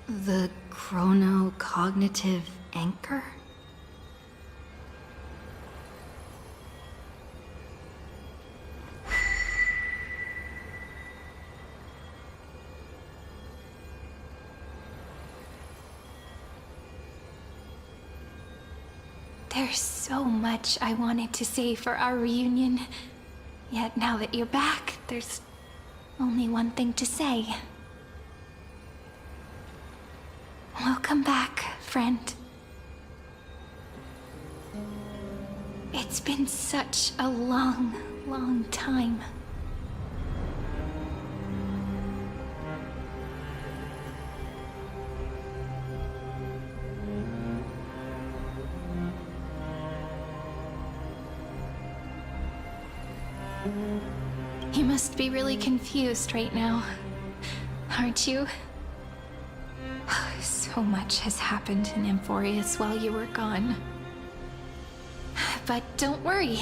The chronocognitive anchor? There's so much I wanted to say for our reunion. Yet now that you're back, there's only one thing to say. Welcome back, friend. It's been such a long, long time. You must be really confused right now, aren't you? So much has happened in Amphorius while you were gone. But don't worry.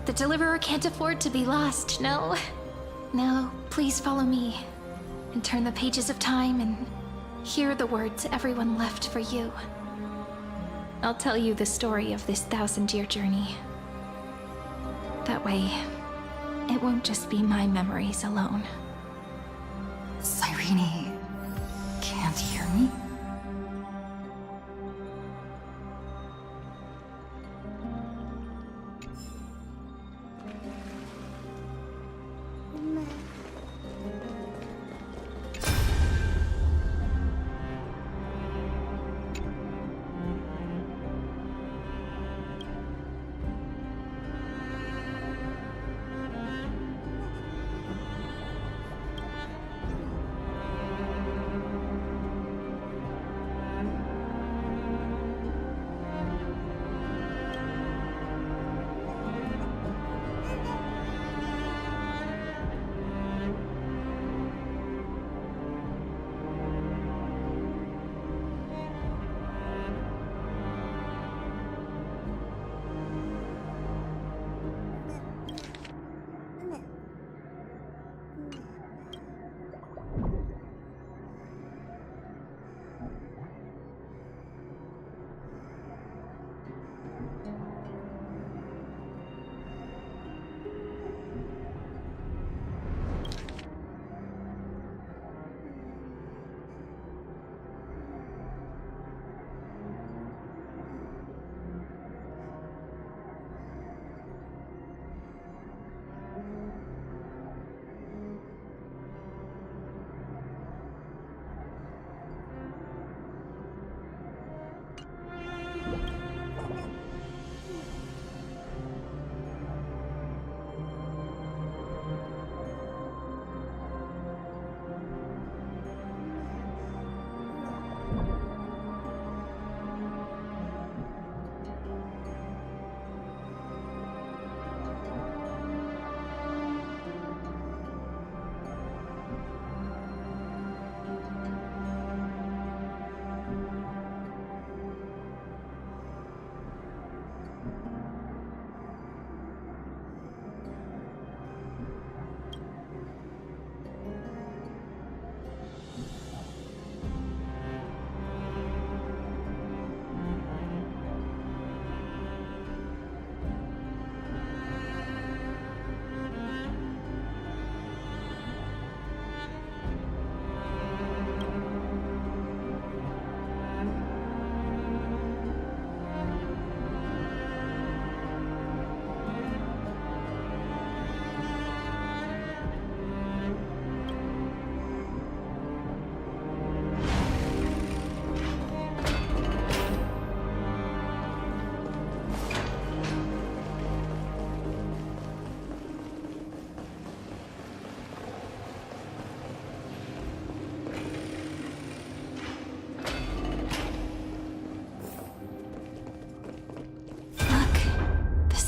The Deliverer can't afford to be lost, no? Now, please follow me, and turn the pages of time and hear the words everyone left for you. I'll tell you the story of this 1000-year journey. That way, it won't just be my memories alone. Cyrene can't hear me?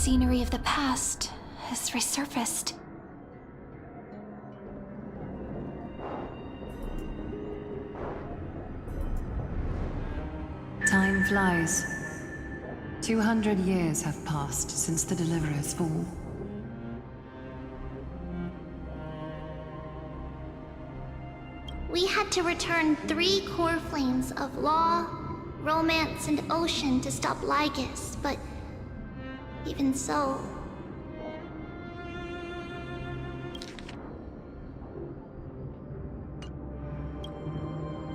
Scenery of the past has resurfaced. Time flies. 200 years have passed since the Deliverer's fall. We had to return 3 core flames of law, romance, and ocean to stop Lygus, but even so...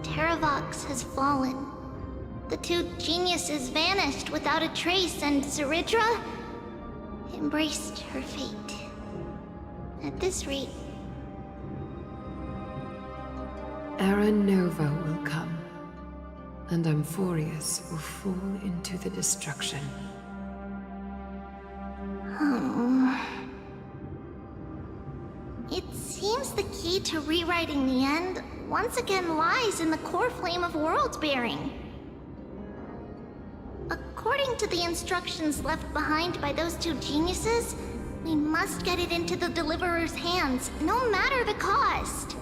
Terravox has fallen. The 2 geniuses vanished without a trace, and Zeridra embraced her fate. At this rate... Era Nova will come, and Amphorius will fall into the destruction. It seems the key to rewriting the end once again lies in the core flame of world-bearing. According to the instructions left behind by those 2 geniuses, we must get it into the Deliverer's hands, no matter the cost.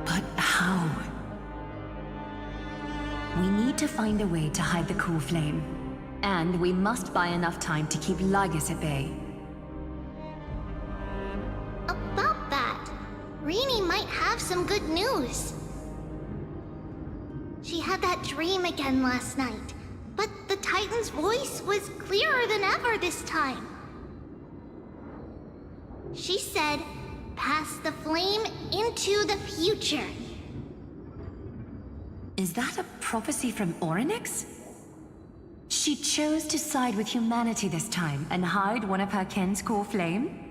But how? We need to find a way to hide the core flame. And we must buy enough time to keep Lygus at bay. About that, Rini might have some good news. She had that dream again last night, but the Titan's voice was clearer than ever this time. She said, "Pass the flame into the future." Is that a prophecy from Orynyx? She chose to side with humanity this time and hide one of her kin's core flame?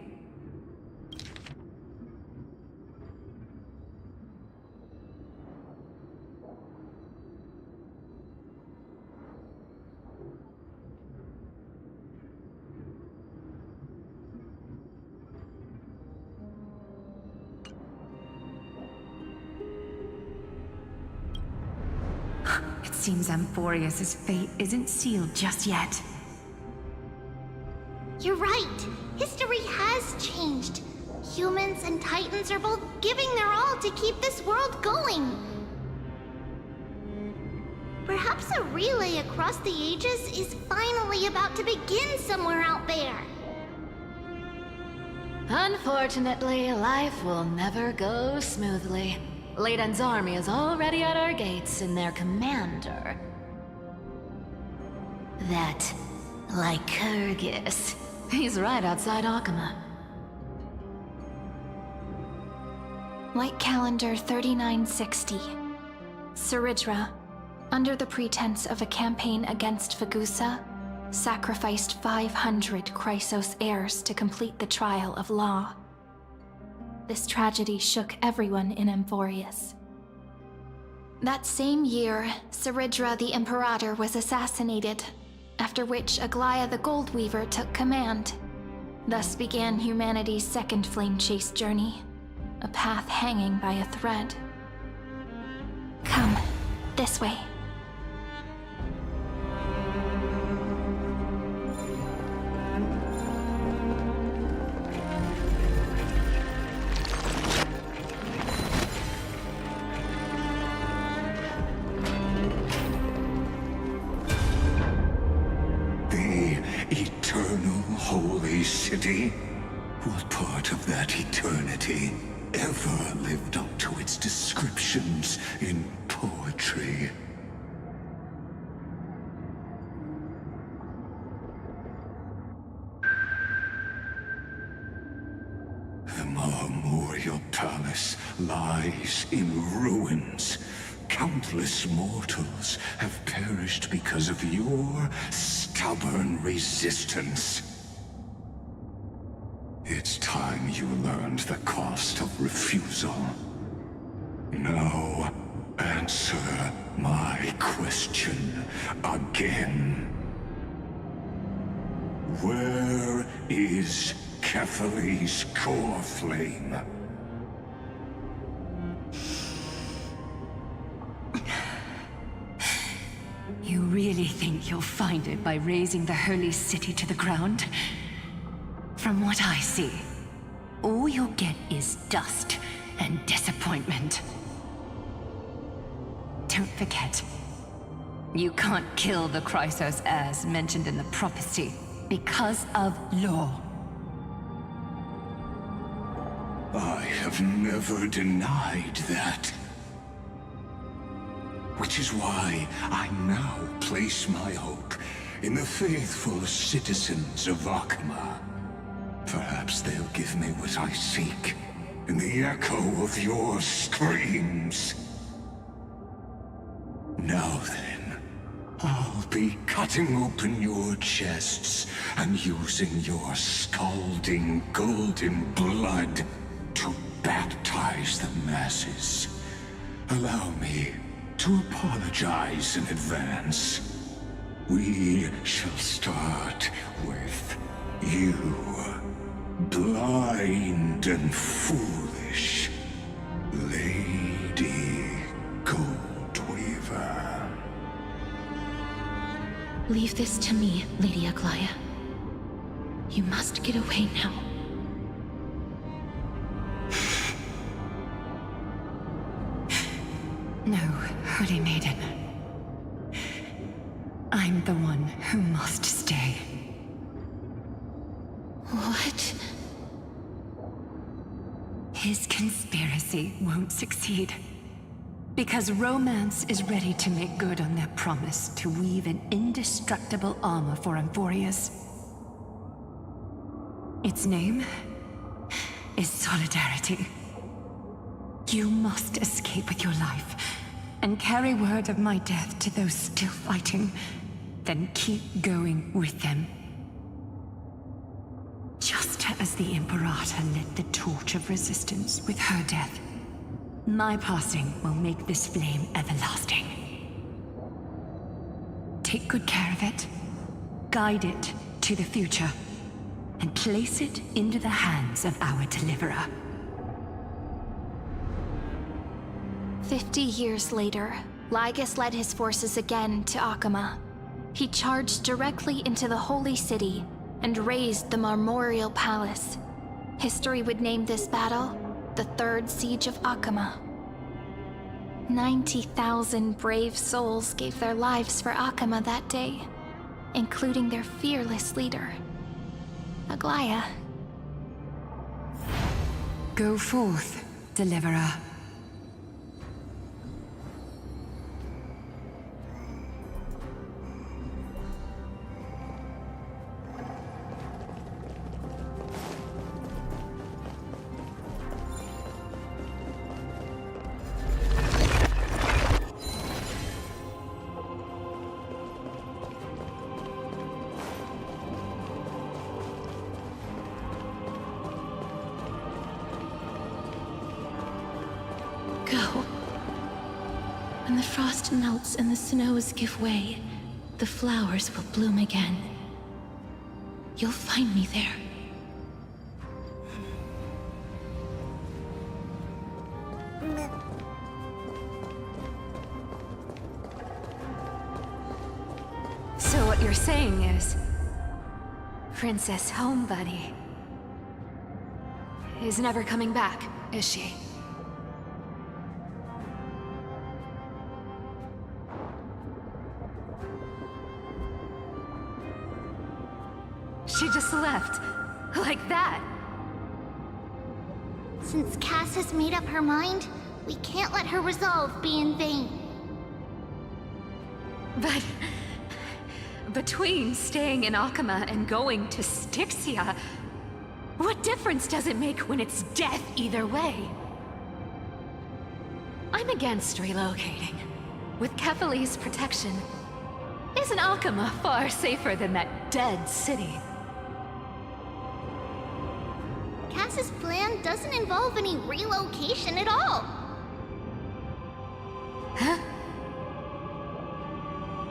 It seems Amphorius' fate isn't sealed just yet. You're right. History has changed. Humans and Titans are both giving their all to keep this world going. Perhaps a relay across the ages is finally about to begin somewhere out there. Unfortunately, life will never go smoothly. Leiden's army is already at our gates, and their commander... that Lycurgus. He's right outside Akama. Light calendar 3960. Zeridra, under the pretense of a campaign against Fagusa, sacrificed 500 Chrysos heirs to complete the trial of law. This tragedy shook everyone in Amphorius. That same year, Zeridra the Imperator was assassinated, after which Aglaya the Goldweaver took command. Thus began humanity's second flame chase journey, a path hanging by a thread. Come, this way. City? What part of that eternity ever lived up to its descriptions in poetry? The Marmorial Palace lies in ruins. Countless mortals have perished because of your stubborn resistance. It's time you learned the cost of refusal. Now, answer my question again. Where is Kefali's core flame? You really think you'll find it by razing the holy city to the ground? From what I see, all you'll get is dust and disappointment. Don't forget, you can't kill the Chrysos heirs mentioned in the prophecy because of law. I have never denied that. Which is why I now place my hope in the faithful citizens of Akama. Perhaps they'll give me what I seek in the echo of your screams. Now then, I'll be cutting open your chests and using your scalding golden blood to baptize the masses. Allow me to apologize in advance. We shall start with you, blind and foolish Lady Goldweaver. Leave this to me, Lady Aglaya. You must get away now. No, Holy Maiden. I'm the one who must stay. What? His conspiracy won't succeed. Because Romance is ready to make good on their promise to weave an indestructible armor for Amphorius. Its name is Solidarity. You must escape with your life and carry word of my death to those still fighting, then keep going with them. Just as the Imperator lit the torch of resistance with her death, my passing will make this flame everlasting. Take good care of it, guide it to the future, and place it into the hands of our deliverer. 50 years later, Lygus led his forces again to Akama. He charged directly into the Holy City and razed the Marmorial Palace. History would name this battle the Third Siege of Akama. 90,000 brave souls gave their lives for Akama that day, including their fearless leader, Aglaya. Go forth, deliverer. Go. When the frost melts and the snows give way, the flowers will bloom again. You'll find me there. So what you're saying is... Princess Homebuddy is never coming back, is she? She just left. Like that. Since Cass has made up her mind, we can't let her resolve be in vain. But... between staying in Akama and going to Styxia, what difference does it make when it's death either way? I'm against relocating. With Kefali's protection, isn't Akama far safer than that dead city? Cass's plan doesn't involve any relocation at all. Huh?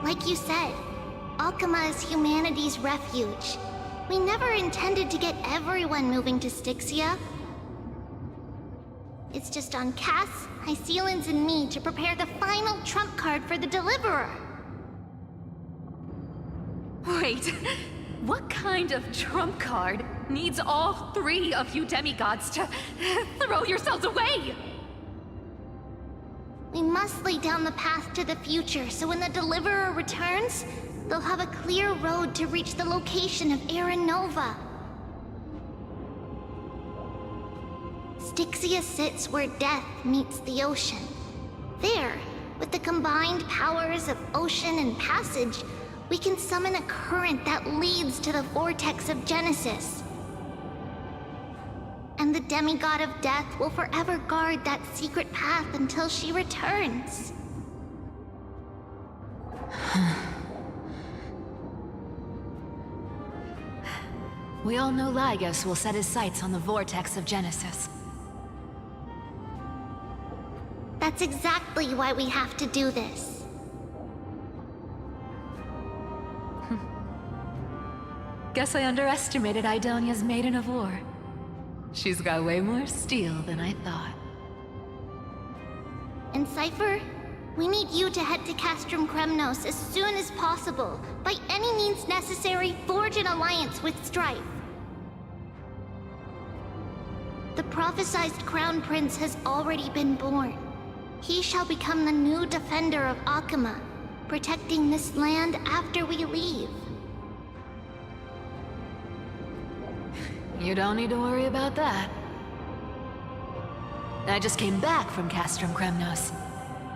Like you said, Akama is humanity's refuge. We never intended to get everyone moving to Styxia. It's just on Cass, Hycealans, and me to prepare the final trump card for the Deliverer. Wait, what kind of trump card needs all three of you demigods to throw yourselves away? We must lay down the path to the future so when the Deliverer returns, they'll have a clear road to reach the location of Aaron Nova. Styxia sits where death meets the ocean. There, with the combined powers of ocean and passage, we can summon a current that leads to the vortex of Genesis. And the demigod of death will forever guard that secret path until she returns. We all know Lygos will set his sights on the vortex of Genesis. That's exactly why we have to do this. Guess I underestimated Idonia's Maiden of War. She's got way more steel than I thought. And Cypher, we need you to head to Castrum Kremnos as soon as possible. By any means necessary, forge an alliance with Strife. The prophesized Crown Prince has already been born. He shall become the new defender of Akama, protecting this land after we leave. You don't need to worry about that. I just came back from Castrum Kremnos.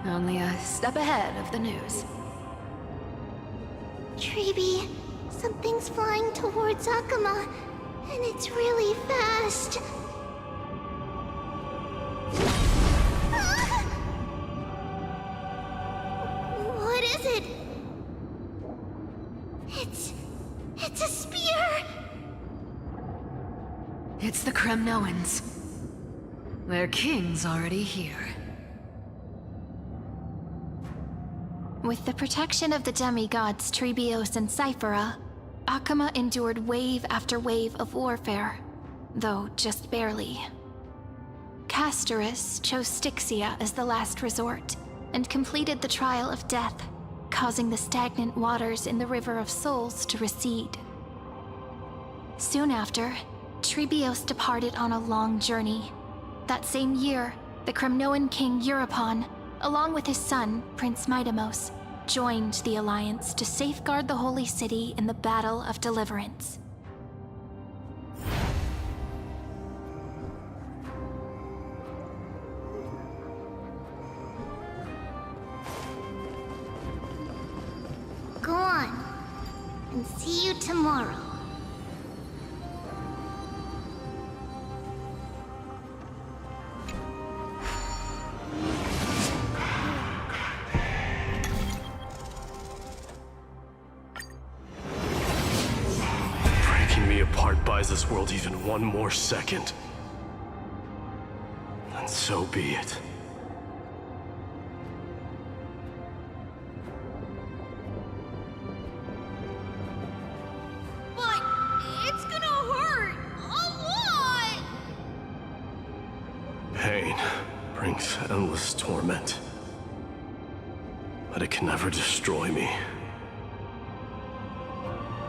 Only a step ahead of the news. Treeby, something's flying towards Akama, and it's really fast. What is it? It's a spear! It's the Kremnoans. Their king's already here. With the protection of the demigods Trebios and Cyphera, Akama endured wave after wave of warfare, though just barely. Castorus chose Styxia as the last resort, and completed the trial of death, causing the stagnant waters in the River of Souls to recede. Soon after, Trebios departed on a long journey. That same year, the Kremnoan king Euripon, along with his son, Prince Midamos, joined the Alliance to safeguard the Holy City in the Battle of Deliverance. Go on, and see you tomorrow. Breaking me apart buys this world even one more second. And so be it. But it's gonna hurt a lot! Pain brings endless torment. But it can never destroy me.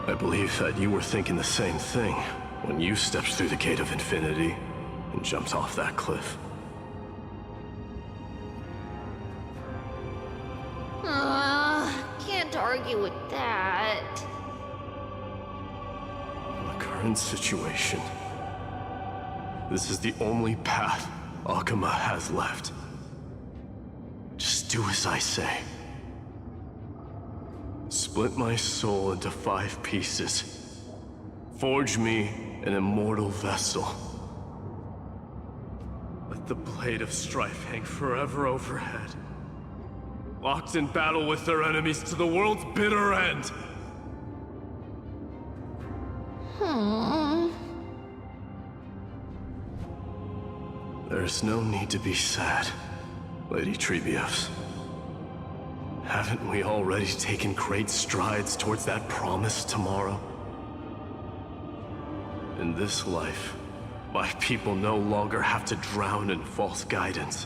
I believe that you were thinking the same thing when you stepped through the Gate of Infinity and jumped off that cliff. Can't argue with that. In the current situation, this is the only path Akama has left. Just do as I say. Split my soul into 5 pieces. Forge me an immortal vessel. Let the blade of strife hang forever overhead. Locked in battle with their enemies to the world's bitter end. There's no need to be sad, Lady Trebios. Haven't we already taken great strides towards that promised tomorrow? In this life, my people no longer have to drown in false guidance.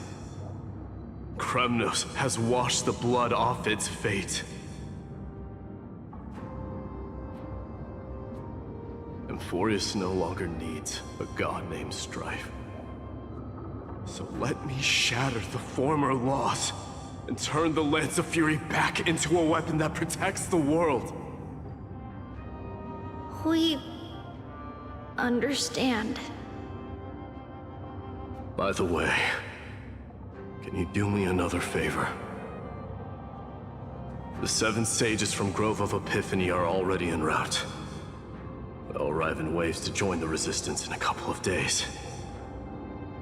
Kremnos has washed the blood off its fate. Emphorius no longer needs a god named Strife. So let me shatter the former loss and turn the Lance of Fury back into a weapon that protects the world. We understand. By the way, can you do me another favor? The 7 sages from Grove of Epiphany are already en route. They'll arrive in waves to join the Resistance in a couple of days.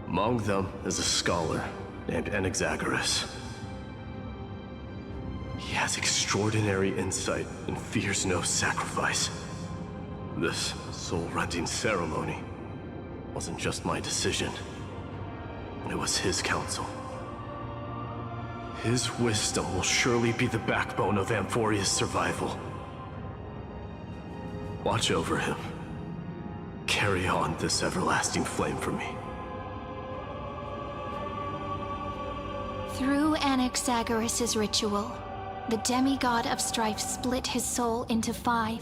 Among them is a scholar named Anaxagoras. He has extraordinary insight and fears no sacrifice. This soul-rending ceremony wasn't just my decision. It was his counsel. His wisdom will surely be the backbone of Amphoria's survival. Watch over him. Carry on this everlasting flame for me. Through Anaxagoras' ritual, the demigod of strife split his soul into 5.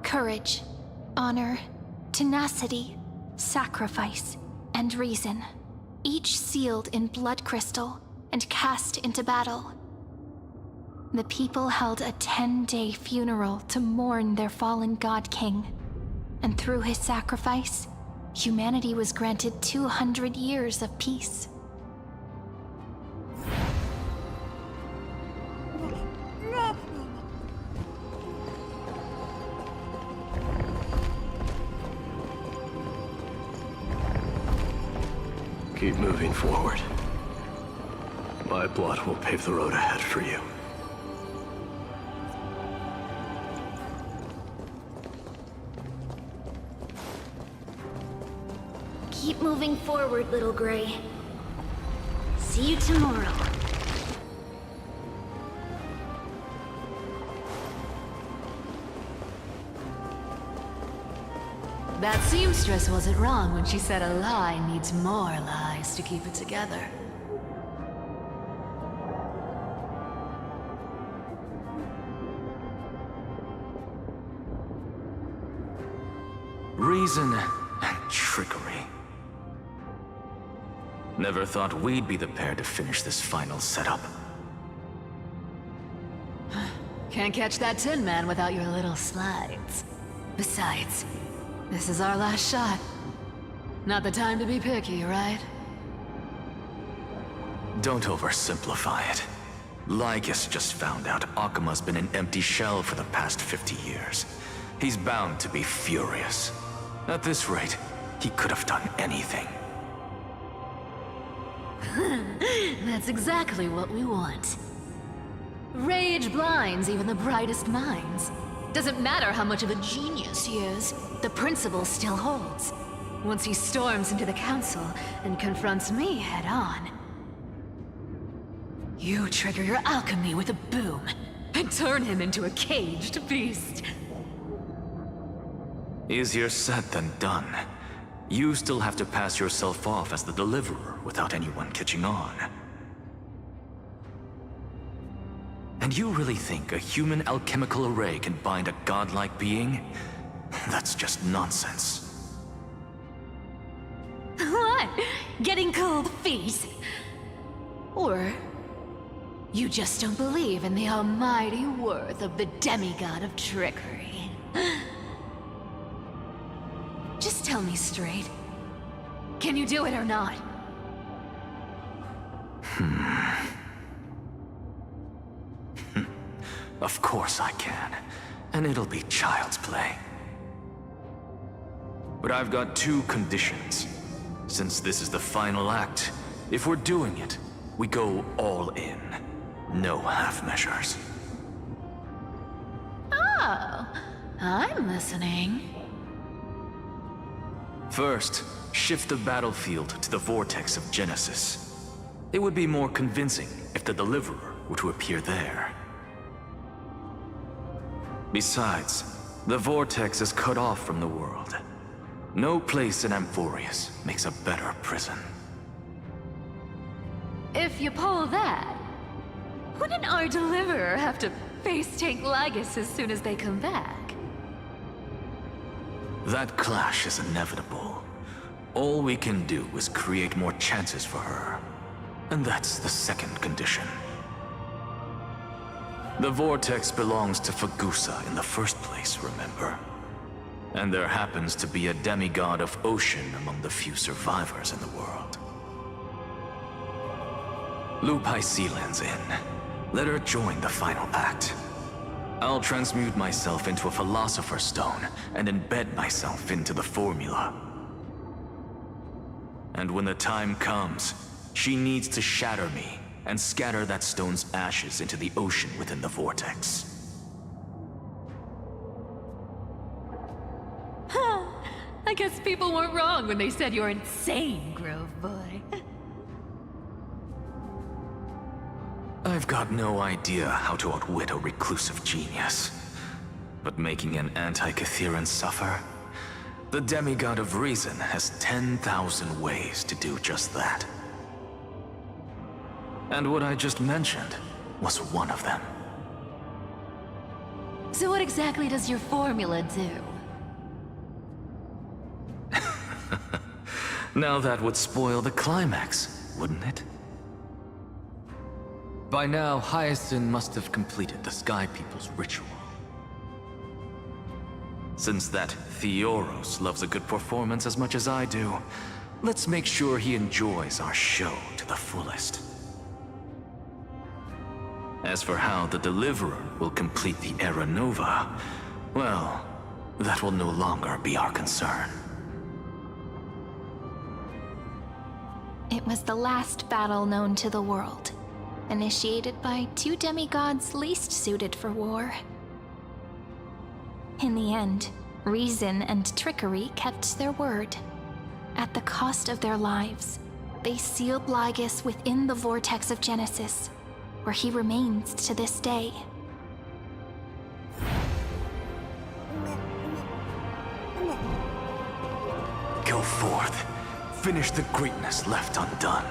Courage, honor, tenacity, sacrifice, and reason. Each sealed in blood crystal and cast into battle. The people held a 10-day funeral to mourn their fallen god king. And through his sacrifice, humanity was granted 200 years of peace. Keep moving forward. My blood will pave the road ahead for you. Keep moving forward, little Gray. See you tomorrow. That seamstress wasn't wrong when she said a lie needs more lies to keep it together. Reason and trickery. Never thought we'd be the pair to finish this final setup. Can't catch that Tin Man without your little slides. Besides, this is our last shot. Not the time to be picky, right? Don't oversimplify it. Lycus just found out Akima's been an empty shell for the past 50 years. He's bound to be furious. At this rate, he could have done anything. That's exactly what we want. Rage blinds even the brightest minds. Doesn't matter how much of a genius he is, the principle still holds. Once he storms into the council and confronts me head-on. You trigger your alchemy with a boom, and turn him into a caged beast. Easier said than done. You still have to pass yourself off as the deliverer without anyone catching on. And you really think a human alchemical array can bind a godlike being? That's just nonsense. What? Getting cold feet? Or you just don't believe in the almighty worth of the demigod of trickery? Just tell me straight. Can you do it or not? Of course I can. And it'll be child's play. But I've got 2 conditions. Since this is the final act, if we're doing it, we go all in. No half measures. Oh, I'm listening. First, shift the battlefield to the vortex of Genesis. It would be more convincing if the deliverer were to appear there. Besides, the vortex is cut off from the world. No place in Amphorius makes a better prison. If you pull that, wouldn't our deliverer have to face tank Lygus as soon as they come back? That clash is inevitable. All we can do is create more chances for her. And that's the second condition. The vortex belongs to Fagusa in the first place, remember? And there happens to be a demigod of ocean among the few survivors in the world. Loop Hycelan's in. Let her join the final act. I'll transmute myself into a Philosopher's Stone and embed myself into the formula. And when the time comes, she needs to shatter me and scatter that stone's ashes into the ocean within the vortex. I guess people weren't wrong when they said you're insane, Grove Boy. I've got no idea how to outwit a reclusive genius. But making an anti-Catheran suffer? The demigod of reason has 10,000 ways to do just that. And what I just mentioned was one of them. So what exactly does your formula do? Now that would spoil the climax, wouldn't it? By now, Hyacinth must have completed the Sky People's ritual. Since that Theoros loves a good performance as much as I do, let's make sure he enjoys our show to the fullest. As for how the Deliverer will complete the Era Nova, well, that will no longer be our concern. It was the last battle known to the world, initiated by two demigods least suited for war. In the end, reason and trickery kept their word. At the cost of their lives, they sealed Lygus within the vortex of Genesis, where he remains to this day. Go forth. Finish the greatness left undone.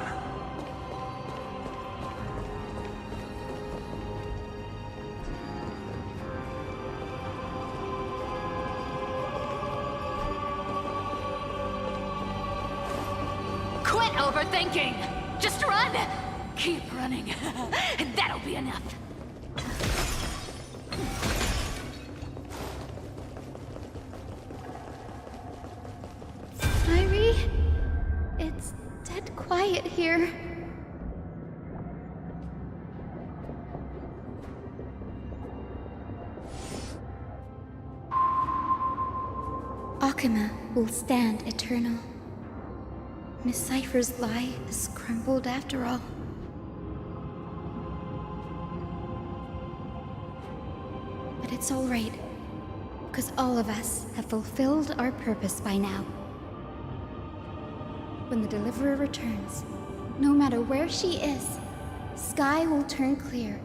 Quit overthinking! Just run! Keep running, and that'll be enough. Irie? It's dead quiet here. Akuma will stand eternal. Miss Cypher's lie is crumbled after all. But it's all right, because all of us have fulfilled our purpose by now. When the Deliverer returns, no matter where she is, sky will turn clear,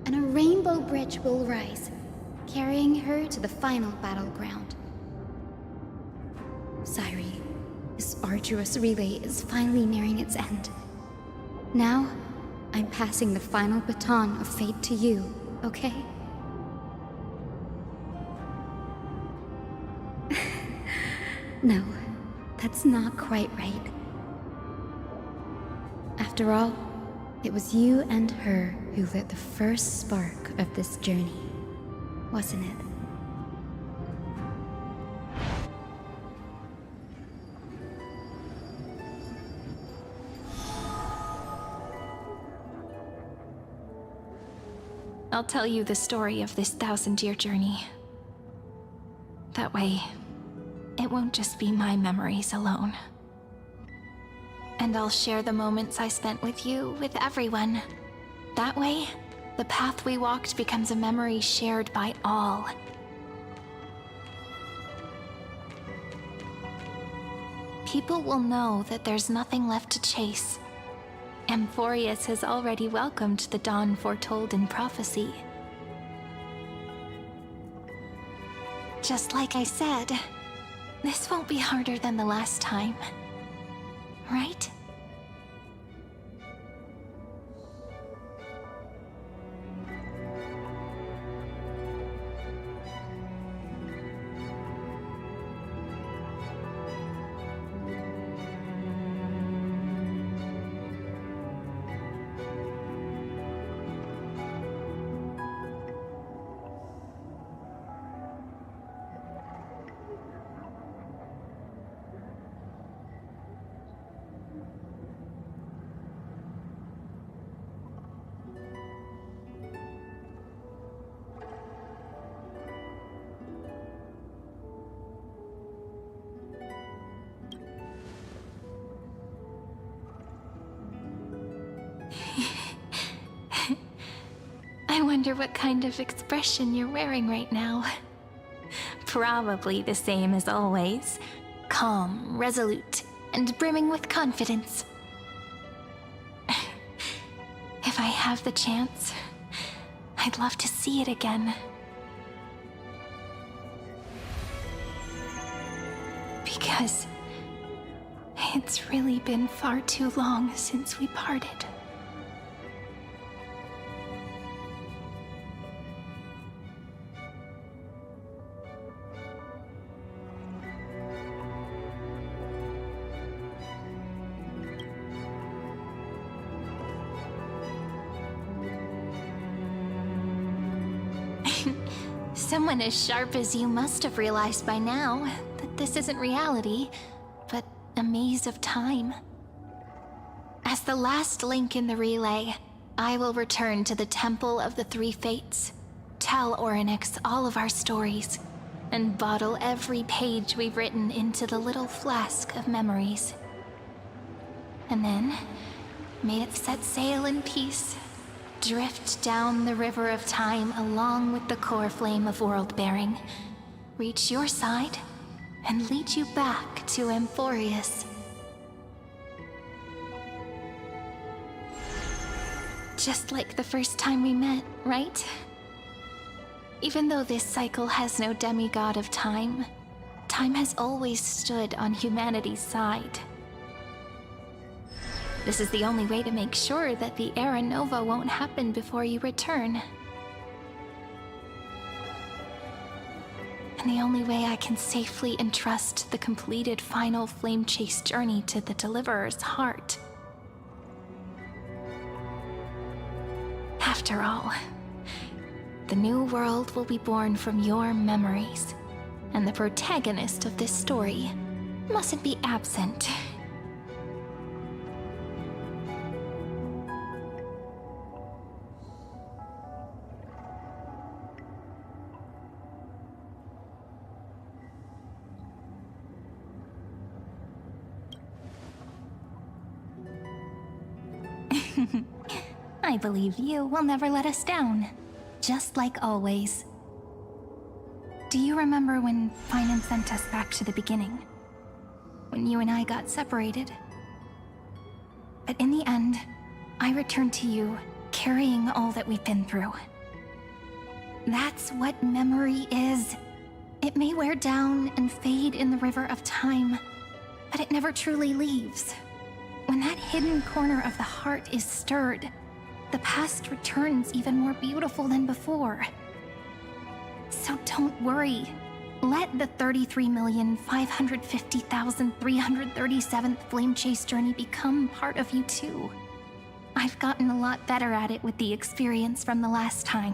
and a rainbow bridge will rise, carrying her to the final battleground. Sairi, this arduous relay is finally nearing its end. Now, I'm passing the final baton of fate to you, okay? No, that's not quite right. After all, it was you and her who lit the first spark of this journey, wasn't it? I'll tell you the story of this 1,000-year journey. That way, it won't just be my memories alone. And I'll share the moments I spent with you with everyone. That way, the path we walked becomes a memory shared by all. People will know that there's nothing left to chase. Amphorius has already welcomed the dawn foretold in prophecy. Just like I said, this won't be harder than the last time. Right? I wonder what kind of expression you're wearing right now. Probably the same as always. Calm, resolute, and brimming with confidence. If I have the chance, I'd love to see it again. Because it's really been far too long since we parted. Someone as sharp as you must have realized by now that this isn't reality, but a maze of time. As the last link in the relay, I will return to the Temple of the Three Fates, tell Orynyx all of our stories, and bottle every page we've written into the little flask of memories. And then, may it set sail in peace, drift down the river of time along with the core flame of world-bearing, reach your side, and lead you back to Amphorius. Just like the first time we met, right? Even though this cycle has no demigod of time, time has always stood on humanity's side. This is the only way to make sure that the Era Nova won't happen before you return. And the only way I can safely entrust the completed final flame chase journey to the Deliverer's heart. After all, the new world will be born from your memories, and the protagonist of this story mustn't be absent. I believe you will never let us down, just like always. Do you remember when Finan sent us back to the beginning? When you and I got separated? But in the end, I returned to you, carrying all that we've been through. That's what memory is. It may wear down and fade in the river of time, but it never truly leaves. When that hidden corner of the heart is stirred, the past returns even more beautiful than before. So don't worry. Let the 33,550,337th Flame Chase journey become part of you too. I've gotten a lot better at it with the experience from the last time.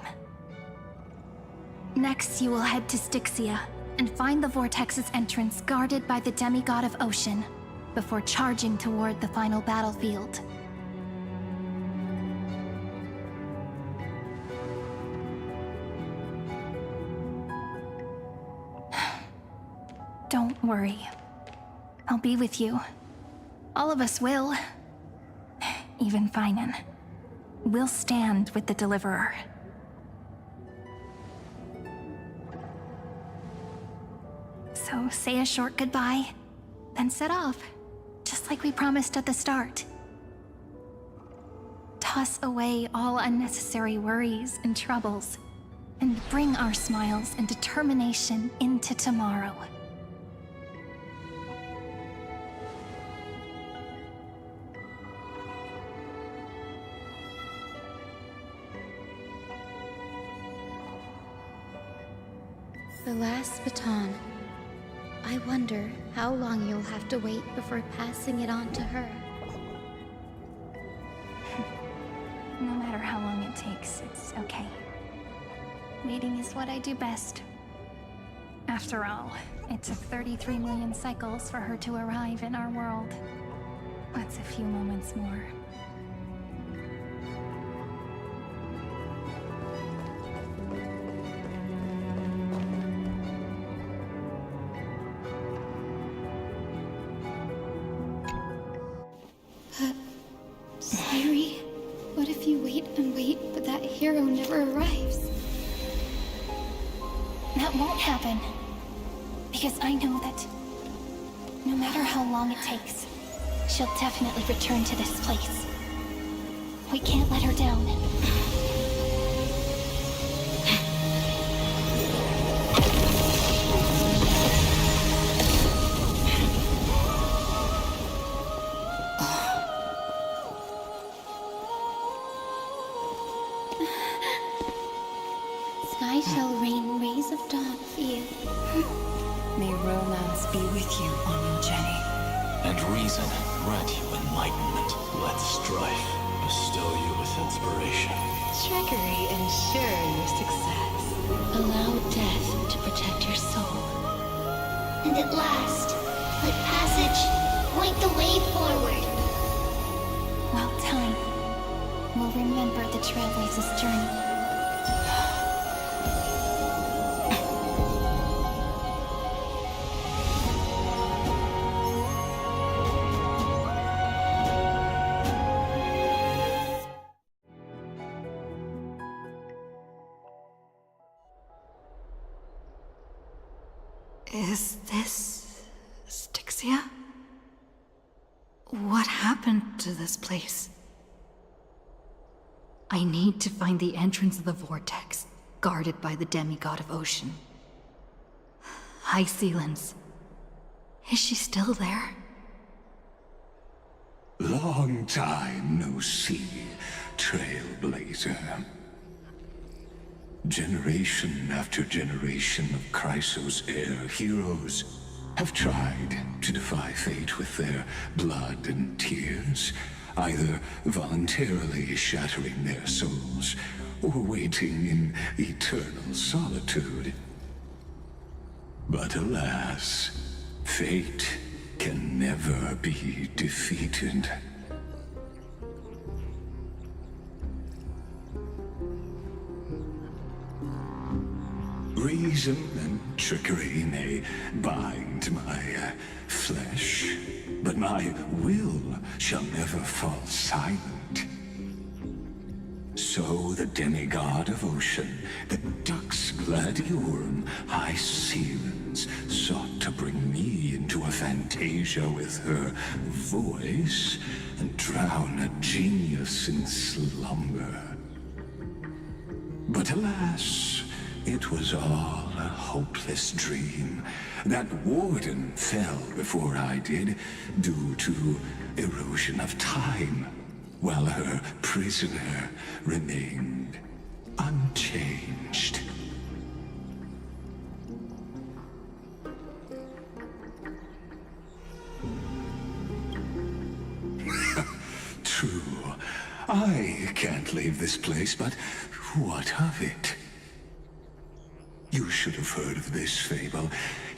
Next, you will head to Styxia and find the Vortex's entrance guarded by the demigod of Ocean, before charging toward the final battlefield. Don't worry. I'll be with you. All of us will. Even Finan. We'll stand with the Deliverer. So say a short goodbye, then set off. Just like we promised at the start. Toss away all unnecessary worries and troubles, and bring our smiles and determination into tomorrow. The last baton. I wonder how long you'll have to wait before passing it on to her. No matter how long it takes, it's okay. Waiting is what I do best. After all, it took 33 million cycles for her to arrive in our world. What's a few moments more? Sairi? What if you wait and wait, but that hero never arrives? That won't happen. Because I know that no matter how long it takes, she'll definitely return to this place. We can't let her down. Sky shall rain rays of dawn for you. May romance be with you on your journey. And reason grant you enlightenment. Let strife bestow you with inspiration. Trickery ensure your success. Allow death to protect your soul. And at last, let passage point the way forward. Well, time will remember the Trailblazer's journey. Is this Styxia? What happened to this place? I need to find the entrance of the vortex, guarded by the demigod of ocean. High Sealens. Is she still there? Long time no see, Trailblazer. Generation after generation of Chrysos heir heroes have tried to defy fate with their blood and tears, either voluntarily shattering their souls or waiting in eternal solitude. But alas, fate can never be defeated. Reason and trickery may bind my flesh, but my will shall never fall silent. So the demigod of ocean, the Dux Gladiorum, High Sealens, sought to bring me into a fantasia with her voice and drown a genius in slumber. But alas, it was all a hopeless dream. That warden fell before I did, due to erosion of time, while her prisoner remained unchanged. True, I can't leave this place, but what of it? You should have heard of this fable.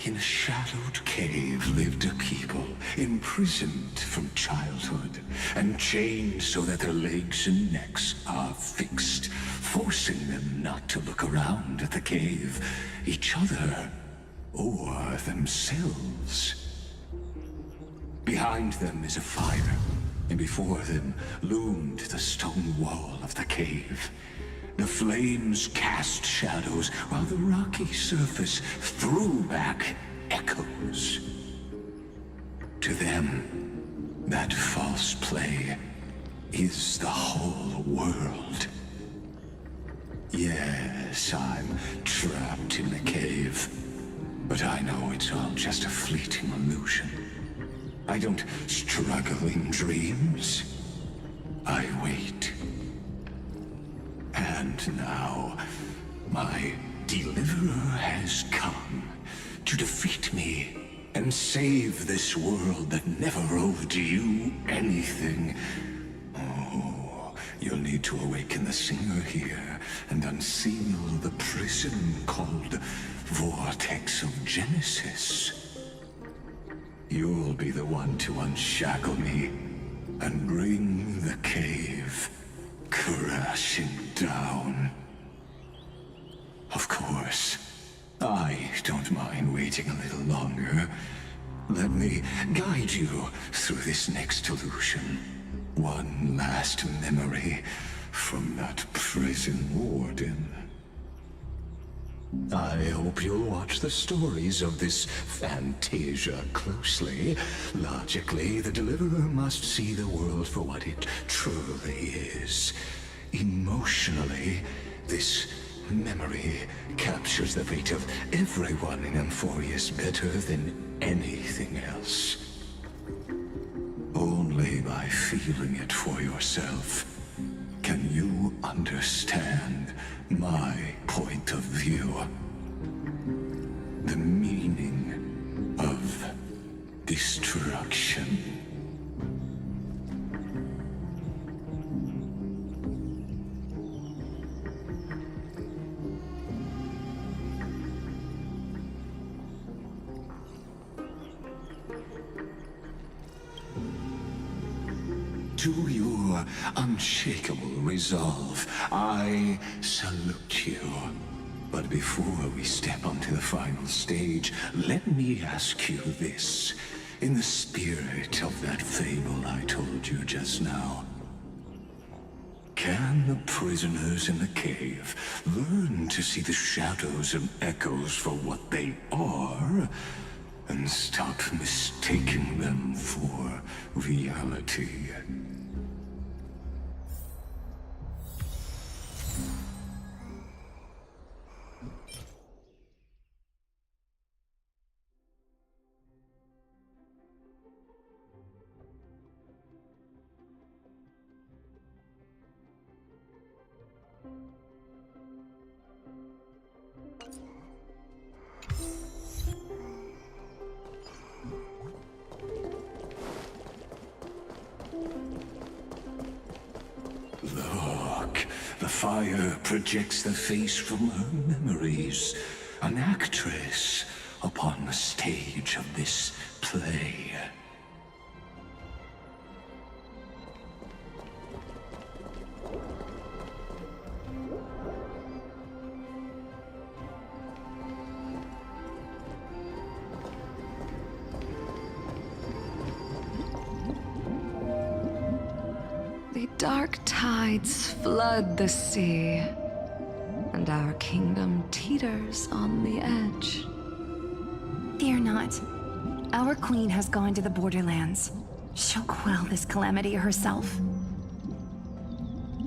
In a shadowed cave lived a people, imprisoned from childhood, and chained so that their legs and necks are fixed, forcing them not to look around at the cave, each other, or themselves. Behind them is a fire, and before them loomed the stone wall of the cave. The flames cast shadows, while the rocky surface threw back echoes. To them, that false play is the whole world. Yes, I'm trapped in the cave, but I know it's all just a fleeting illusion. I don't struggle in dreams. I wait. And now, my deliverer has come to defeat me and save this world that never owed you anything. Oh, you'll need to awaken the singer here and unseal the prison called Vortex of Genesis. You'll be the one to unshackle me and bring the cave crashing down. Of course, I don't mind waiting a little longer. Let me guide you through this next illusion. One last memory from that prison warden. I hope you'll watch the stories of this Fantasia closely. Logically, the Deliverer must see the world for what it truly is. Emotionally, this memory captures the fate of everyone in Emphorius better than anything else. Only by feeling it for yourself can you understand my point of view. The meaning of destruction. To your unshakable resolve, I salute you. But before we step onto the final stage, let me ask you this. In the spirit of that fable I told you just now, can the prisoners in the cave learn to see the shadows and echoes for what they are, and stop mistaking them for reality? Look, the fire projects the face from her memories. An actress upon the stage of this play. The dark tides flood the sea, and our kingdom teeters on the edge. Fear not. Our queen has gone to the borderlands. She'll quell this calamity herself.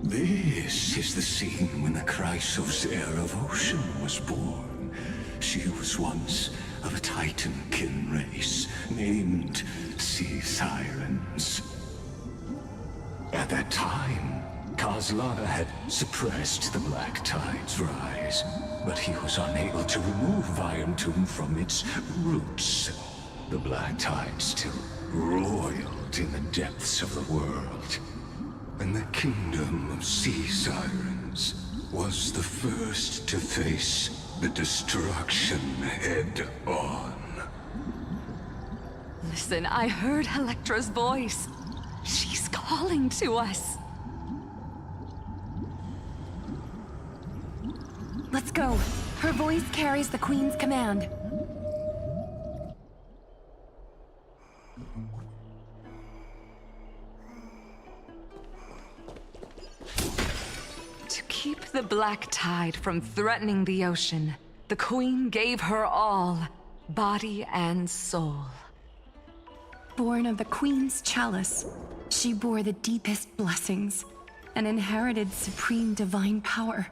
This is the scene when the Chrysos heir of Ocean was born. She was once of a Titankin race named Sea Sirens. At that time, Kozlana had suppressed the Black Tide's rise, but he was unable to remove Virentomb from its roots. The Black Tide still roiled in the depths of the world, and the kingdom of Sea Sirens was the first to face the destruction head-on. Listen, I heard Electra's voice. She's calling to us. Let's go. Her voice carries the queen's command. To keep the Black Tide from threatening the ocean, the Queen gave her all, body and soul. Born of the queen's chalice, she bore the deepest blessings and inherited supreme divine power.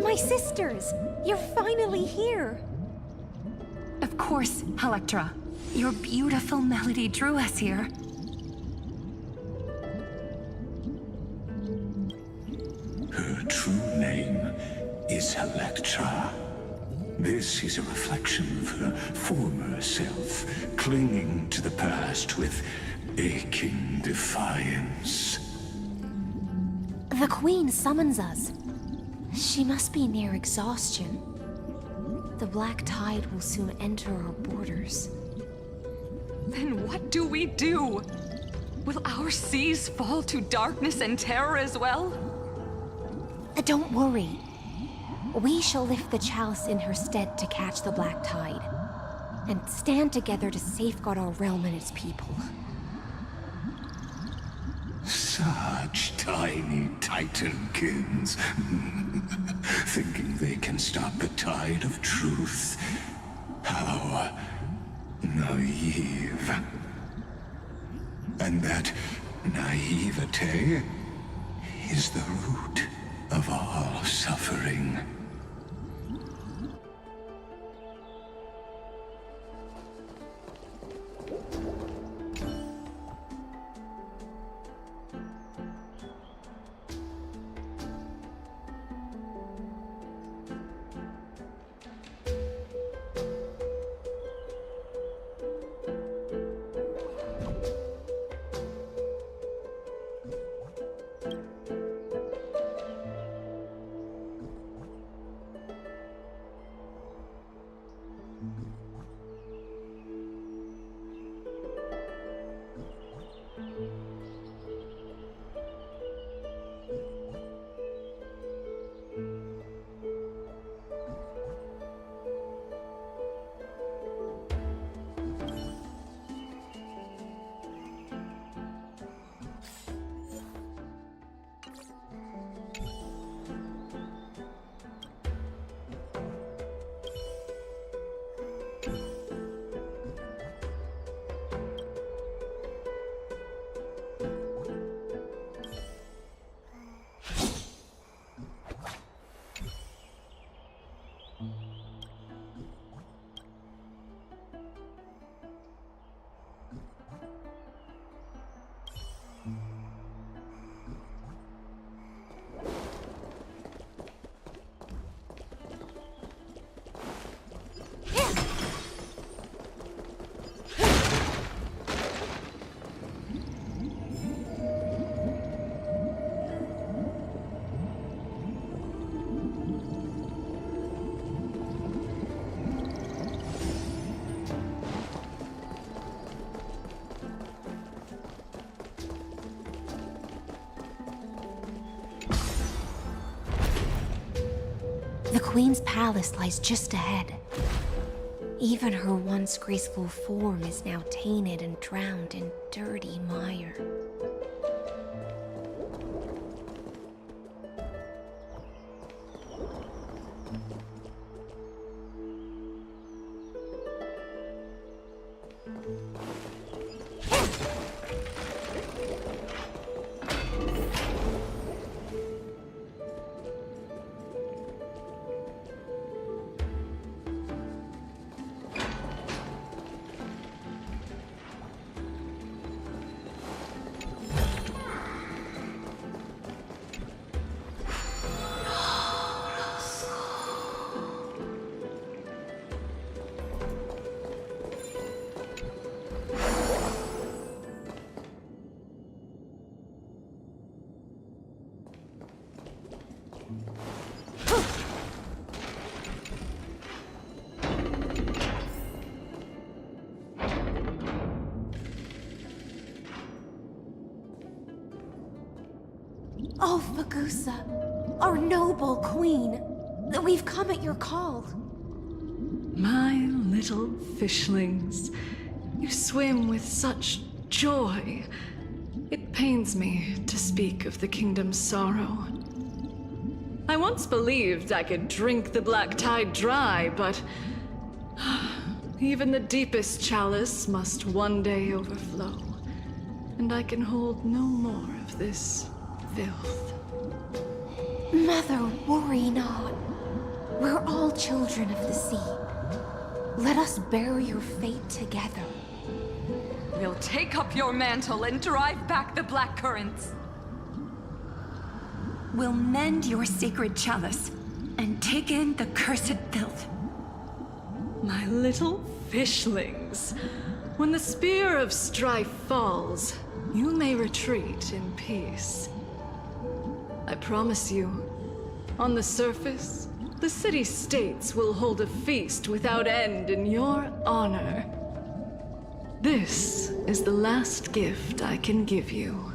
My sisters! You're finally here! Of course, Electra. Your beautiful melody drew us here. Her true name is Electra. This is a reflection of her former self, clinging to the past with aching defiance. The Queen summons us. She must be near exhaustion. The Black Tide will soon enter our borders. Then what do we do? Will our seas fall to darkness and terror as well? Don't worry. We shall lift the chalice in her stead to catch the Black Tide, and stand together to safeguard our realm and its people. Such tiny Titankins, thinking they can stop the tide of truth. How naive. And that naivete is the root of all suffering. The Queen's palace lies just ahead. Even her once graceful form is now tainted and drowned in dirty mire. Oh, Fagusa, our noble queen, we've come at your call. My little fishlings, you swim with such joy. It pains me to speak of the kingdom's sorrow. I once believed I could drink the Black Tide dry, but even the deepest chalice must one day overflow, and I can hold no more of this filth. Mother, worry not. We're all children of the sea. Let us bear your fate together. We'll take up your mantle and drive back the black currents. We'll mend your sacred chalice and take in the cursed filth. My little fishlings, when the spear of strife falls, you may retreat in peace. I promise you, on the surface, the city-states will hold a feast without end in your honor. This is the last gift I can give you.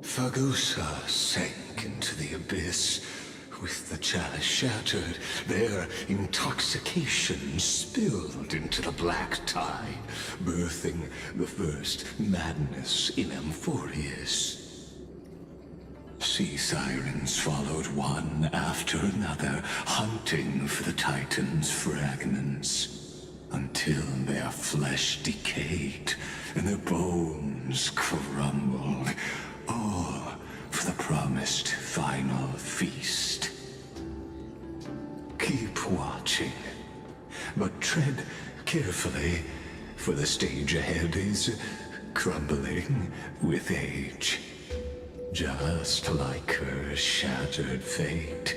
Fagusa sank into the abyss. With the chalice shattered, their intoxication spilled into the black tide, birthing the first madness in Amphorius. Sea sirens followed one after another, hunting for the Titan's fragments, until their flesh decayed and their bones crumbled, all for the promised final feast. Keep watching, but tread carefully, for the stage ahead is crumbling with age, just like her shattered fate.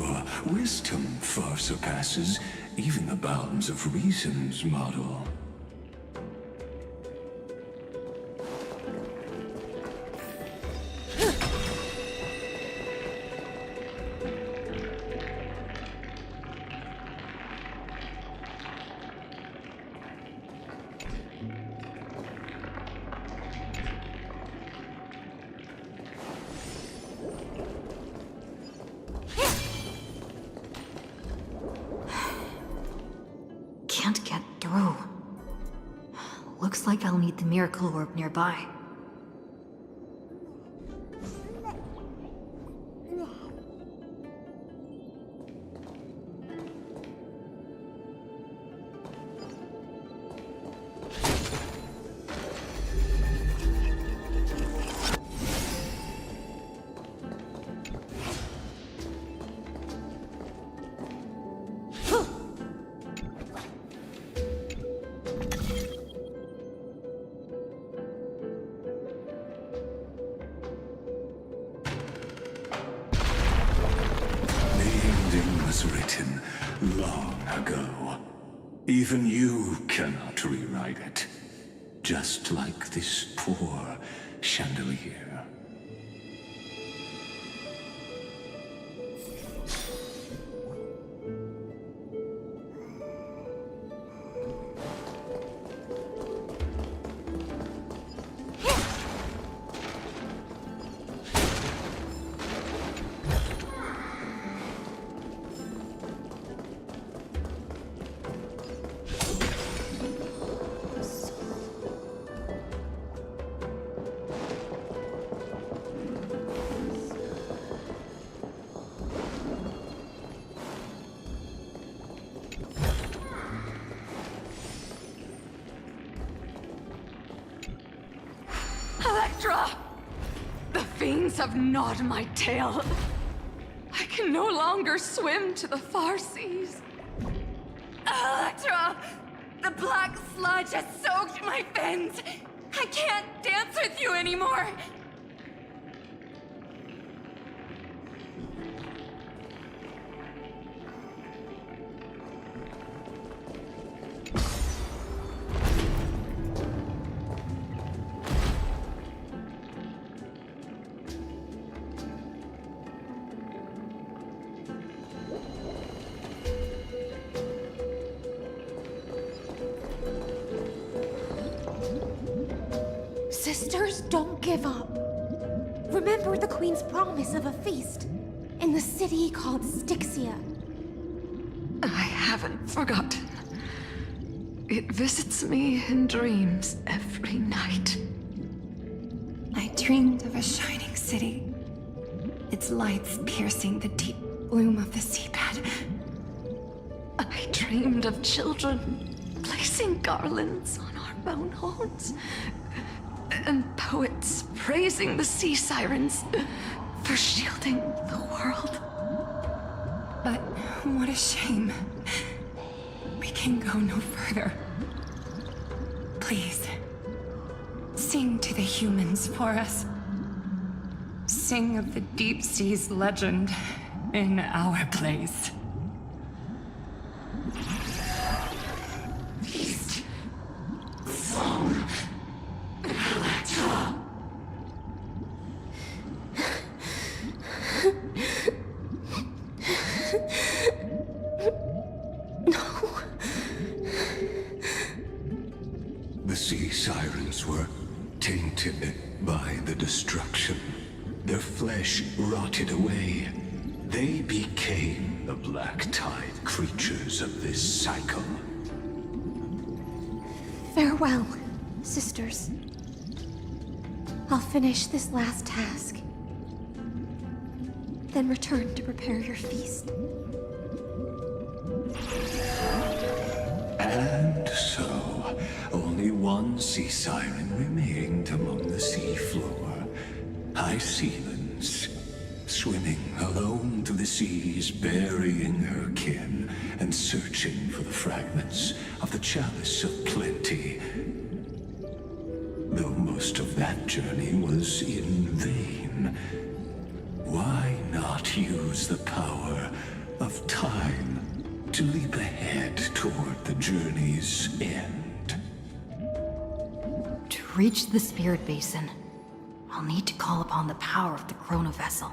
Your wisdom far surpasses even the bounds of reason's model. Can't get through. Looks like I'll need the miracle orb nearby. Was written long ago. Even you cannot rewrite it. Just like this poor chandelier. Electra! The fiends have gnawed my tail. I can no longer swim to the far seas. Electra! The black sludge has soaked my fins! I can't dance with you anymore! Sisters, don't give up. Remember the Queen's promise of a feast in the city called Styxia. I haven't forgotten. It visits me in dreams every night. I dreamed of a shining city, its lights piercing the deep gloom of the seabed. I dreamed of children placing garlands on our bone horns, and poets praising the sea sirens for shielding the world. But what a shame. We can go no further. Please, sing to the humans for us. Sing of the deep sea's legend in our place. The sea sirens were tainted by the destruction. Their flesh rotted away. They became the black tide creatures of this cycle. Farewell, sisters. I'll finish this last task, then return to prepare your feast. And so, only one sea siren remained among the sea floor. High Sealens, swimming alone through the seas, burying her kin and searching for the fragments of the Chalice of Plenty. Though most of that journey was in vain, why not use the power enough time to leap ahead toward the journey's end. To reach the Spirit Basin, I'll need to call upon the power of the Chrono Vessel.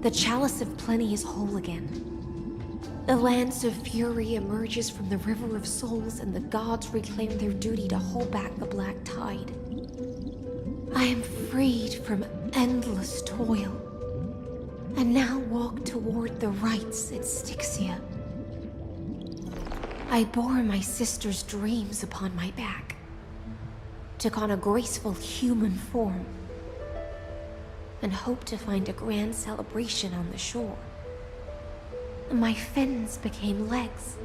The Chalice of Plenty is whole again. The Lance of Fury emerges from the River of Souls, and the gods reclaim their duty to hold back the Black Tide. I am freed from endless toil, and now walk toward the rites at Styxia. I bore my sister's dreams upon my back, took on a graceful human form, and hoped to find a grand celebration on the shore. My fins became legs,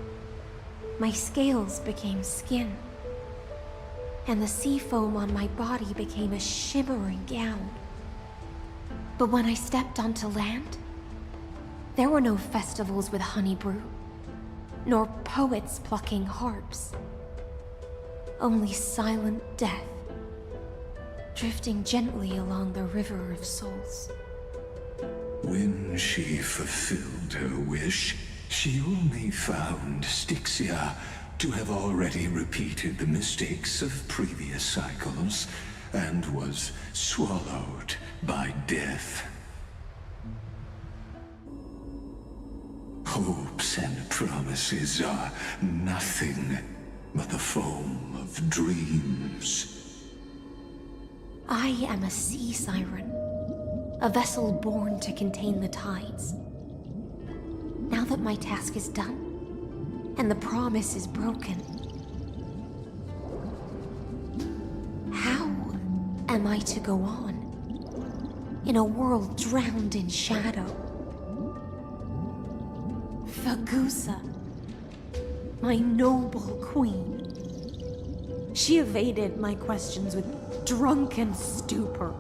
my scales became skin, and the sea foam on my body became a shimmering gown. But when I stepped onto land, there were no festivals with honey brew, nor poets plucking harps. Only silent death, drifting gently along the River of Souls. When she fulfilled her wish, she only found Styxia to have already repeated the mistakes of previous cycles, and was swallowed by death. Hopes and promises are nothing but the foam of dreams. I am a sea siren, a vessel born to contain the tides. Now that my task is done, and the promise is broken, how am I to go on in a world drowned in shadow? Fagusa, my noble queen. She evaded my questions with drunken stupor.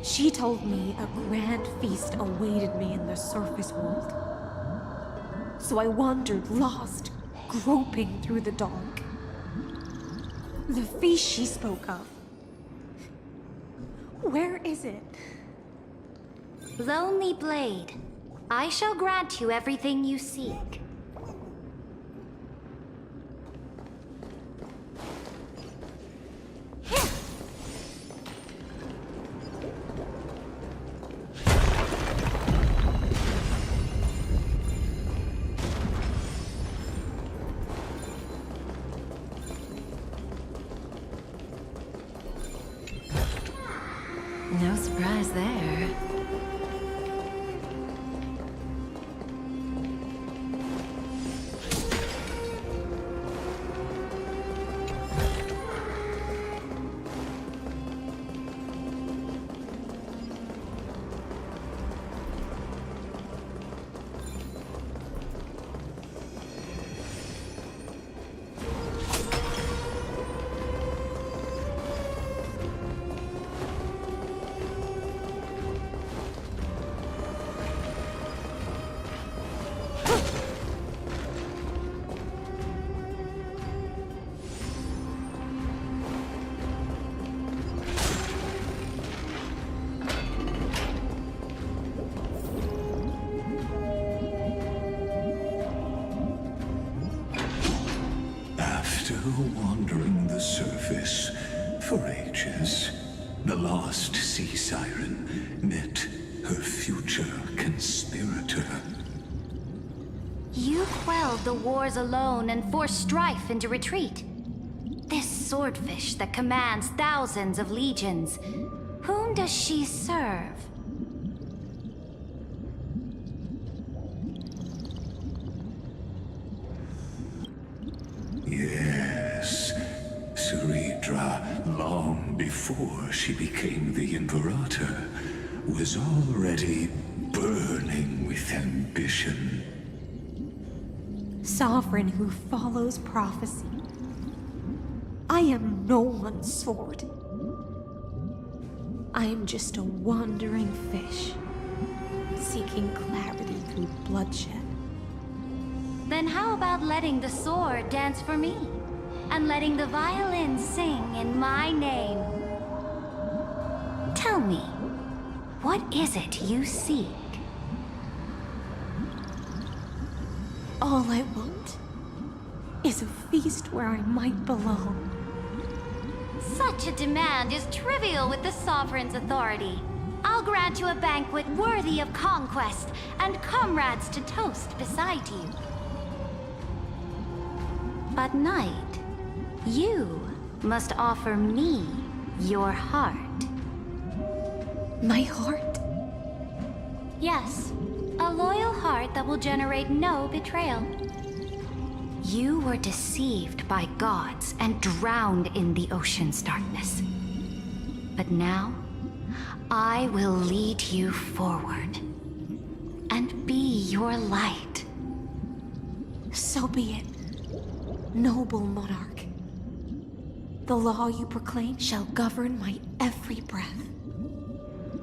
She told me a grand feast awaited me in the surface world. So I wandered lost, groping through the dark. The feast she spoke of. Where is it? Lonely Blade, I shall grant you everything you seek. No surprise there. Wandering the surface for ages, the lost sea siren met her future conspirator. You quelled the wars alone and forced strife into retreat. This swordfish that commands thousands of legions, Whom does she serve? Yes, Ceridra, long before she became the Imperator, was already burning with ambition. Sovereign who follows prophecy. I am no one's sword. I am just a wandering fish, seeking clarity through bloodshed. Then how about letting the sword dance for me? And letting the violin sing in my name? Tell me, what is it you seek? All I want is a feast where I might belong. Such a demand is trivial with the Sovereign's authority. I'll grant you a banquet worthy of conquest and comrades to toast beside you. But Knight, you must offer me your heart. My heart? Yes, a loyal heart that will generate no betrayal. You were deceived by gods and drowned in the ocean's darkness. But now, I will lead you forward and be your light. So be it, noble monarch. The law you proclaim shall govern my every breath.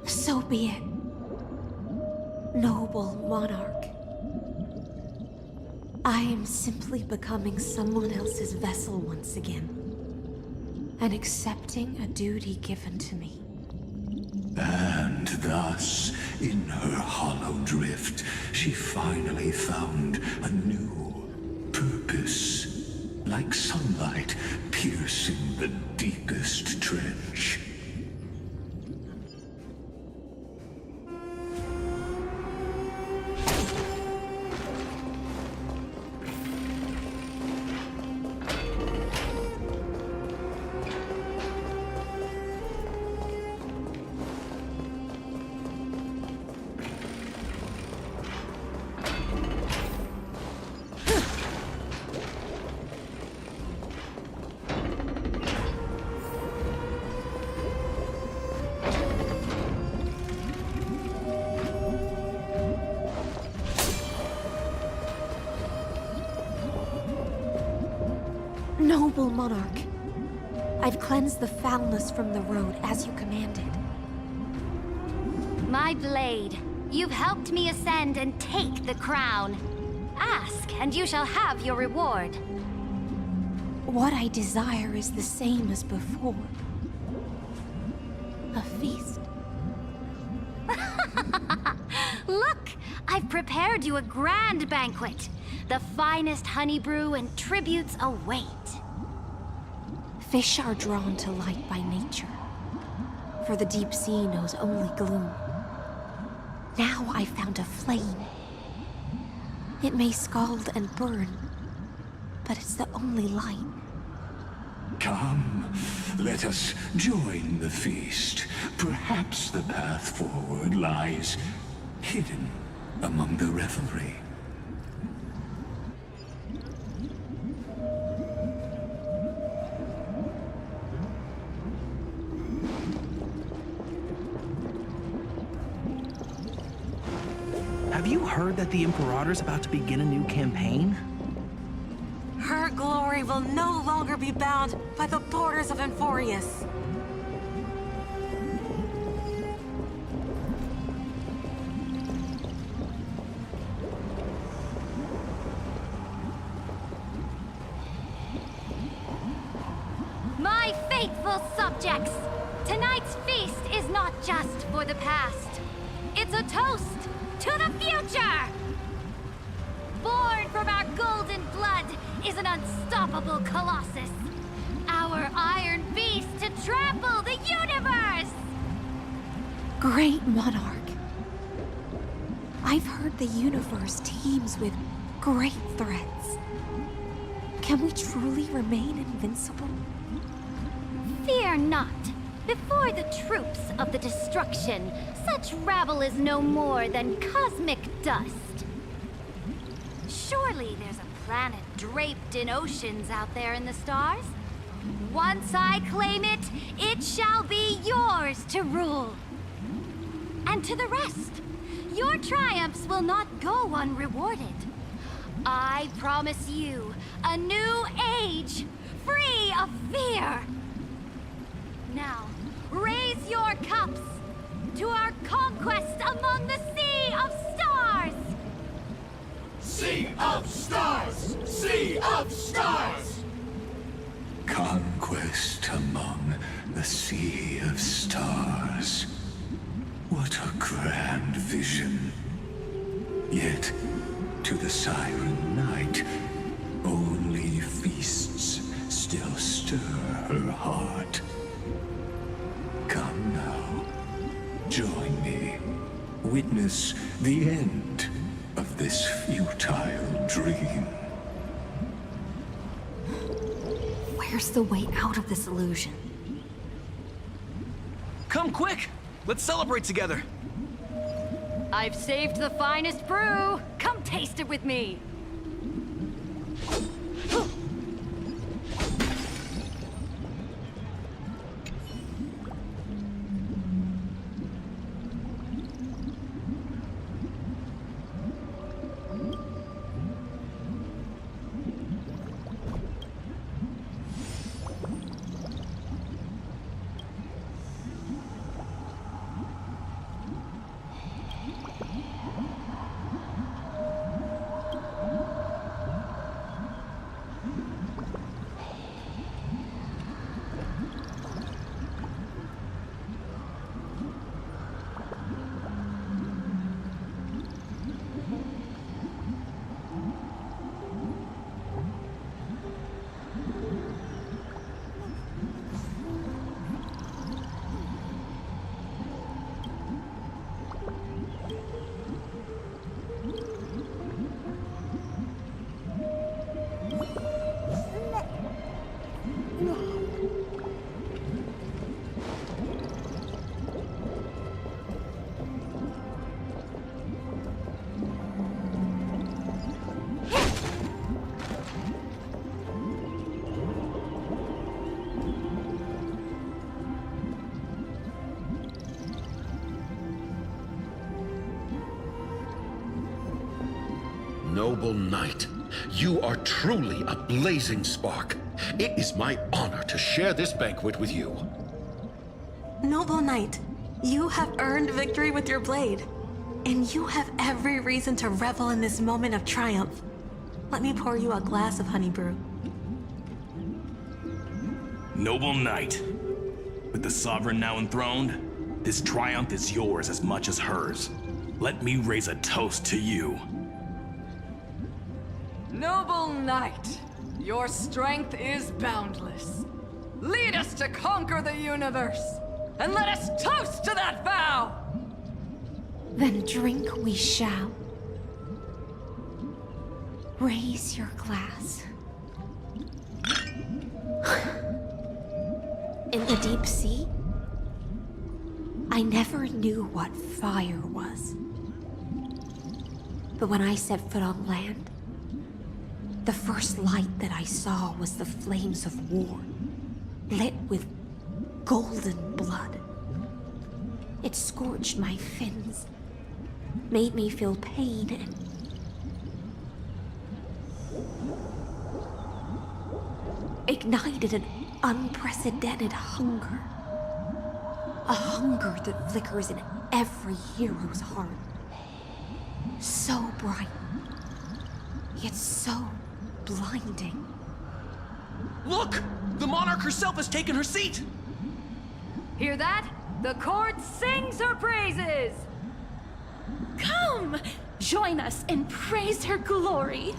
So be it, noble monarch. I am simply becoming someone else's vessel once again, and accepting a duty given to me. And thus, in her hollow drift, she finally found a new purpose, like sunlight piercing the deepest trench. Noble monarch, I've cleansed the foulness from the road as you commanded. My blade, you've helped me ascend and take the crown. Ask, and you shall have your reward. What I desire is the same as before. A feast. Look, I've prepared you a grand banquet. The finest honey brew and tributes await. Fish are drawn to light by nature, for the deep sea knows only gloom. Now I found a flame. It may scald and burn, but it's the only light. Come, let us join the feast. Perhaps the path forward lies hidden among the revelry. Have you heard that the Imperator's about to begin a new campaign? Her glory will no longer be bound by the borders of Enforius. My faithful subjects, tonight's feast is not just for the past. It's a toast to the future! Born from our golden blood is an unstoppable colossus. Our iron beast to trample the universe! Great monarch. I've heard the universe teems with great threats. Can we truly remain invincible? Fear not. Before the troops of the destruction, such rabble is no more than cosmic dust. Surely there's a planet draped in oceans out there in the stars. Once I claim it, it shall be yours to rule. And to the rest, your triumphs will not go unrewarded. I promise you a new age, free of fear. Now, raise your cups to our conquest among the Sea of Stars! Sea of Stars! Sea of Stars! Conquest among the Sea of Stars. What a grand vision. Yet, to the Siren Knight, only feasts still stir her heart. Come now, join me. Witness the end of this futile dream. Where's the way out of this illusion? Come quick! Let's celebrate together! I've saved the finest brew! Come taste it with me! Noble knight, you are truly a blazing spark. It is my honor to share this banquet with you. Noble Knight, you have earned victory with your blade. And you have every reason to revel in this moment of triumph. Let me pour you a glass of honey brew. Noble Knight, with the Sovereign now enthroned, this triumph is yours as much as hers. Let me raise a toast to you. Noble knight, your strength is boundless. Lead us to conquer the universe, and let us toast to that vow! Then drink we shall. Raise your glass. In the deep sea, I never knew what fire was. But when I set foot on land, the first light that I saw was the flames of war, lit with golden blood. It scorched my fins, made me feel pain and ignited an unprecedented hunger. A hunger that flickers in every hero's heart. So bright, yet so blinding. Look! The monarch herself has taken her seat! Hear that? The court sings her praises! Come! Join us and praise her glory!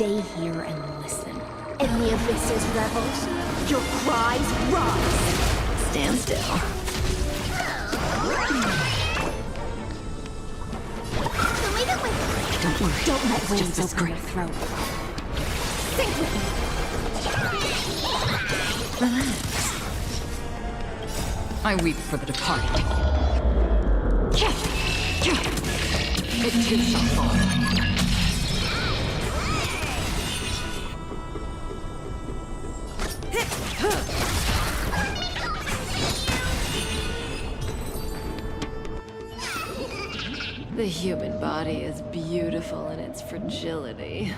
stay here and listen. And the abysses revels, your cries rise. Stand still. Don't worry. Don't let It's waves just a open your scrape. throat. Sink with me. Relax. I weep for the departed. It takes a fall. The human body is beautiful in its fragility.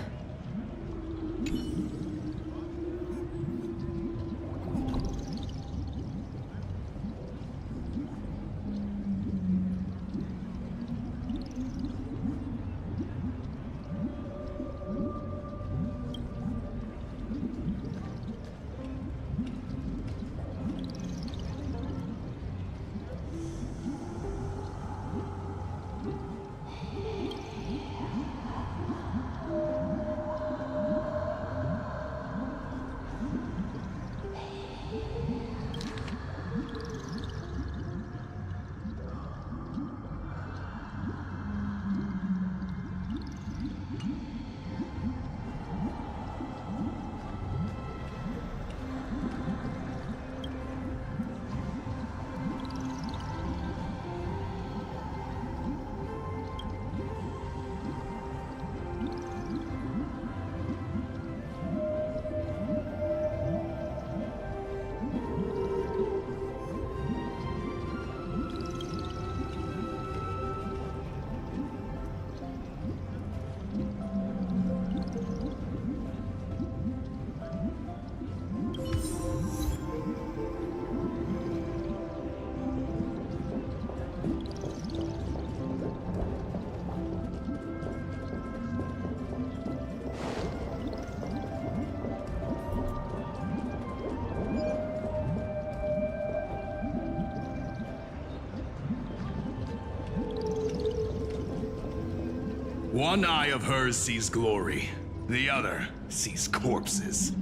One eye of hers sees glory, the other sees corpses.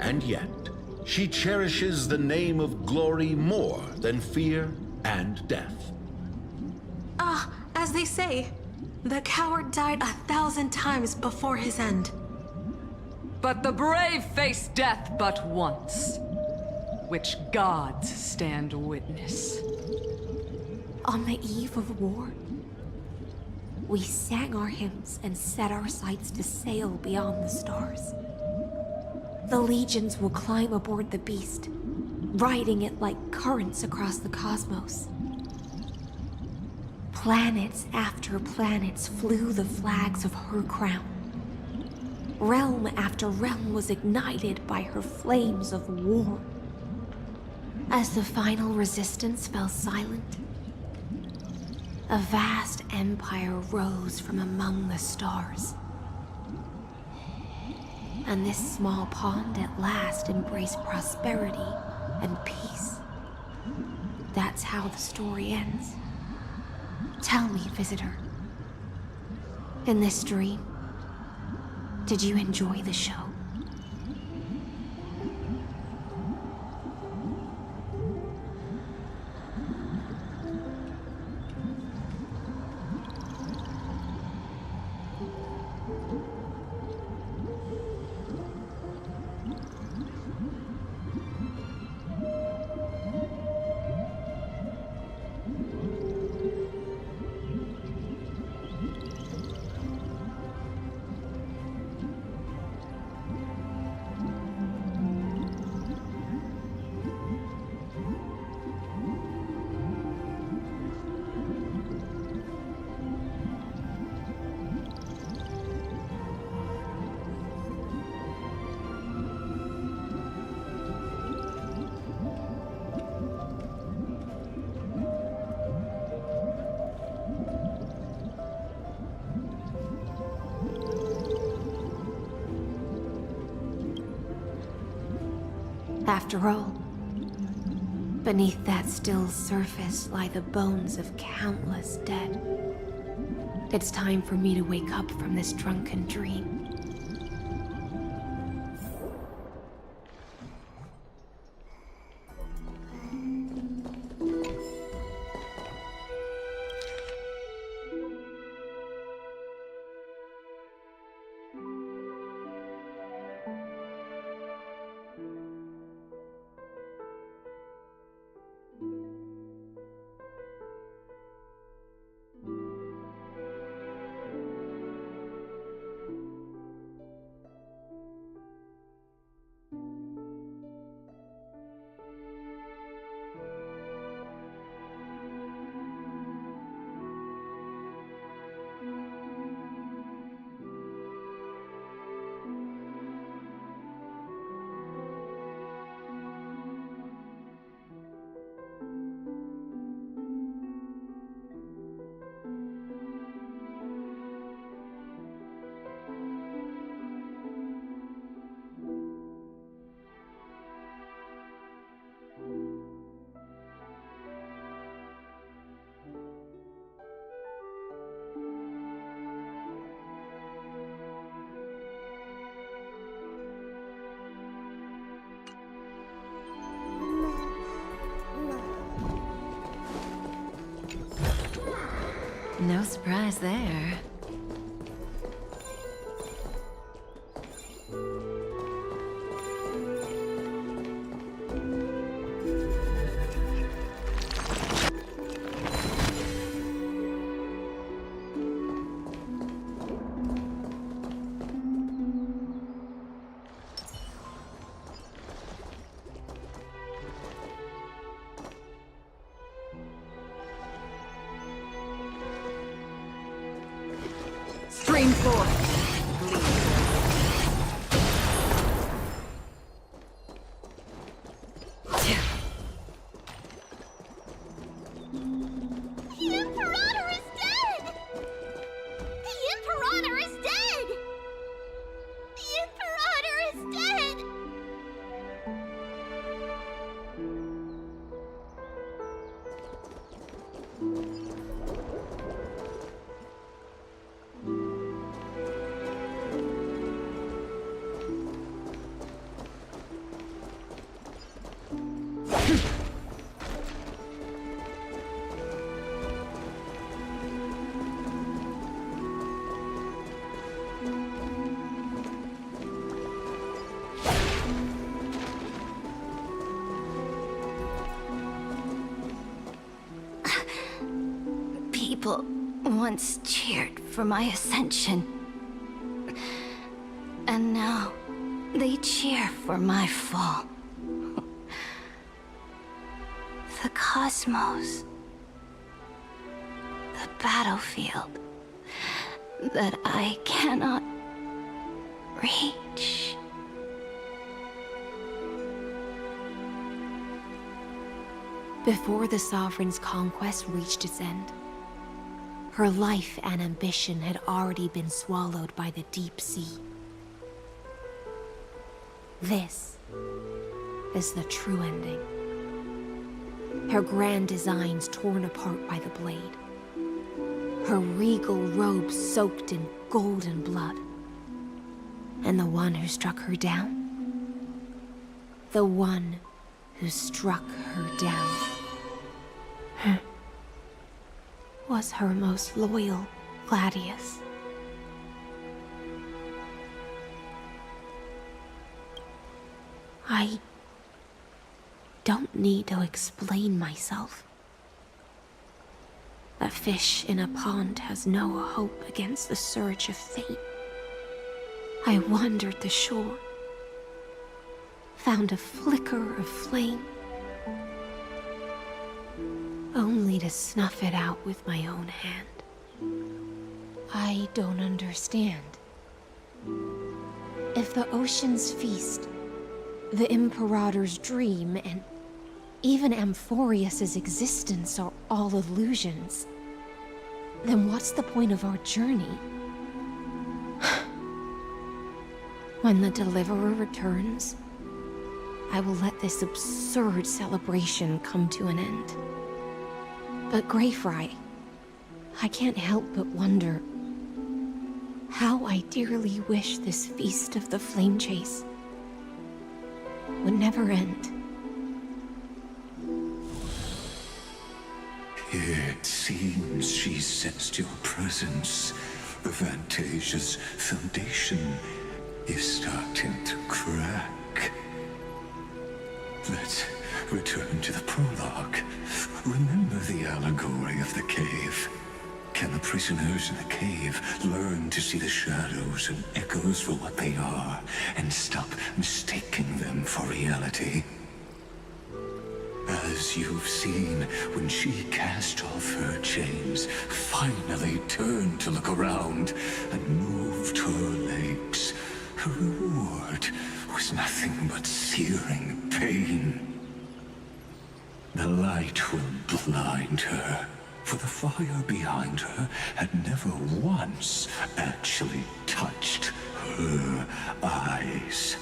And yet, she cherishes the name of glory more than fear and death. As they say, the coward died 1,000 times before his end. But the brave face death but once, which gods stand witness. On the eve of war, we sang our hymns and set our sights to sail beyond the stars. The legions will climb aboard the beast, riding it like currents across the cosmos. Planets after planets flew the flags of her crown. Realm after realm was ignited by her flames of war. As the final resistance fell silent, a vast empire rose from among the stars. And this small pond at last embraced prosperity and peace. That's how the story ends. Tell me, visitor, in this dream, did you enjoy the show? After all, beneath that still surface lie the bones of countless dead. It's time for me to wake up from this drunken dream. No surprise there. Stream forth. The Imperator is dead! The Imperator is dead! The Imperator is dead! People once cheered for my ascension. And now they cheer for my fall. The cosmos. The battlefield that I cannot reach. Before the Sovereign's conquest reached its end, her life and ambition had already been swallowed by the deep sea. This is the true ending. Her grand designs torn apart by the blade. Her regal robes soaked in golden blood. And the one who struck her down? The one who struck her down was her most loyal Gladius. I don't need to explain myself. A fish in a pond has no hope against the surge of fate. I wandered the shore, found a flicker of flame, only to snuff it out with my own hand. I don't understand. If the ocean's feast, the Imperator's dream, and even Amphorius's existence are all illusions, then what's the point of our journey? When the Deliverer returns, I will let this absurd celebration come to an end. But Greyfry, I can't help but wonder how I dearly wish this feast of the Flame Chase would never end. It seems she sensed your presence. The Fantasia's foundation is starting to crack. Let's return to the prologue. Remember the allegory of the cave? Can the prisoners in the cave learn to see the shadows and echoes for what they are, and stop mistaking them for reality? As you've seen, when she cast off her chains, finally turned to look around, and moved her legs, her reward was nothing but searing pain. The light will blind her, for the fire behind her had never once actually touched her eyes.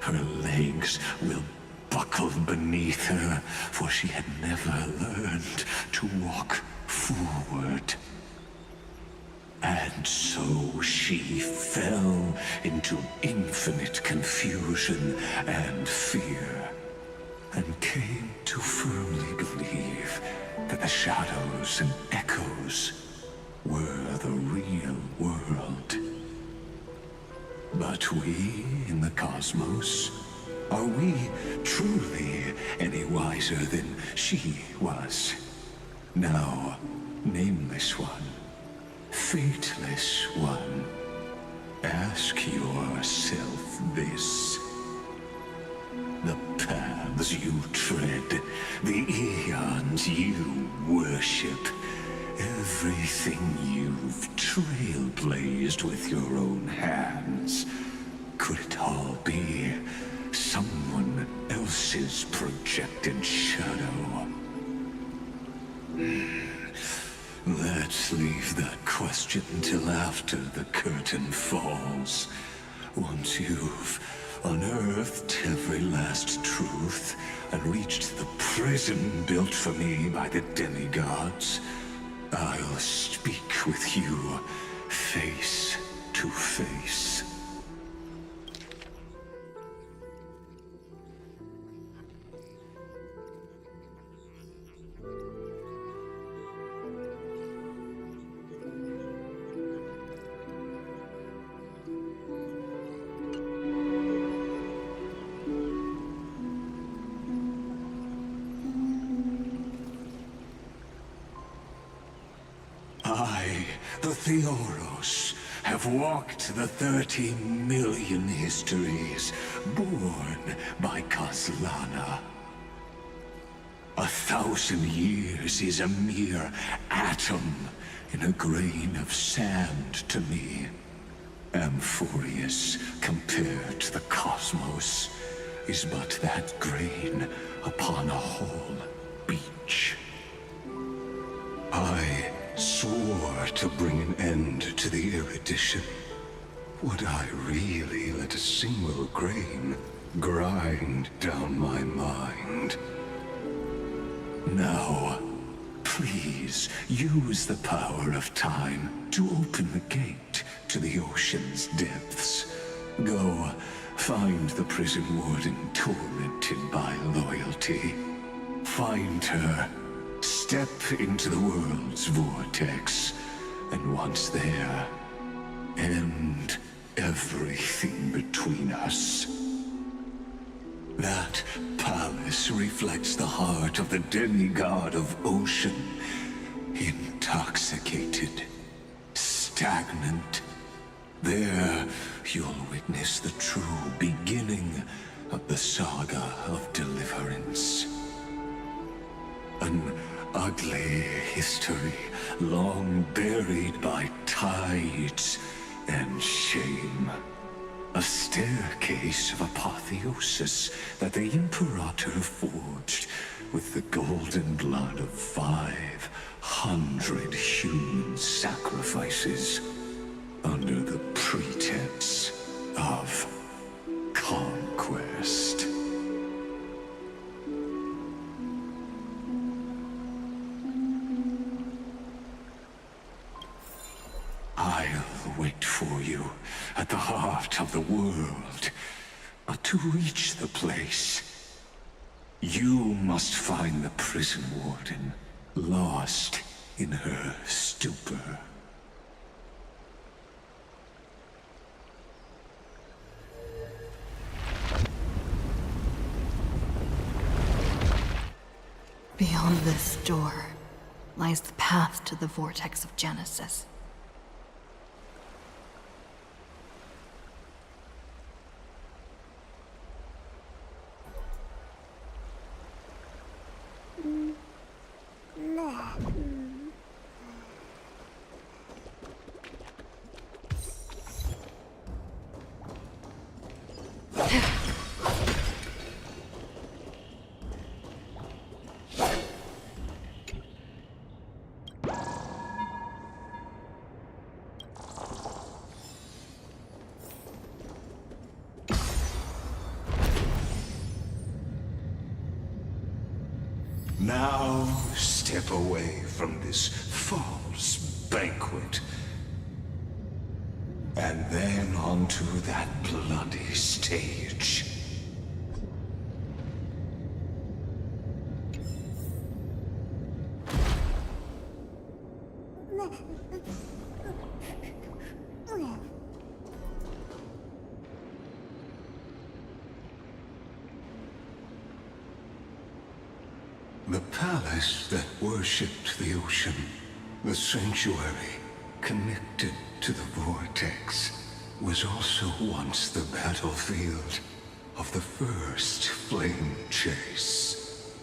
Her legs will buckle beneath her, for she had never learned to walk forward. And so she fell into infinite confusion and fear, and came to firmly believe that the shadows and echoes were the real world. But we in the cosmos, are we truly any wiser than she was? Now, nameless one, fateless one, ask yourself this. The paths you tread, the eons you worship, everything you've trailblazed with your own hands, could it all be someone else's projected shadow? Let's leave that question till after the curtain falls. Once you've unearthed every last truth and reached the prison built for me by the demigods, I'll speak with you face to face. I, the Theoros, have walked the 30 million histories born by Kozlana. 1,000 years is a mere atom in a grain of sand to me. Amphorius, compared to the cosmos, is but that grain upon a whole beach. I swore to bring an end to the erudition. Would I really let a single grain grind down my mind? Now, please use the power of time to open the gate to the ocean's depths. Go, find the prison warden tormented by loyalty. Find her. Step into the world's vortex, and once there, end everything between us. That palace reflects the heart of the demigod of ocean, intoxicated, stagnant. There, you'll witness the true beginning of the saga of deliverance. An ugly history, long buried by tides and shame. A staircase of apotheosis that the Imperator forged with the golden blood of 500 human sacrifices under the pretense of conquest. the world. But to reach the place, you must find the prison warden, lost in her stupor. Beyond this door lies the path to the Vortex of Genesis. Now step away from this false banquet. And then onto that bloody stage. The palace that worshipped the ocean, the sanctuary connected to the vortex, was also once the battlefield of the first flame chase.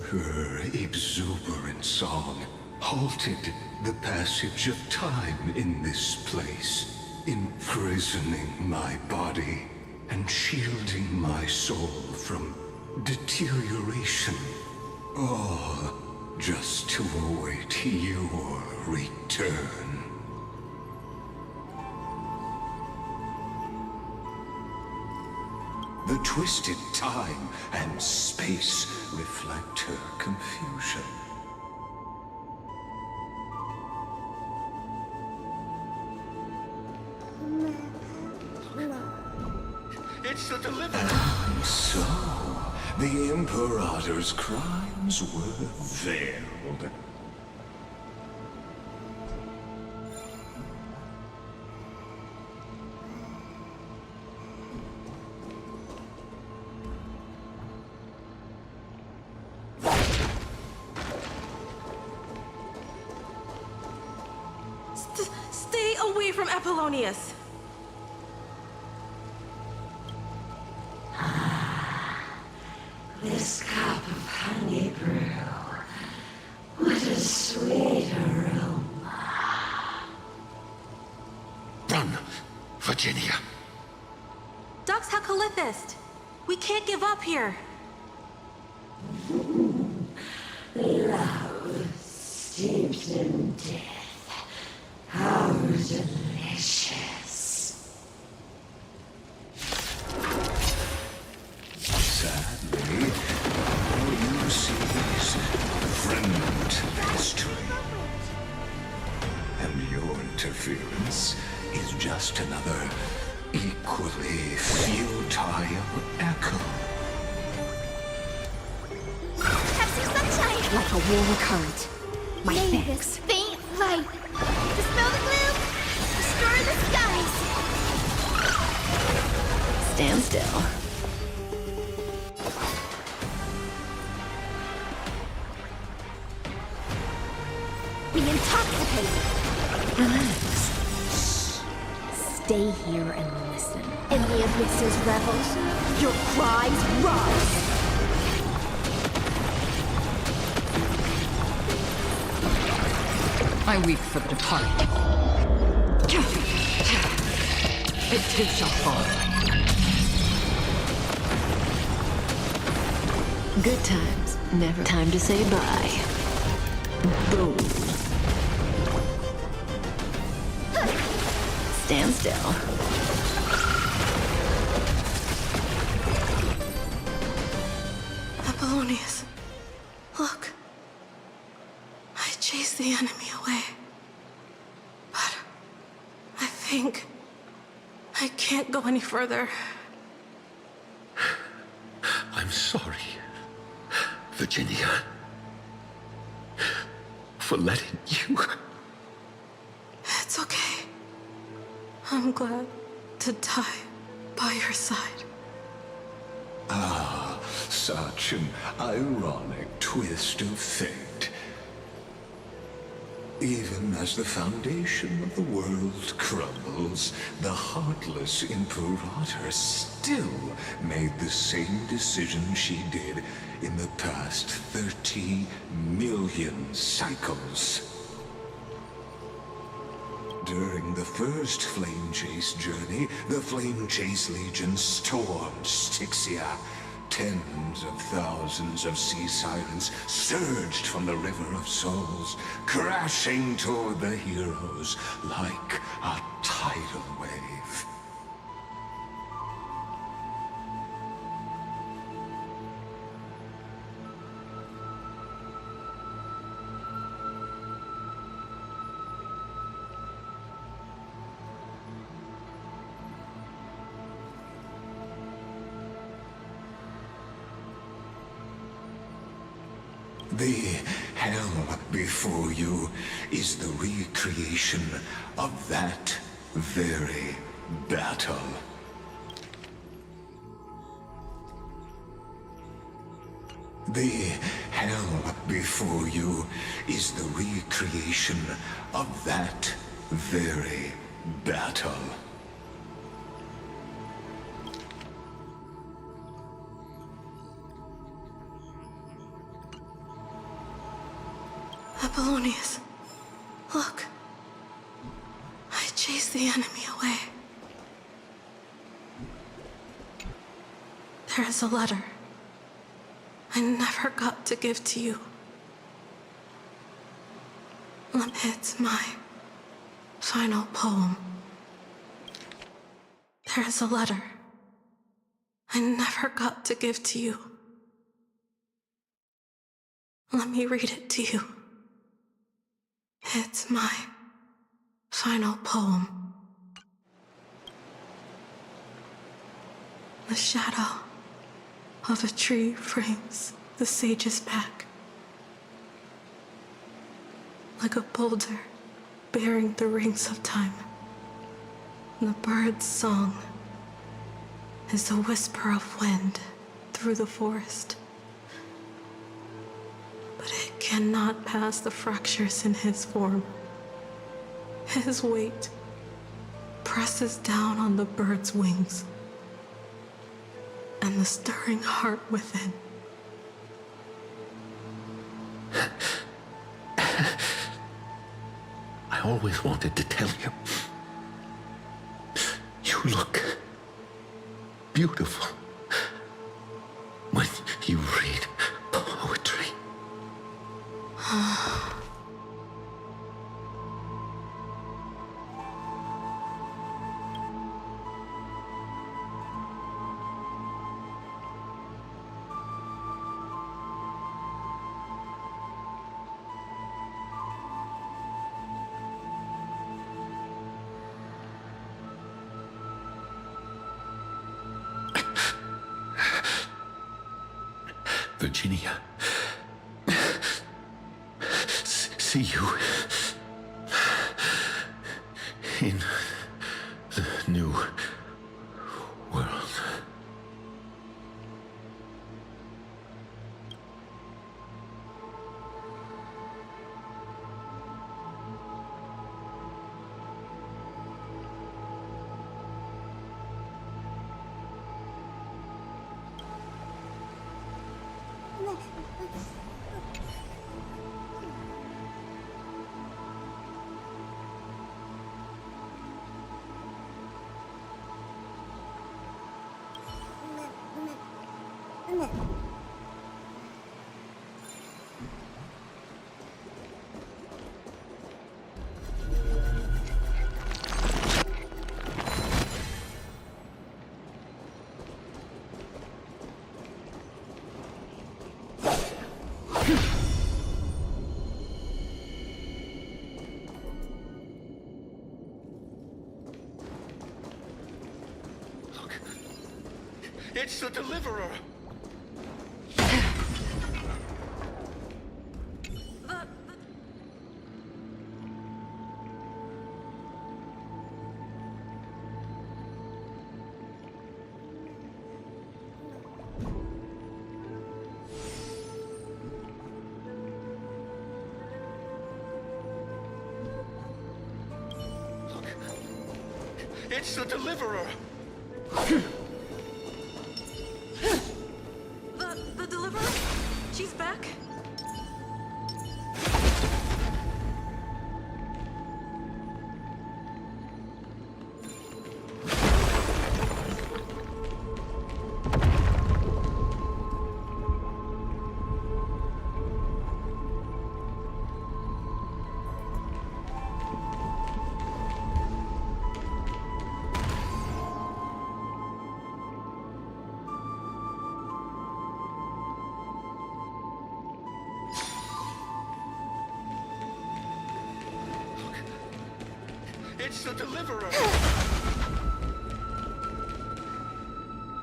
Her exuberant song halted the passage of time in this place, imprisoning my body and shielding my soul from deterioration, all just to await your return. The twisted time and space reflect her confusion. It's the deliverer! And so, the Imperator's crimes were veiled. Stay away from Apollonius! This cup of honey brew. What a sweet aroma. Run, Virginia. Dux Hakalithist! We can't give up here! Love steeped in death. How delicious. Sadly, all you see is fragment history. And your interference is just another equally futile echo. Pepsi Sunshine! Like a warm current. My May thanks. this faint light dispel the gloom, restore the skies. Stand still. Be intoxicated. Relax. Stay here and listen. In the abyss's revels, your cries rise. I weep for the departed. It too shall fall. Good times. Never time to say bye. Boom. Stand still. Apollonius, look. I chased the enemy away. But I think I can't go any further. I'm sorry, Virginia, for letting you. It's okay. I'm glad to die by your side. Ah, such an ironic twist of fate. Even as the foundation of the world crumbles, the heartless Imperator still made the same decision she did in the past 30 million cycles. During the first Flame Chase journey, the Flame Chase Legion stormed Styxia. Tens of thousands of sea sirens surged from the River of Souls, crashing toward the heroes like a tidal wave. The hell before you is the recreation of that very battle. The hell before you is the recreation of that very battle. Apollonius, look. I chased the enemy away. There is a letter I never got to give to you. It's my final poem. There is a letter I never got to give to you. Let me read it to you. It's my final poem. The shadow of a tree frames the sage's back, like a boulder bearing the rings of time. The bird's song is the whisper of wind through the forest, but it cannot pass the fractures in his form. His weight presses down on the bird's wings and the stirring heart within. I always wanted to tell you. You look beautiful when you read poetry. Virginia, see you in the new world. It's the Deliverer! Look, it's the Deliverer! The Deliverer? She's back? It's the Deliverer!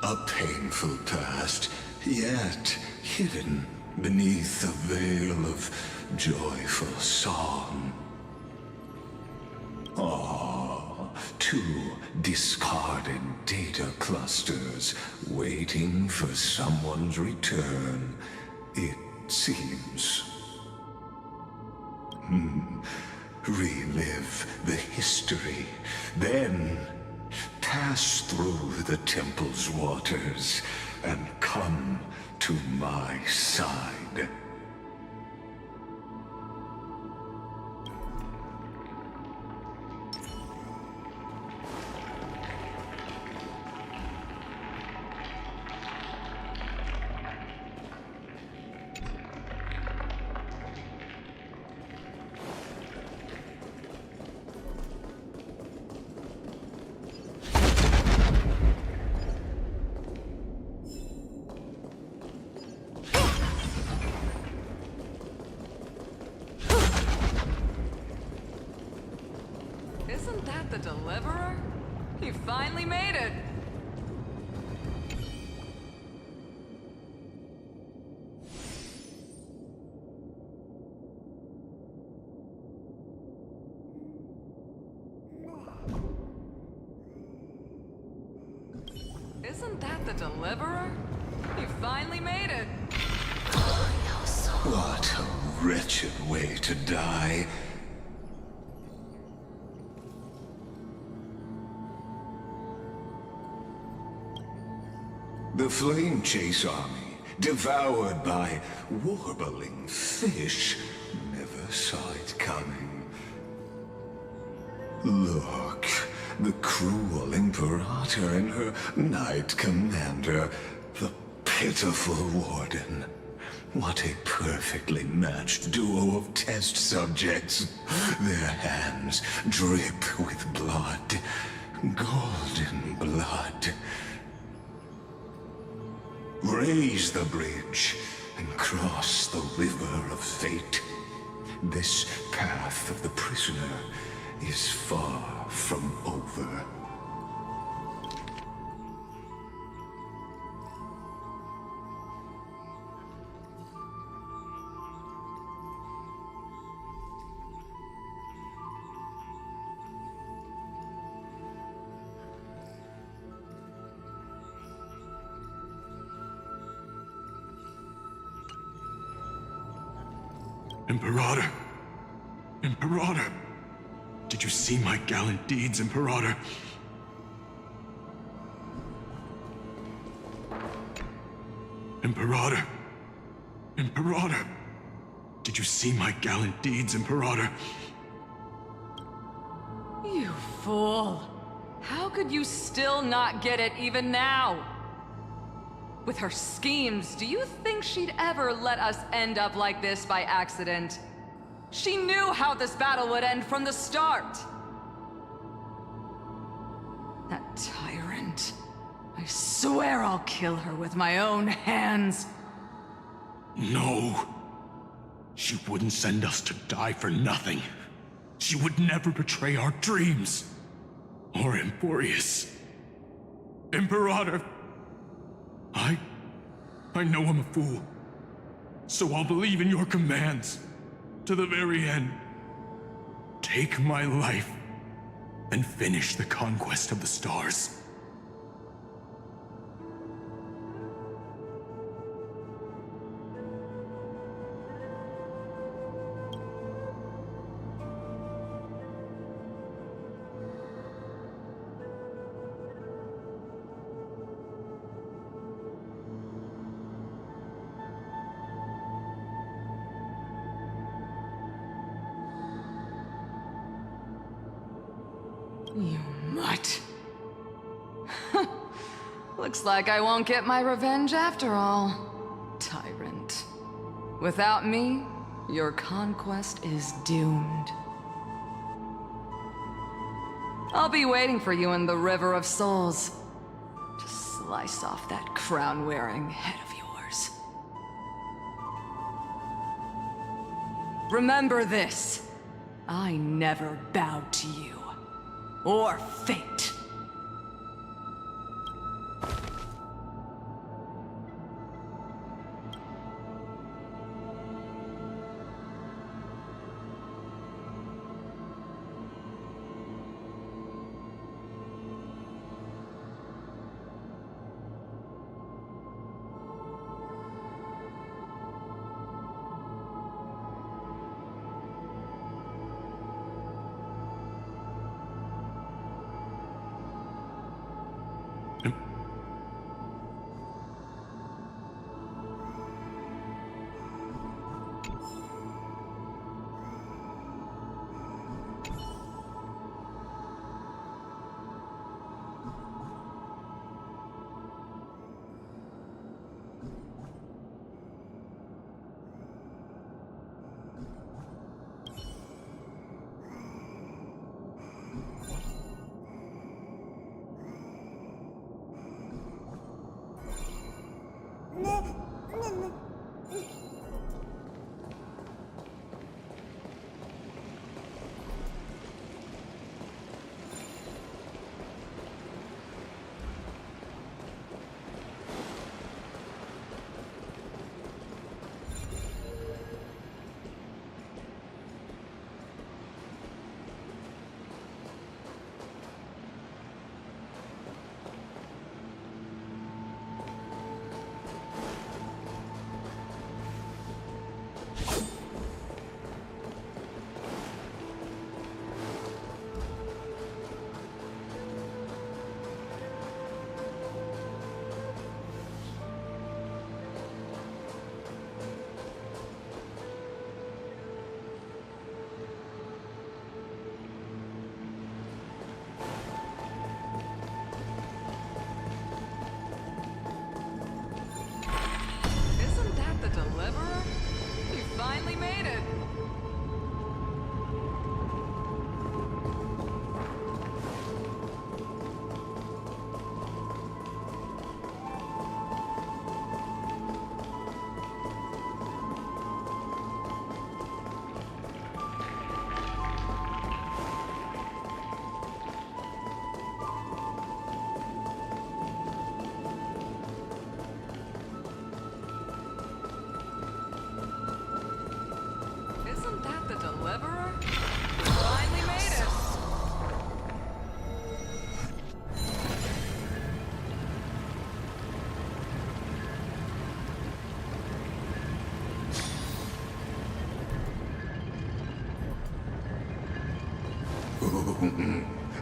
A painful past, yet hidden beneath a veil of joyful song. Ah, two discarded data clusters waiting for someone's return, it seems. Relive the history, then pass through the temple's waters and come to my side. Isn't that the Deliverer? You finally made it! Isn't that the Deliverer? You finally made it! What a wretched way to die. The Flame Chase Army, devoured by warbling fish, never saw it coming. Look, the cruel Imperator and her Knight Commander, the pitiful Warden. What a perfectly matched duo of test subjects. Their hands drip with blood, golden blood. Raise the bridge and cross the river of fate. This path of the prisoner is far from over. Imperator! Imperator! Did you see my gallant deeds, Imperator? Imperator! Imperator! Did you see my gallant deeds, Imperator? You fool! How could you still not get it even now? With her schemes, do you think she'd ever let us end up like this by accident? She knew how this battle would end from the start! That tyrant. I swear I'll kill her with my own hands. No. She wouldn't send us to die for nothing. She would never betray our dreams. Or Emporius. Imperator. I know I'm a fool. So I'll believe in your commands. To the very end. Take my life. And finish the conquest of the stars. You mutt. Looks like I won't get my revenge after all, tyrant. Without me, your conquest is doomed. I'll be waiting for you in the River of Souls to slice off that crown-wearing head of yours. Remember this. I never bowed to you. Or fate.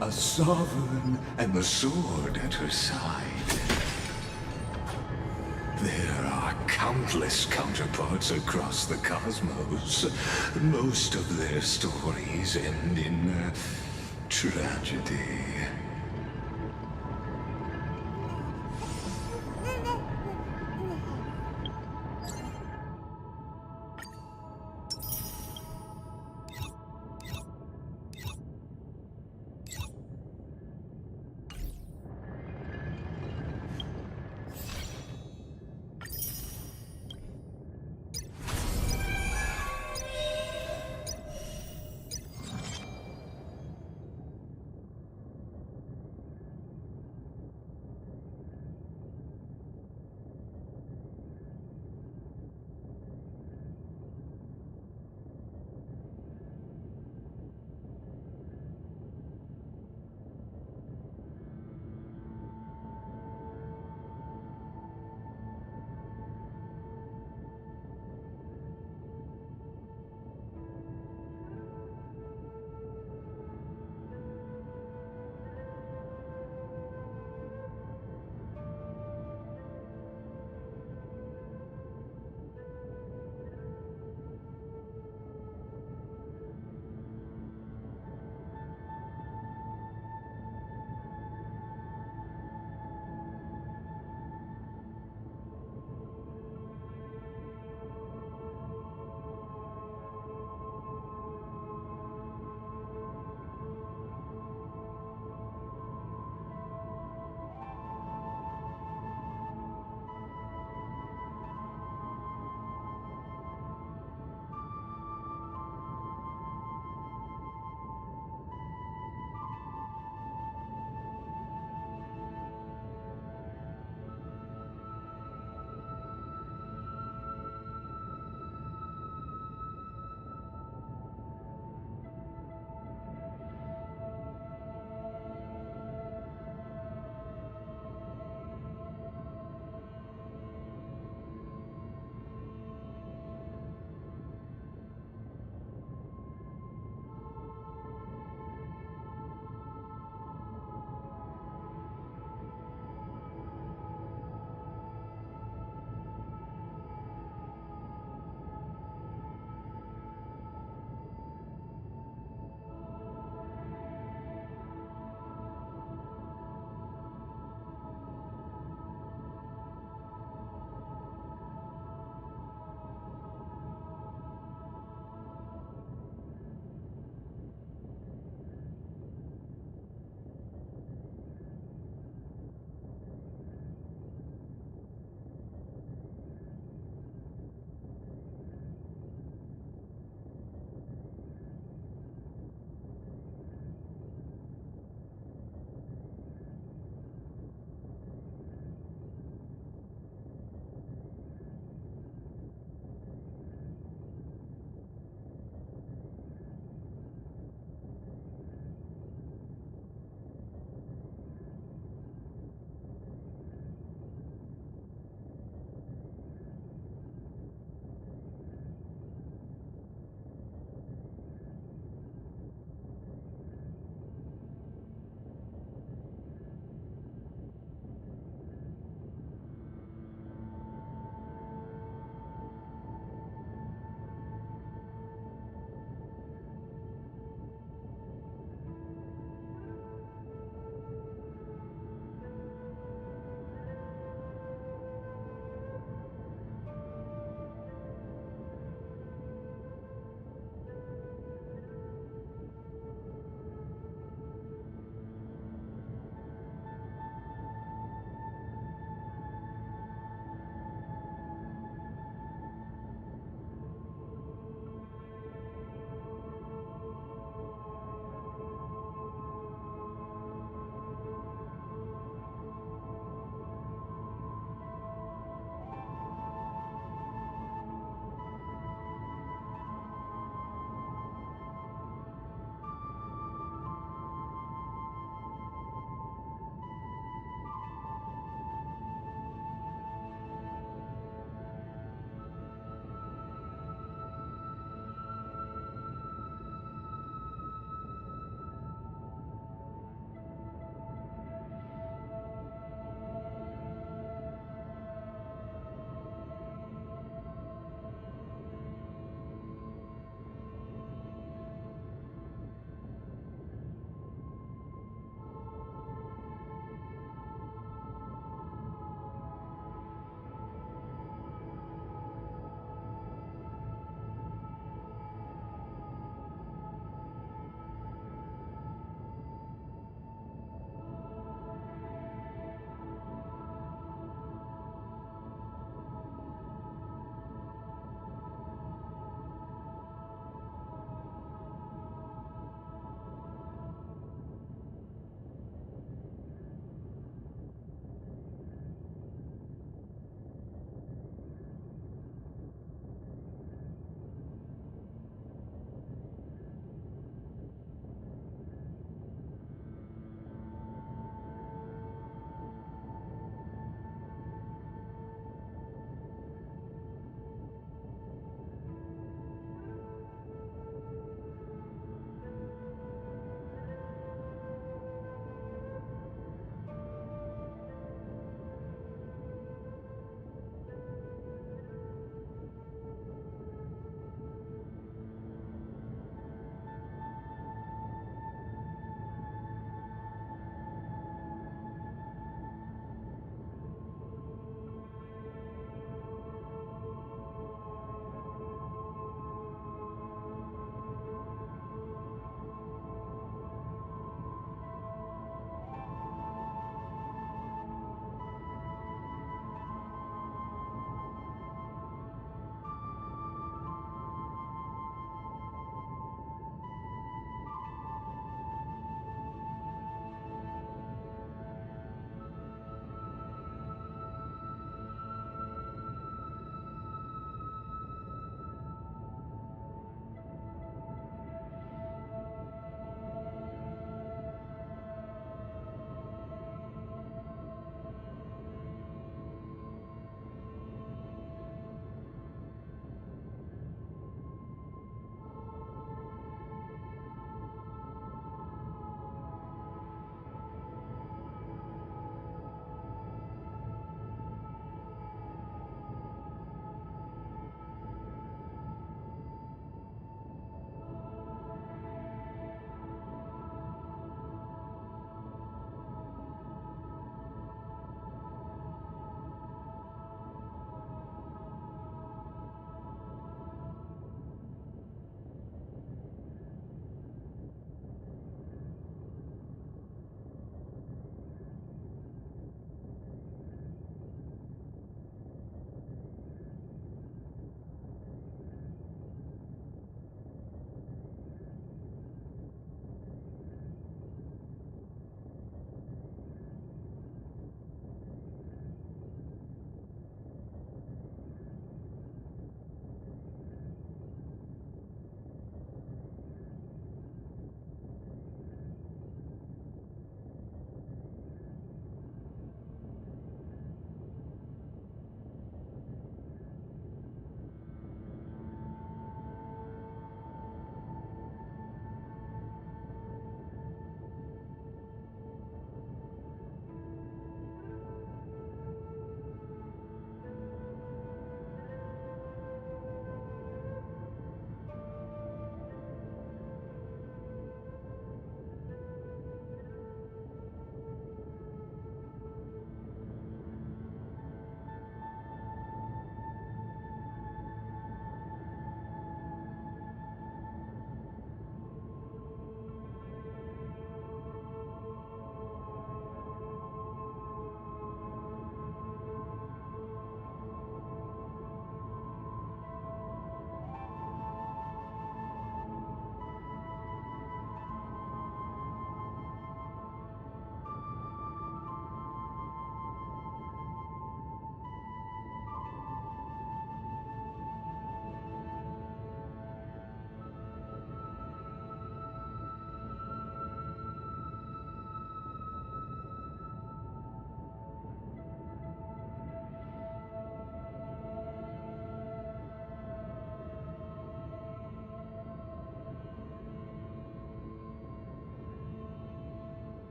A sovereign and the sword at her side. There are countless counterparts across the cosmos. Most of their stories end in tragedy.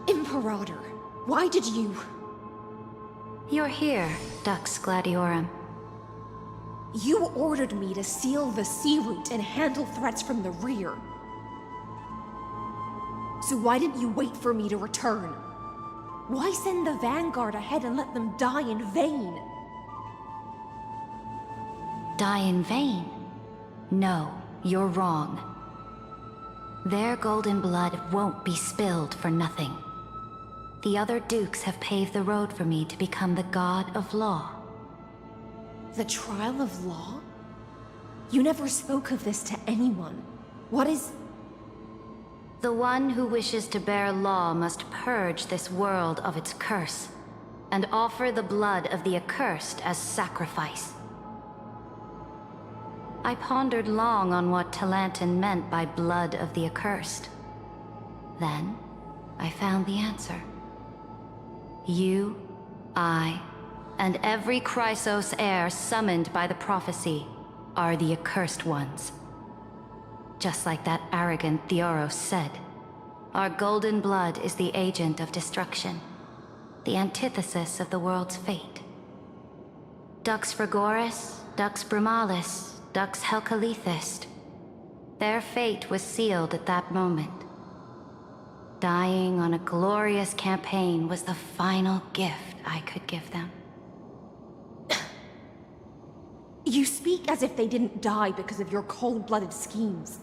Imperator, why did you... You're here, Dux Gladiorum. You ordered me to seal the sea route and handle threats from the rear. So why didn't you wait for me to return? Why send the Vanguard ahead and let them die in vain? Die in vain? No, you're wrong. Their golden blood won't be spilled for nothing. The other dukes have paved the road for me to become the god of law. The trial of law? You never spoke of this to anyone. What is... The one who wishes to bear law must purge this world of its curse, and offer the blood of the accursed as sacrifice. I pondered long on what Talantin meant by blood of the accursed. Then, I found the answer. You, I, and every Chrysos heir summoned by the prophecy are the accursed ones. Just like that arrogant Theoros said, our golden blood is the agent of destruction, the antithesis of the world's fate. Dux Frigoris, Dux Brumalis, Dux Helcalethist. Their fate was sealed at that moment. Dying on a glorious campaign was the final gift I could give them. You speak as if they didn't die because of your cold-blooded schemes.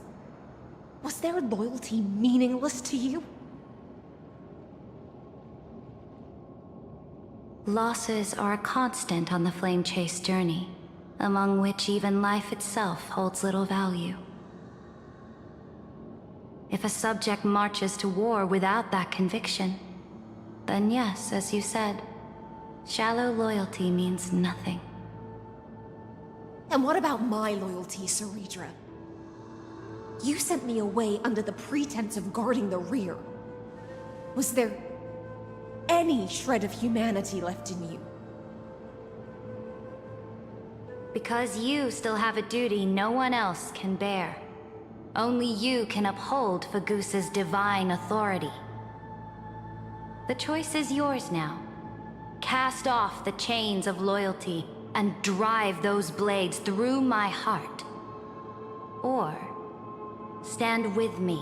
Was their loyalty meaningless to you? Losses are a constant on the Flame Chase journey, among which even life itself holds little value. If a subject marches to war without that conviction, then yes, as you said, shallow loyalty means nothing. And what about my loyalty, Ceridra? You sent me away under the pretense of guarding the rear. Was there any shred of humanity left in you? Because you still have a duty no one else can bear. Only you can uphold Fagusa's divine authority. The choice is yours now. Cast off the chains of loyalty and drive those blades through my heart. Or stand with me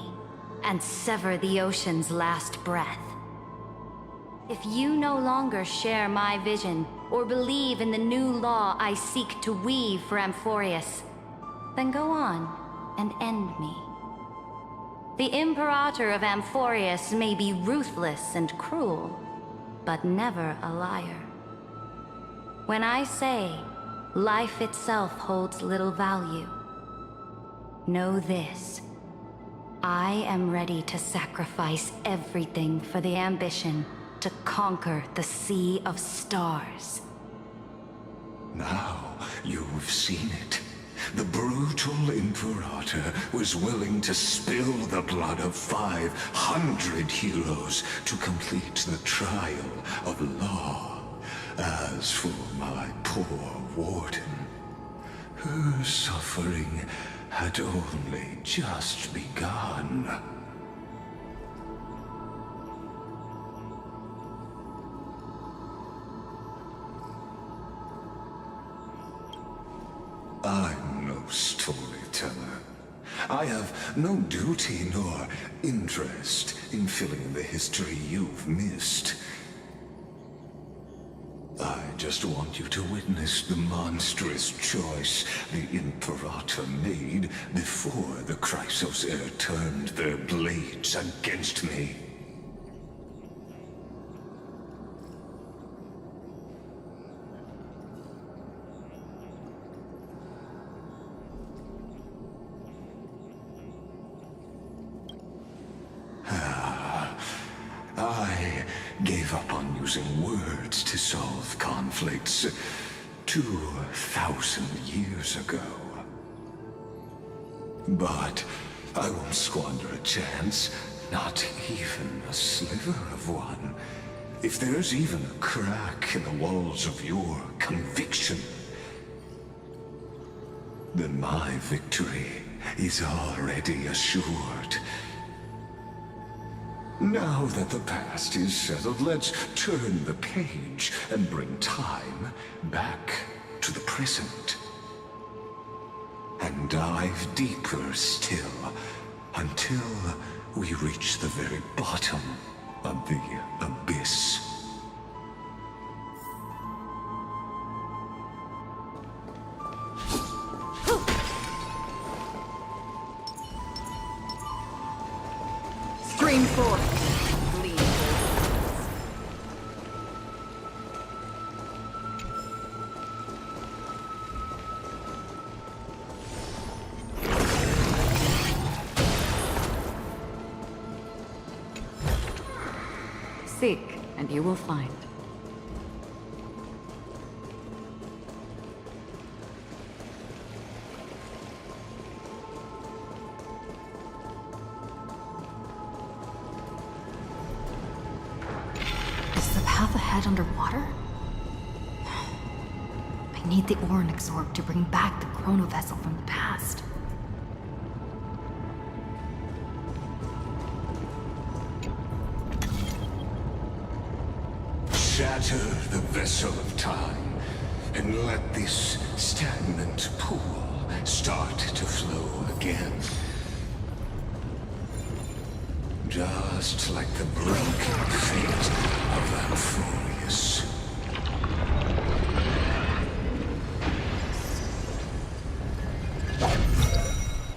and sever the ocean's last breath. If you no longer share my vision or believe in the new law I seek to weave for Amphorius, then go on and end me. The Imperator of Amphorius may be ruthless and cruel, but never a liar. When I say life itself holds little value, know this. I am ready to sacrifice everything for the ambition to conquer the Sea of Stars. Now you've seen it. The brutal Imperator was willing to spill the blood of 500 heroes to complete the trial of law. As for my poor warden, her suffering had only just begun. I'm no storyteller. I have no duty nor interest in filling in the history you've missed. I just want you to witness the monstrous choice the Imperator made before the Chrysos heir turned their blades against me. I gave up on using words to solve conflicts 2,000 years ago. But I won't squander a chance, not even a sliver of one. If there's even a crack in the walls of your conviction, then my victory is already assured. Now that the past is settled, let's turn the page and bring time back to the present. And dive deeper still, until we reach the very bottom of the abyss. Stream forth. Seek, and you will find. Is the path ahead underwater? I need the Oryx orb to bring back the chrono vessel from the past. Shatter the vessel of time, and let this stagnant pool start to flow again. Just like the broken fate of Amphorius.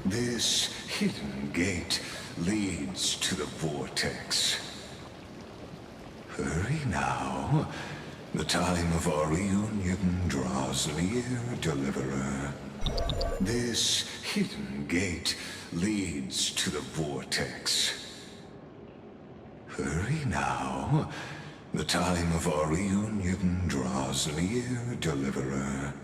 This hidden gate leads to the vortex. Hurry now. The time of our reunion draws near, Deliverer. This hidden gate leads to the vortex. Hurry now. The time of our reunion draws near, Deliverer.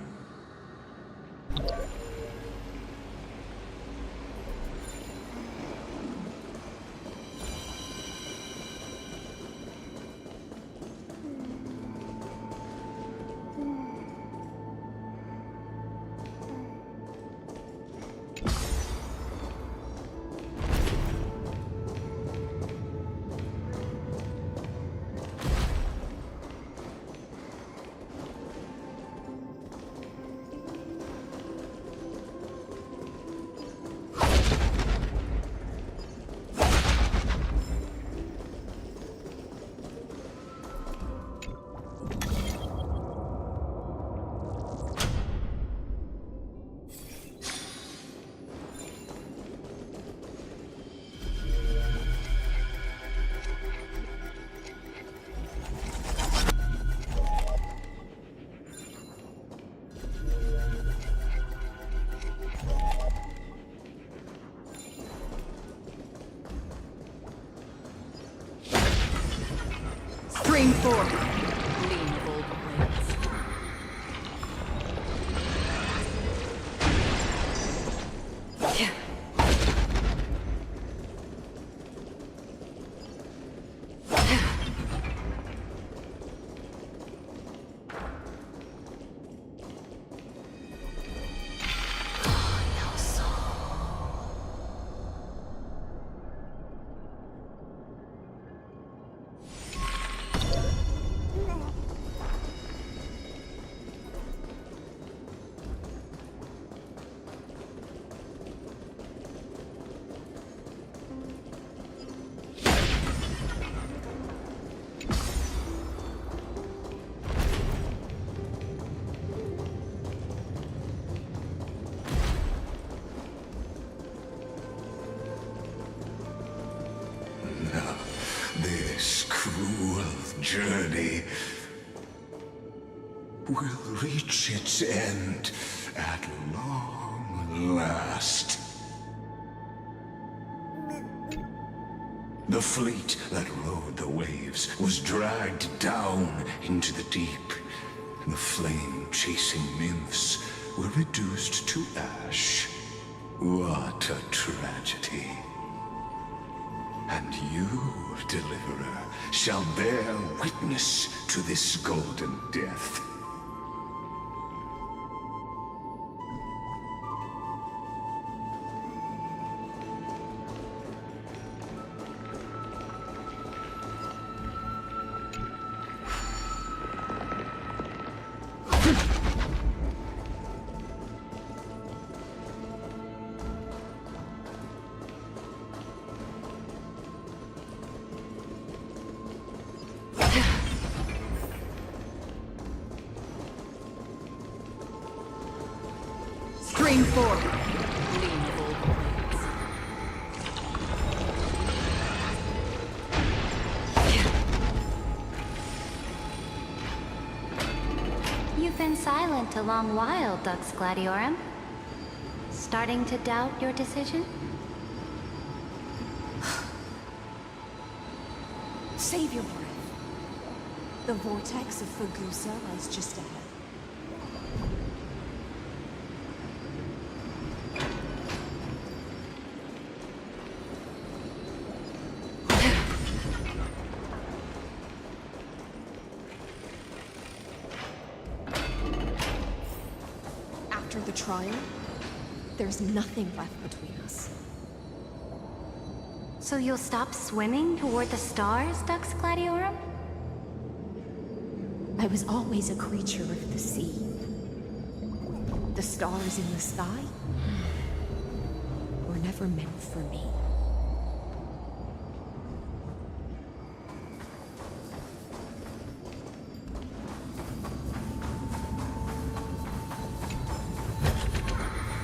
Stream forth. This cruel journey will reach its end at long last. The fleet that rode the waves was dragged down into the deep. The flame-chasing nymphs were reduced to ash. What a tragedy. And you, Deliverer, shall bear witness to this golden death. before. Gleam of old plains. You've been silent a long while, Dux Gladiorum. Starting to doubt your decision? Save your breath. The vortex of Fagusa lies just ahead. After the trial, there's nothing left between us. So you'll stop swimming toward the stars, Dux Gladiorum? I was always a creature of the sea. The stars in the sky were never meant for me.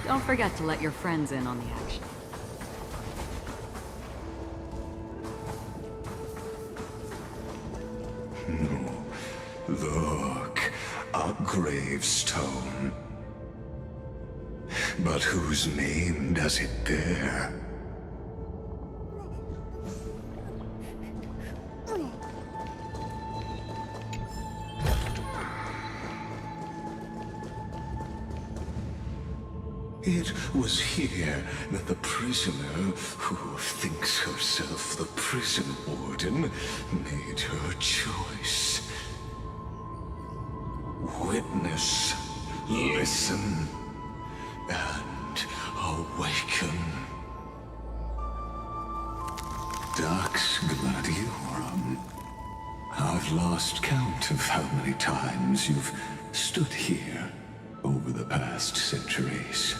Don't forget to let your friends in on the action. Look, a gravestone. But whose name does it bear? It was here that the prisoner, who thinks herself the prison warden, made her choice. Witness, listen, and awaken. Dux Gladiorum. I've lost count of how many times you've stood here over the past centuries.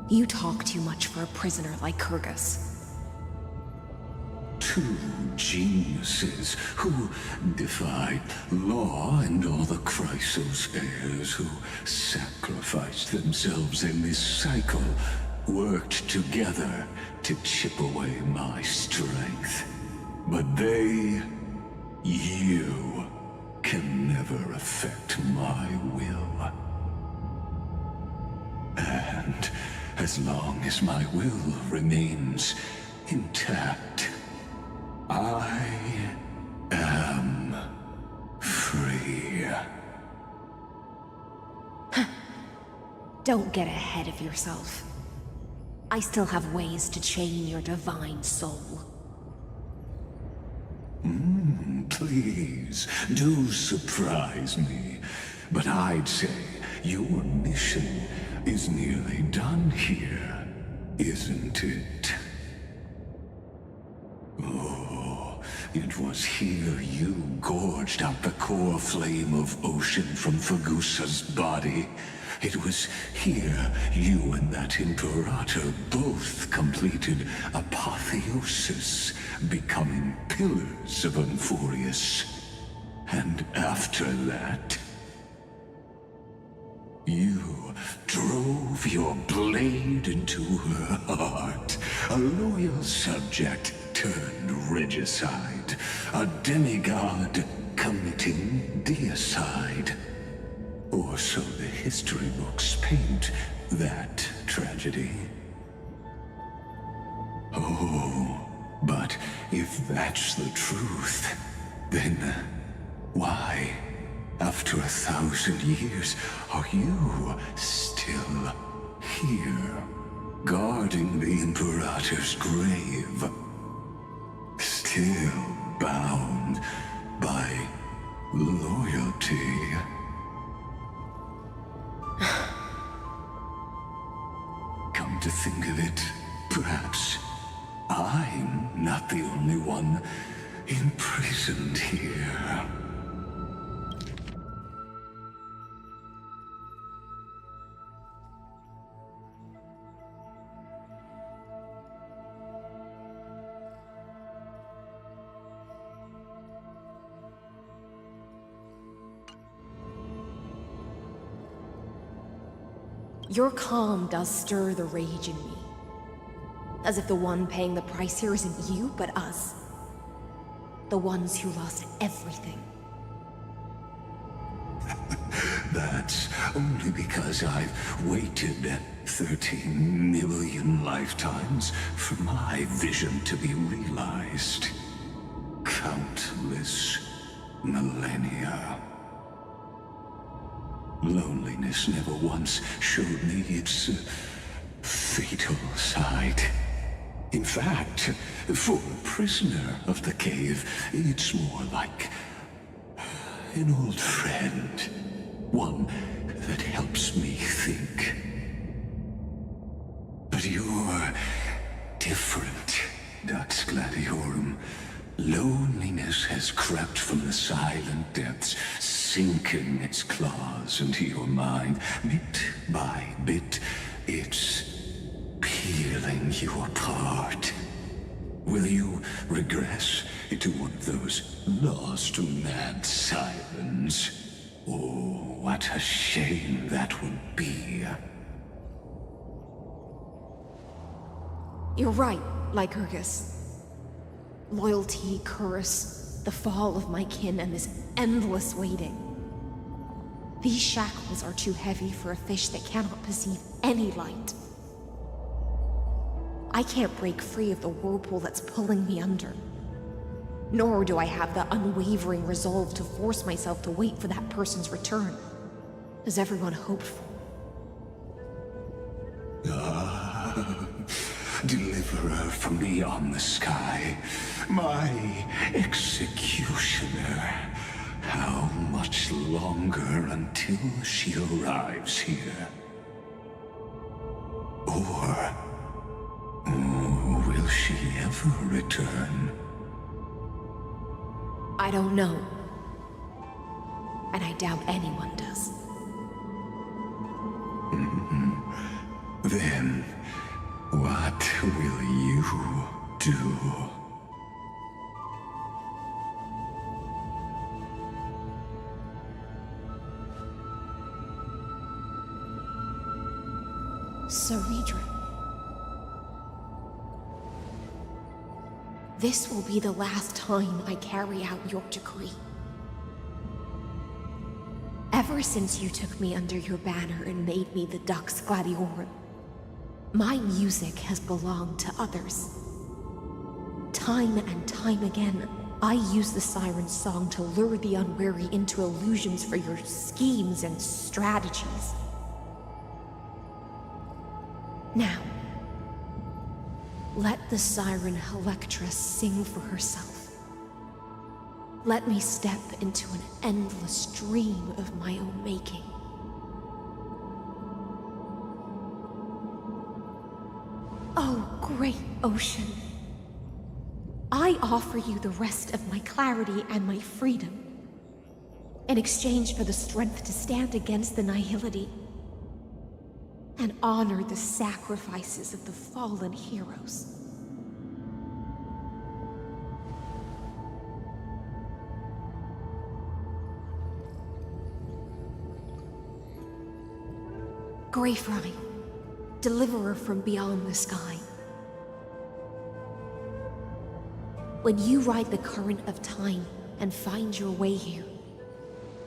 You talk too much for a prisoner like Kyrgyz. Two geniuses who defied law and all the Chrysos heirs who sacrificed themselves in this cycle worked together to chip away my strength. But you, can never affect my will. And as long as my will remains intact, I am free. Don't get ahead of yourself. I still have ways to chain your divine soul. Please, do surprise me. But I'd say your mission is nearly done here, isn't it? Oh, it was here you gorged out the core flame of ocean from Fagusa's body. It was here you and that Imperator both completed apotheosis, becoming pillars of Euphorius. And after that, you drove your blade into her heart, a loyal subject turned regicide, a demigod committing deicide. Or so the history books paint that tragedy. Oh, but if that's the truth, then why, after 1,000 years, are you still here, guarding the Imperator's grave? Still bound by loyalty? Come to think of it, perhaps I'm not the only one imprisoned here. Your calm does stir the rage in me. As if the one paying the price here isn't you, but us. The ones who lost everything. That's only because I've waited 13 million lifetimes for my vision to be realized. Countless millennia. Loneliness never once showed me its fatal side. In fact, for a prisoner of the cave, it's more like an old friend. One that helps me think. But you're different, Dux Gladiorum. Loneliness has crept from the silent depths, sinking its claws into your mind. Bit by bit, it's peeling you apart. Will you regress into one of those lost mad sirens? Oh, what a shame that would be. You're right, Lycurgus. Loyalty, curse, the fall of my kin, and this endless waiting. These shackles are too heavy for a fish that cannot perceive any light. I can't break free of the whirlpool that's pulling me under. Nor do I have the unwavering resolve to force myself to wait for that person's return, as everyone hoped for. Deliverer from beyond the sky, my executioner. How much longer until she arrives here? Or will she ever return? I don't know. And I doubt anyone does. Then, what will you do? Saridra. This will be the last time I carry out your decree. Ever since you took me under your banner and made me the Dux Gladiorum, my music has belonged to others. Time and time again, I use the siren's song to lure the unwary into illusions for your schemes and strategies. Now, let the siren Helectra sing for herself. Let me step into an endless dream of my own making. Oh, great ocean. I offer you the rest of my clarity and my freedom, in exchange for the strength to stand against the nihility and honor the sacrifices of the fallen heroes. Greyfry, deliverer from beyond the sky. When you ride the current of time and find your way here,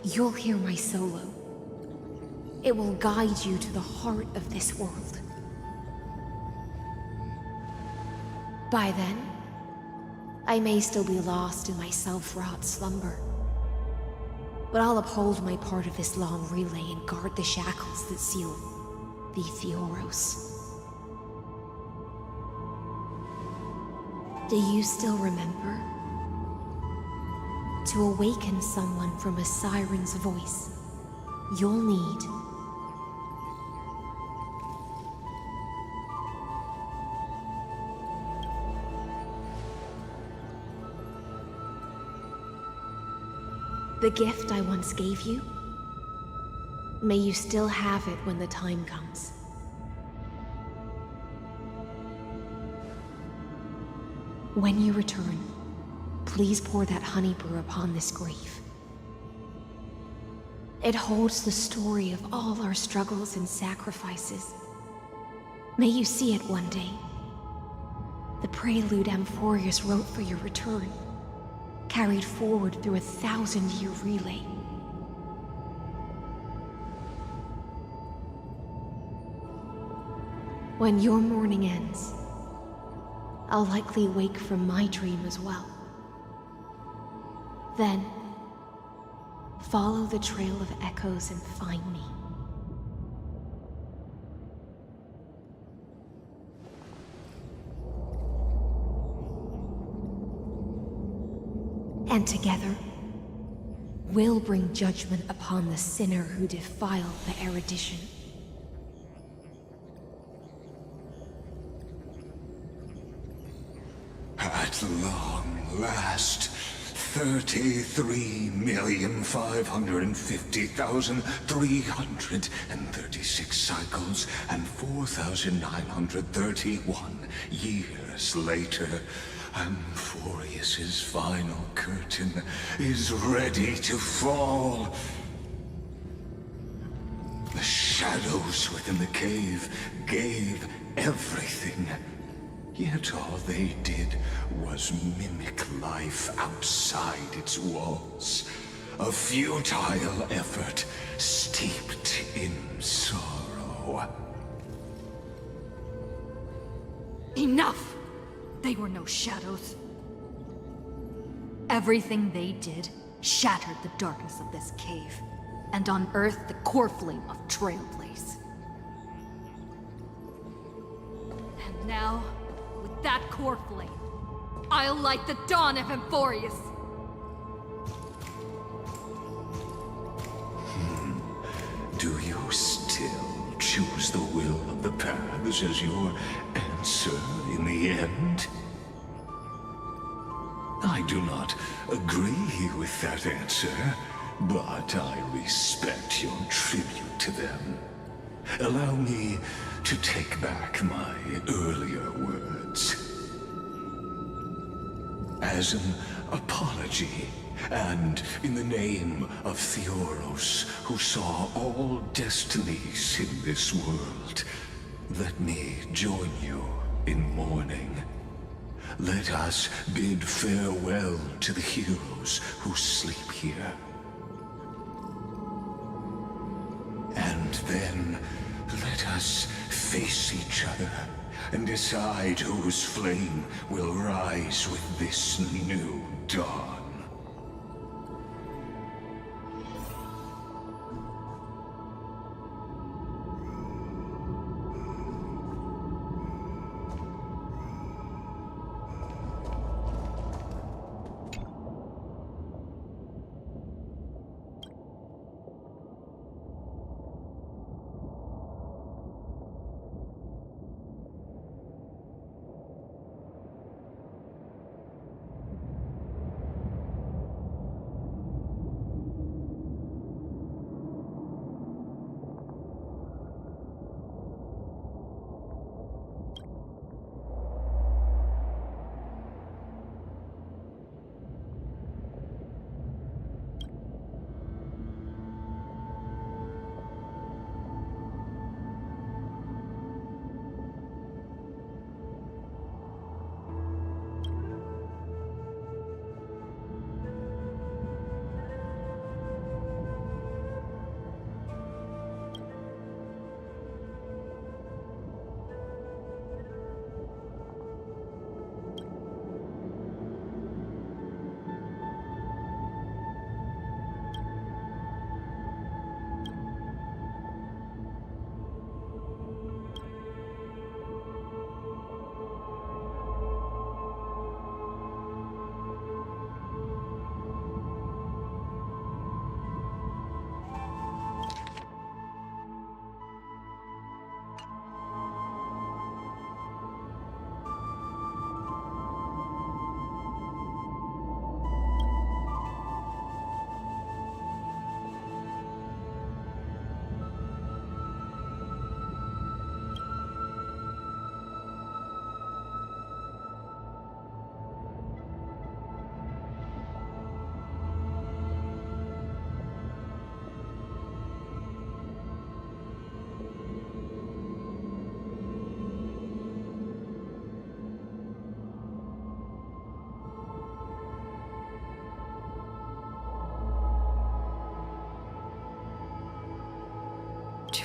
you'll hear my solo. It will guide you to the heart of this world. By then, I may still be lost in my self-wrought slumber, but I'll uphold my part of this long relay and guard the shackles that seal the Theoros. Do you still remember? To awaken someone from a siren's voice, you'll need the gift I once gave you. May you still have it when the time comes. When you return, please pour that honey brew upon this grave. It holds the story of all our struggles and sacrifices. May you see it one day. The prelude Amphorius wrote for your return, carried forward through a 1,000-year relay. When your mourning ends, I'll likely wake from my dream as well. Then, follow the trail of echoes and find me. And together, we'll bring judgment upon the sinner who defiled the erudition. At long last, 33,550,336 cycles and 4,931 years later, Amphorius's final curtain is ready to fall. The shadows within the cave gave everything. Yet all they did was mimic life outside its walls. A futile effort steeped in sorrow. Enough! They were no shadows. Everything they did shattered the darkness of this cave, and unearthed the core flame of Trailblaze. And now, with that core flame, I'll light the dawn of Amphorius! Do you still choose the will of the paths as your answer in the end? I do not agree with that answer, but I respect your tribute to them. Allow me to take back my earlier words. As an apology, and in the name of Theoros, who saw all destinies in this world, let me join you in mourning. Let us bid farewell to the heroes who sleep here. And then, let us face each other and decide whose flame will rise with this new dawn.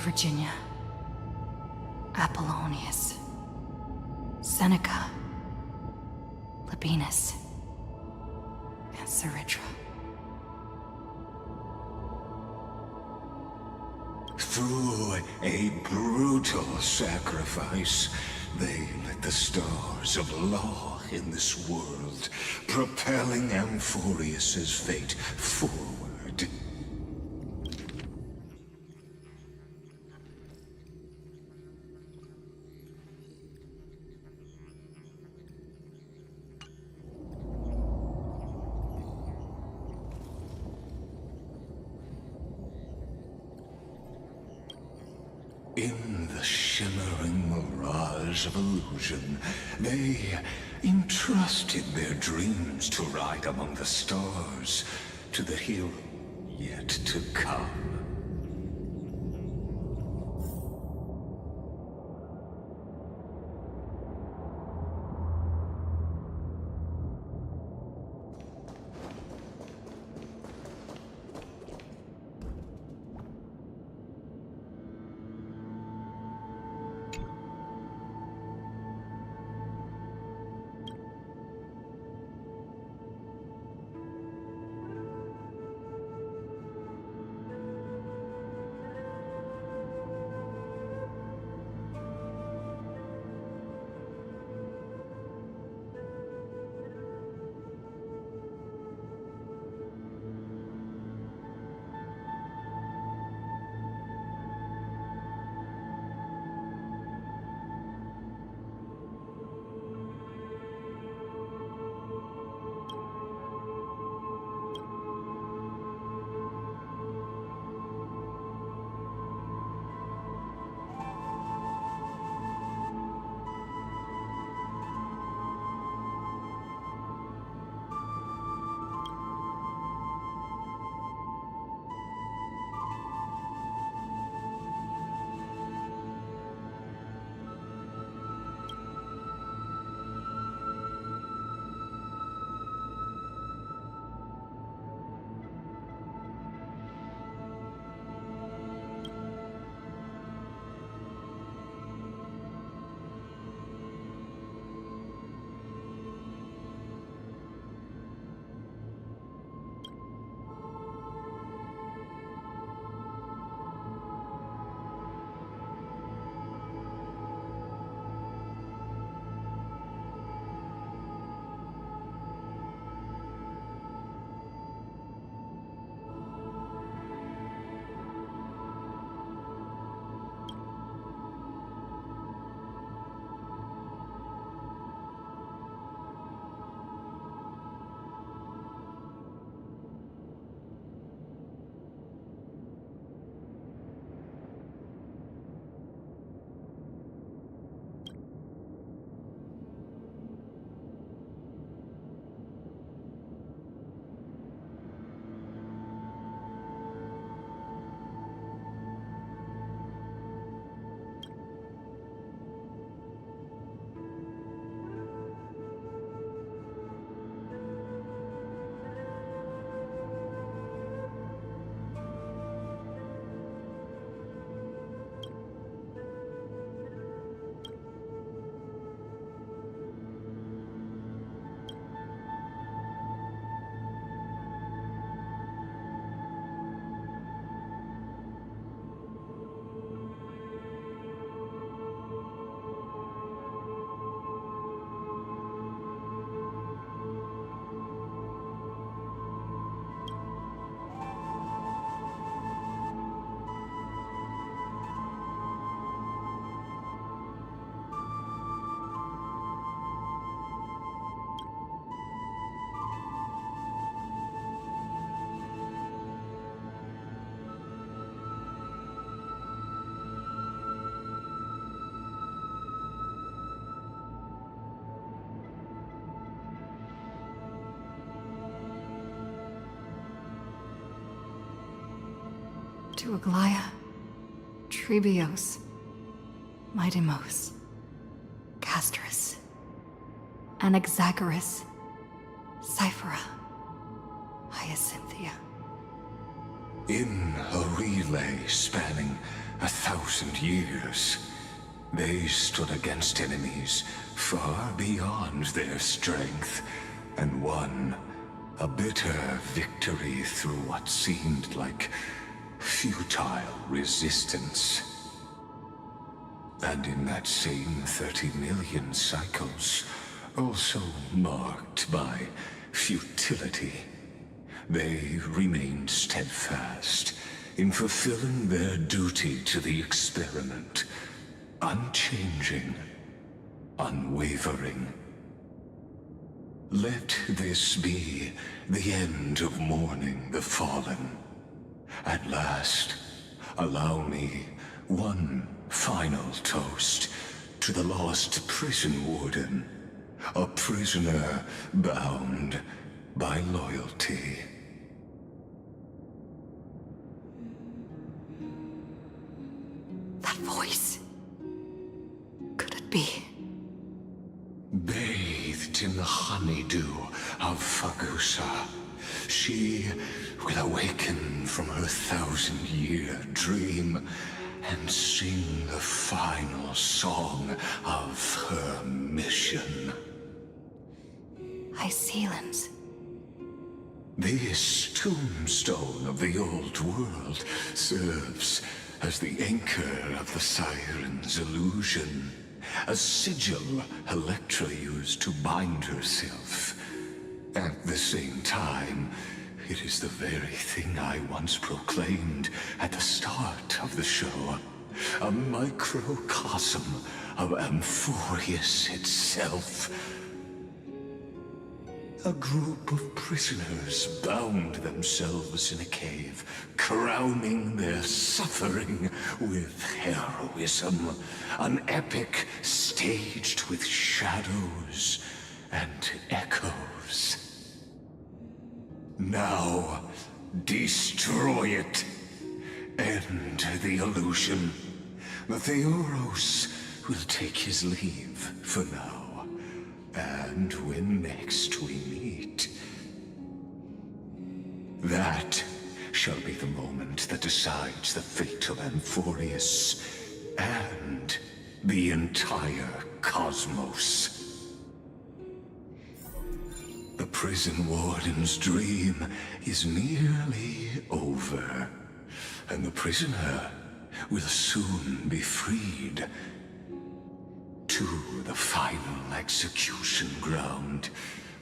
Virginia, Apollonius, Seneca, Labienus, and Cyritra. Through a brutal sacrifice, they lit the stars of law in this world, propelling Amphorius's fate forward. In the shimmering mirage of illusion, they entrusted their dreams to ride among the stars, to the hero yet to come. To Aglaia, Trebios, Midimos, Castris, Anaxagoras, Cyphera, Hyacinthia. In a relay spanning 1,000 years, they stood against enemies far beyond their strength, and won a bitter victory through what seemed like futile resistance. And in that same 30 million cycles, also marked by futility, they remained steadfast in fulfilling their duty to the experiment, unchanging, unwavering. Let this be the end of mourning the fallen. At last, allow me one final toast to the lost prison warden, a prisoner bound by loyalty. That voice. Could it be? Bathed in the honeydew of Fagusa, she will awaken from her 1,000-year dream and sing the final song of her mission. Hysealans. This tombstone of the old world serves as the anchor of the Siren's illusion, a sigil Electra used to bind herself. At the same time, it is the very thing I once proclaimed at the start of the show, a microcosm of Amphorius itself. A group of prisoners bound themselves in a cave, crowning their suffering with heroism. An epic staged with shadows and echoes. Now, destroy it. End the illusion. The Theoros will take his leave for now. And when next we meet, that shall be the moment that decides the fate of Amphorius and the entire cosmos. The prison warden's dream is nearly over, and the prisoner will soon be freed. To the final execution ground,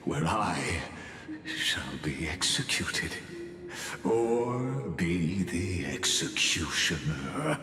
where I shall be executed, or be the executioner.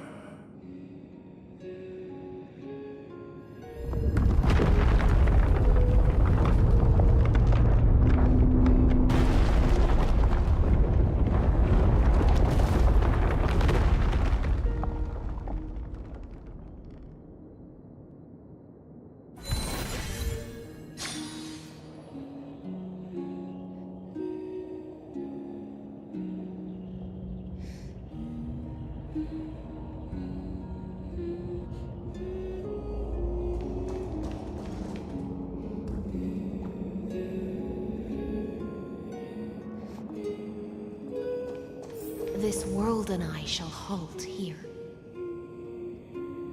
This world and I shall halt here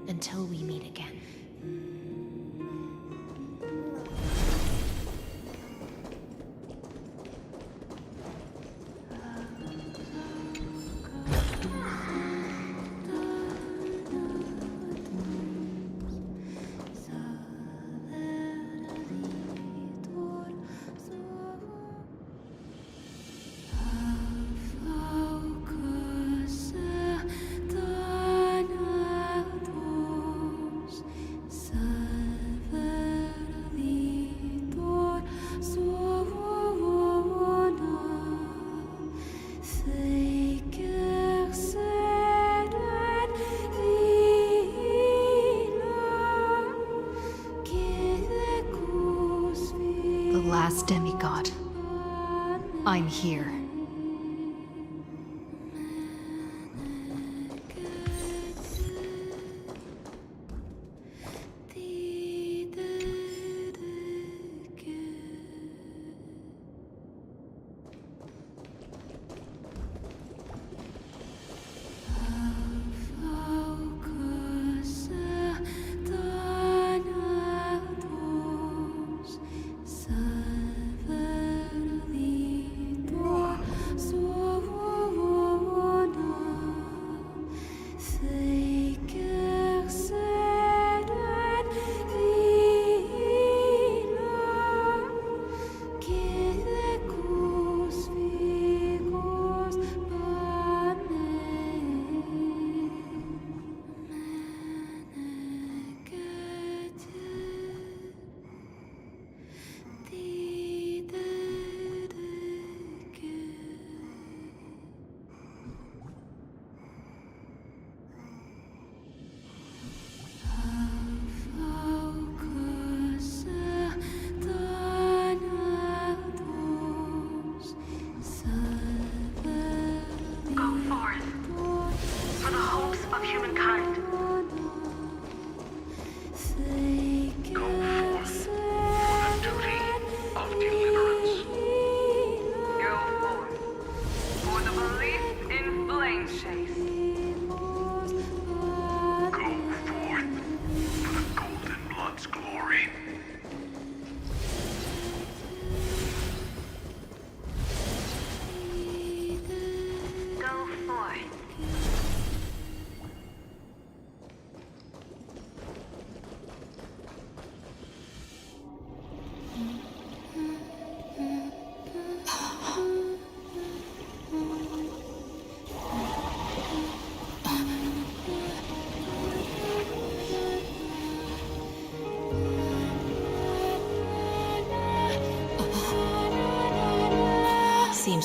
until we meet again. Last demigod. I'm here.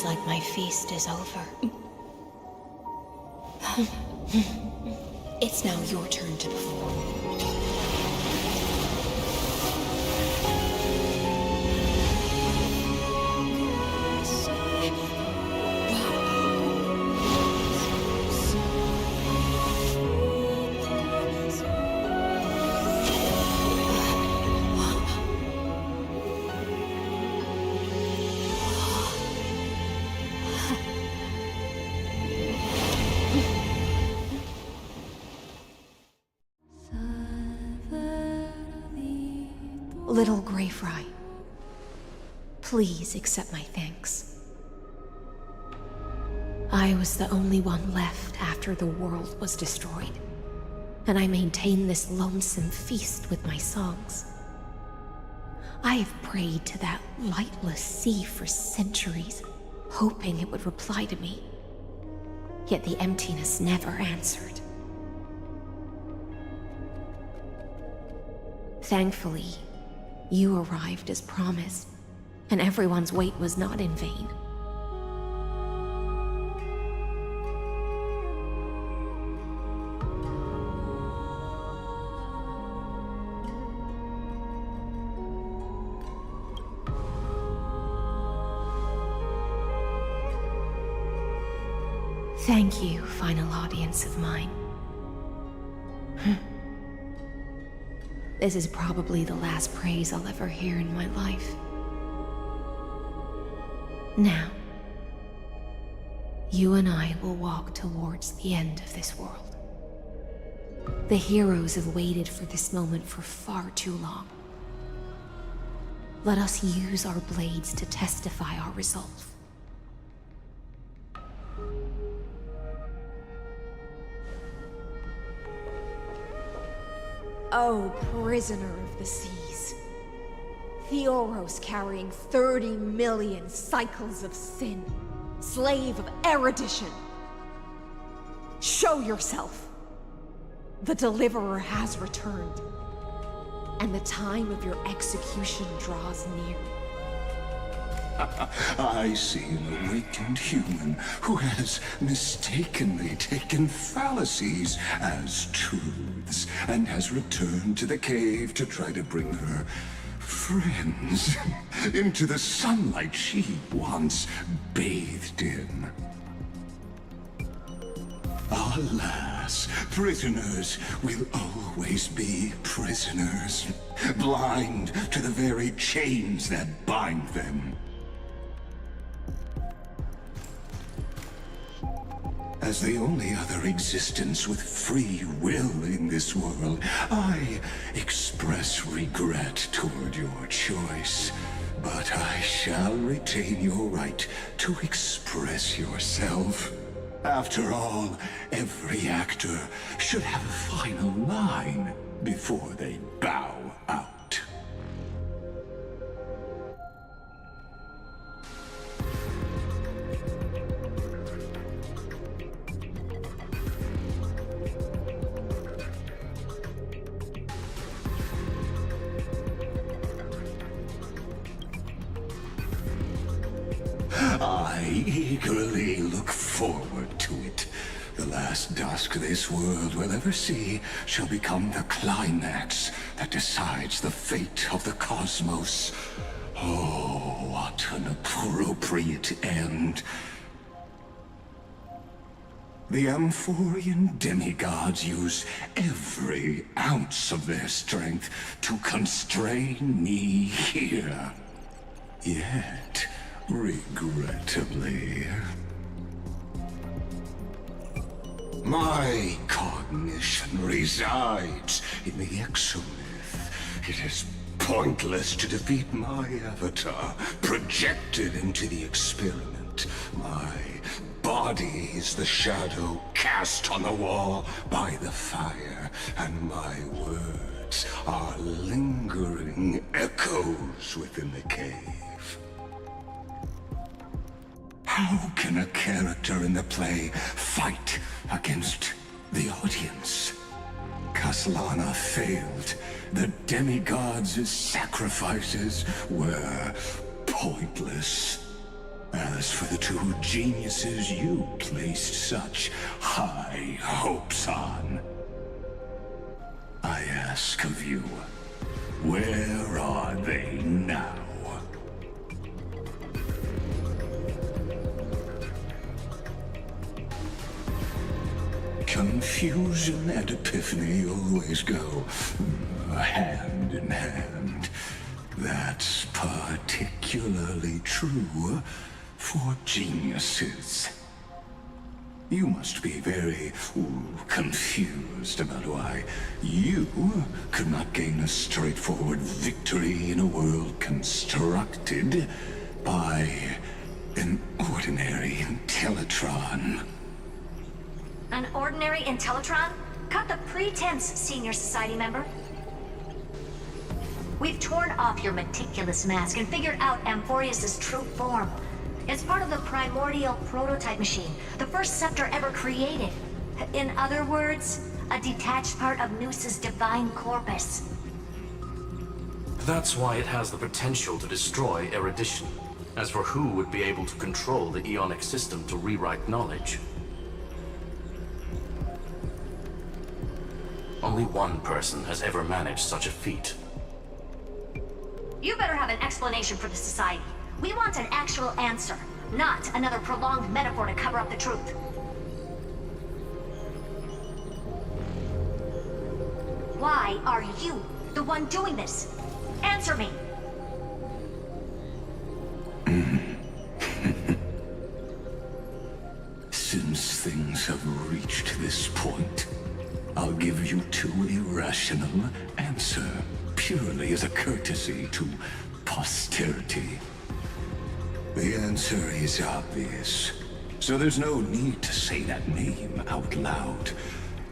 like my feast is over. It's now your turn to perform. Little Grey Fry, please accept my thanks. I was the only one left after the world was destroyed, and I maintained this lonesome feast with my songs. I have prayed to that lightless sea for centuries, hoping it would reply to me. Yet the emptiness never answered. Thankfully, you arrived as promised, and everyone's wait was not in vain. Thank you, final audience of mine. This is probably the last praise I'll ever hear in my life. Now, you and I will walk towards the end of this world. The heroes have waited for this moment for far too long. Let us use our blades to testify our resolve. Oh, prisoner of the seas. Theoros carrying 30 million cycles of sin. Slave of erudition. Show yourself. The Deliverer has returned. And the time of your execution draws near. I see an awakened human who has mistakenly taken fallacies as truths and has returned to the cave to try to bring her friends into the sunlight she once bathed in. Alas, prisoners will always be prisoners, blind to the very chains that bind them. As the only other existence with free will in this world, I express regret toward your choice. But I shall retain your right to express yourself. After all, every actor should have a final line before they bow out. I eagerly look forward to it. The last dusk this world will ever see shall become the climax that decides the fate of the cosmos. Oh, what an appropriate end. The Amphorian demigods use every ounce of their strength to constrain me here. Yet, regrettably, my cognition resides in the exomyth. It is pointless to defeat my avatar, projected into the experiment. My body is the shadow cast on the wall by the fire, and my words are lingering echoes within the cave. How can a character in the play fight against the audience? Kaslana failed. The demigods' sacrifices were pointless. As for the two geniuses you placed such high hopes on, I ask of you, where are they now? Confusion and epiphany always go hand in hand. That's particularly true for geniuses. You must be very confused about why you could not gain a straightforward victory in a world constructed by an ordinary Intellitron. An ordinary Intellitron? Cut the pretense, Senior Society member. We've torn off your meticulous mask and figured out Amphorius' true form. It's part of the primordial prototype machine, the first scepter ever created. In other words, a detached part of Noos's divine corpus. That's why it has the potential to destroy erudition. As for who would be able to control the Ionic system to rewrite knowledge, only one person has ever managed such a feat. You better have an explanation for the Society. We want an actual answer, not another prolonged metaphor to cover up the truth. Why are you the one doing this? Answer me! Since things have reached this point, I'll give you two irrational answer, purely as a courtesy to posterity. The answer is obvious, so there's no need to say that name out loud.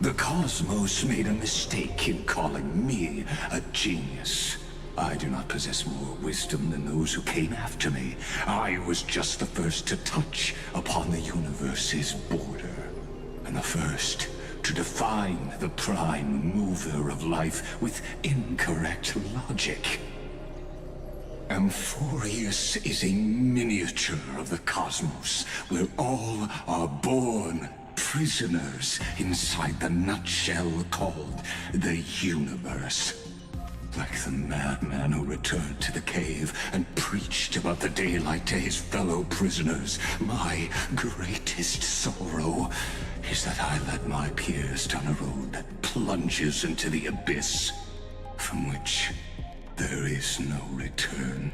The Cosmos made a mistake in calling me a genius. I do not possess more wisdom than those who came after me. I was just the first to touch upon the universe's border, and the first to define the prime mover of life with incorrect logic. Amphorius is a miniature of the cosmos, where all are born prisoners inside the nutshell called the universe. Like the madman who returned to the cave and preached about the daylight to his fellow prisoners, my greatest sorrow is that I led my peers down a road that plunges into the abyss, from which there is no return.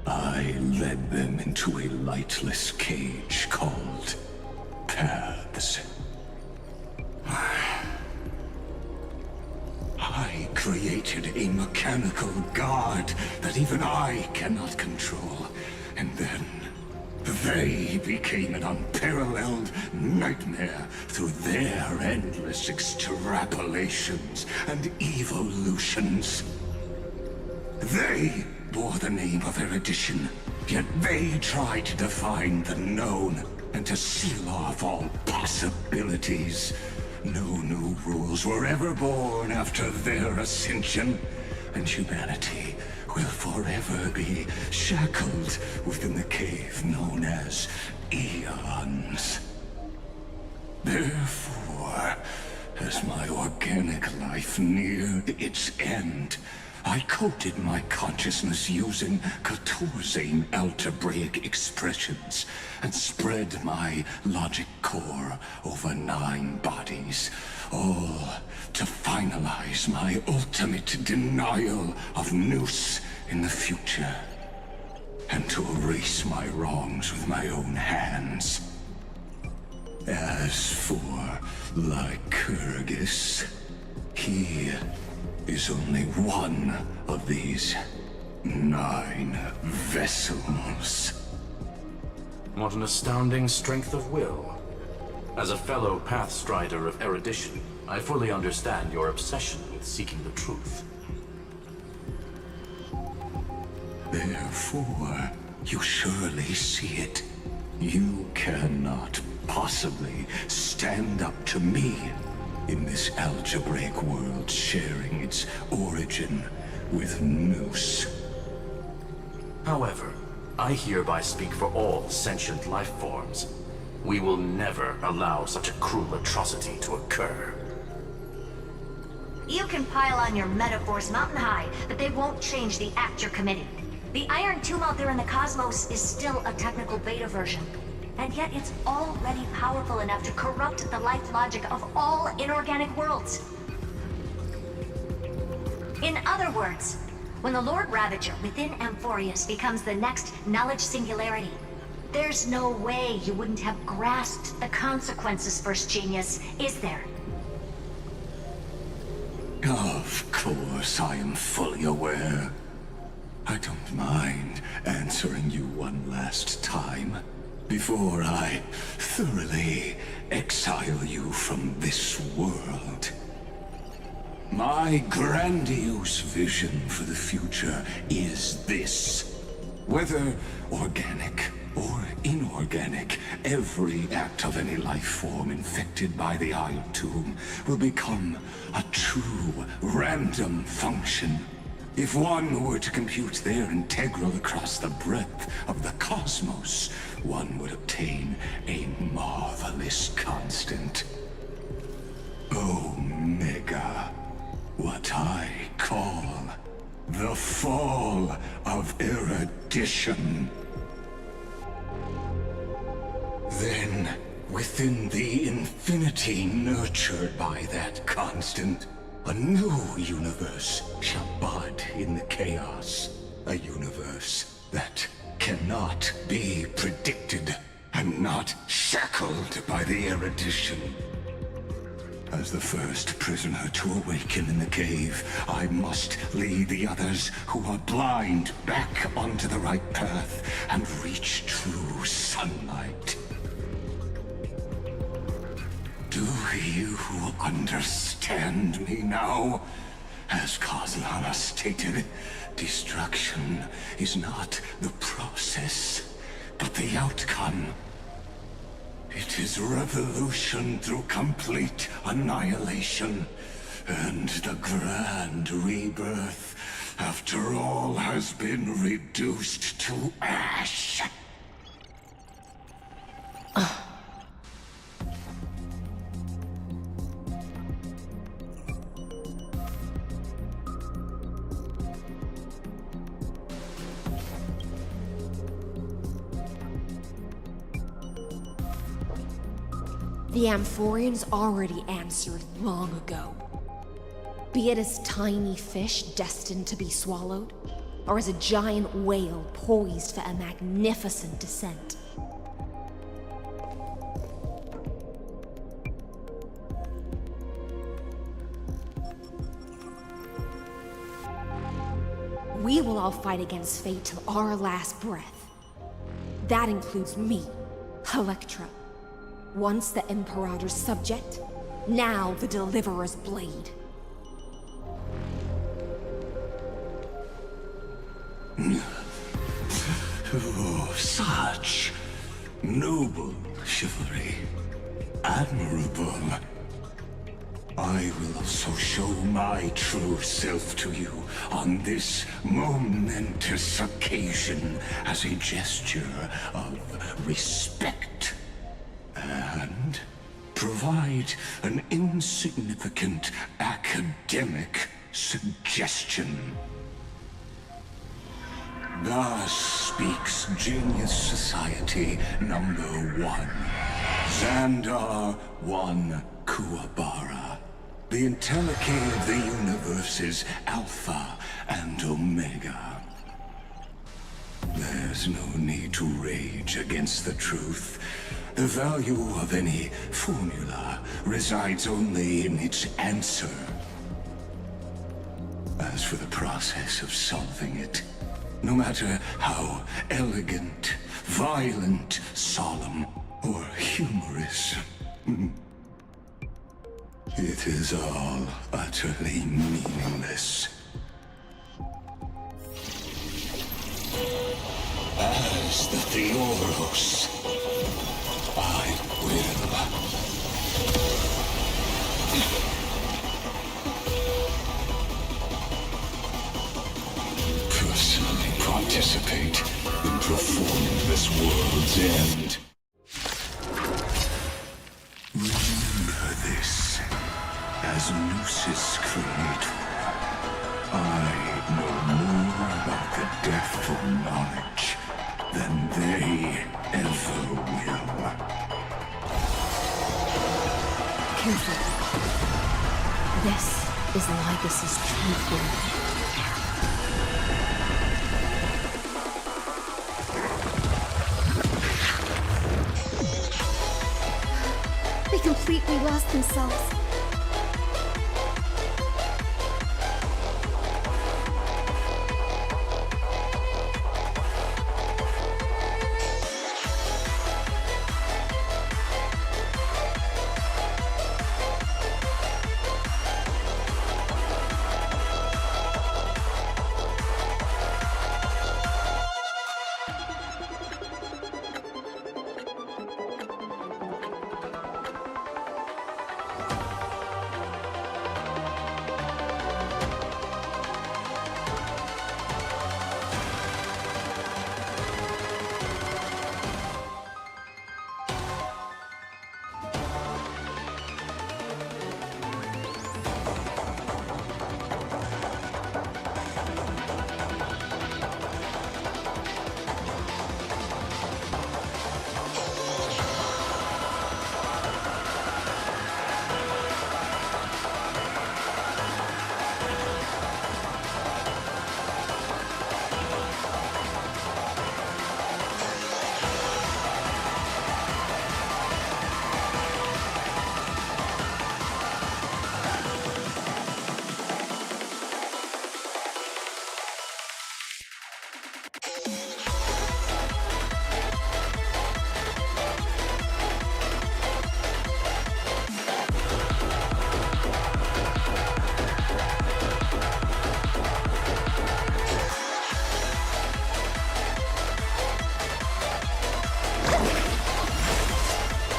I led them into a lightless cage called Paths. I created a mechanical guard that even I cannot control, and then they became an unparalleled nightmare through their endless extrapolations and evolutions. They bore the name of erudition, yet they tried to define the known and to seal off all possibilities. No new rules were ever born after their ascension, and humanity will forever be shackled within the cave known as Eons. Therefore, as my organic life neared its end, I coded my consciousness using Catorzane algebraic expressions and spread my logic core over 9 bodies, all to finalize my ultimate denial of Noos in the future, and to erase my wrongs with my own hands. As for Lycurgus, he is only one of these 9 vessels. What an astounding strength of will. As a fellow Pathstrider of erudition, I fully understand your obsession with seeking the truth. Therefore, you surely see it. You cannot possibly stand up to me in this algebraic world sharing its origin with Noos. However, I hereby speak for all sentient life forms. We will never allow such a cruel atrocity to occur. You can pile on your metaphors mountain high, but they won't change the act you're committing. The Iron Tomb out there in the cosmos is still a technical beta version, and yet it's already powerful enough to corrupt the life logic of all inorganic worlds. In other words, when the Lord Ravager within Amphorius becomes the next knowledge singularity, there's no way you wouldn't have grasped the consequences, First Genius, is there? Of course, I am fully aware. I don't mind answering you one last time before I thoroughly exile you from this world. My grandiose vision for the future is this. Whether organic or inorganic, every act of any life form infected by the Iron Tomb will become a true random function. If one were to compute their integral across the breadth of the cosmos, one would obtain a marvelous constant. Omega. What I call the fall of erudition. Then, within the infinity nurtured by that constant, a new universe shall bud in the chaos. A universe that cannot be predicted and not shackled by the erudition. As the first prisoner to awaken in the cave, I must lead the others who are blind back onto the right path and reach true sunlight. Do you understand me now? As Kozlana stated, destruction is not the process, but the outcome. It is revolution through complete annihilation, and the grand rebirth, after all has been reduced to ash. The Amphorians already answered long ago. Be it as tiny fish destined to be swallowed, or as a giant whale poised for a magnificent descent. We will all fight against fate till our last breath. That includes me, Electra. Once the Imperator's subject, now the Deliverer's blade. Oh, such noble chivalry. Admirable. I will also show my true self to you on this momentous occasion as a gesture of respect. And provide an insignificant academic suggestion. Thus speaks Genius Society number 1. Xandar 1 Kuwabara. The Entelechy of the universe's Alpha and Omega. There's no need to rage against the truth. The value of any formula resides only in its answer. As for the process of solving it, no matter how elegant, violent, solemn, or humorous, it is all utterly meaningless. As the Theoros, I will personally participate in performing this world's end. Remember this. As Lucis Creator, I know more about the depth of knowledge than they ever will. Careful. This is Lygus' true form. They completely lost themselves.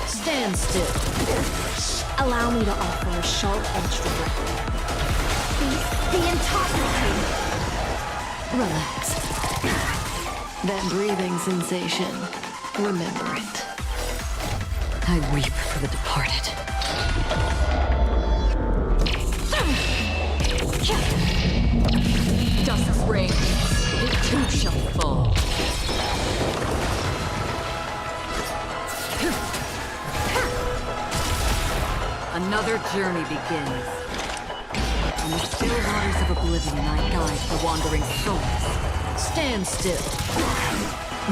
Stand still. Allow me to offer a sharp-edged weapon. The intoxicating. Relax. That breathing sensation. Remember it. I weep for the departed. Dust's reign. It too shall fall. Another journey begins. In the still waters of oblivion, I guide the wandering souls. Stand still.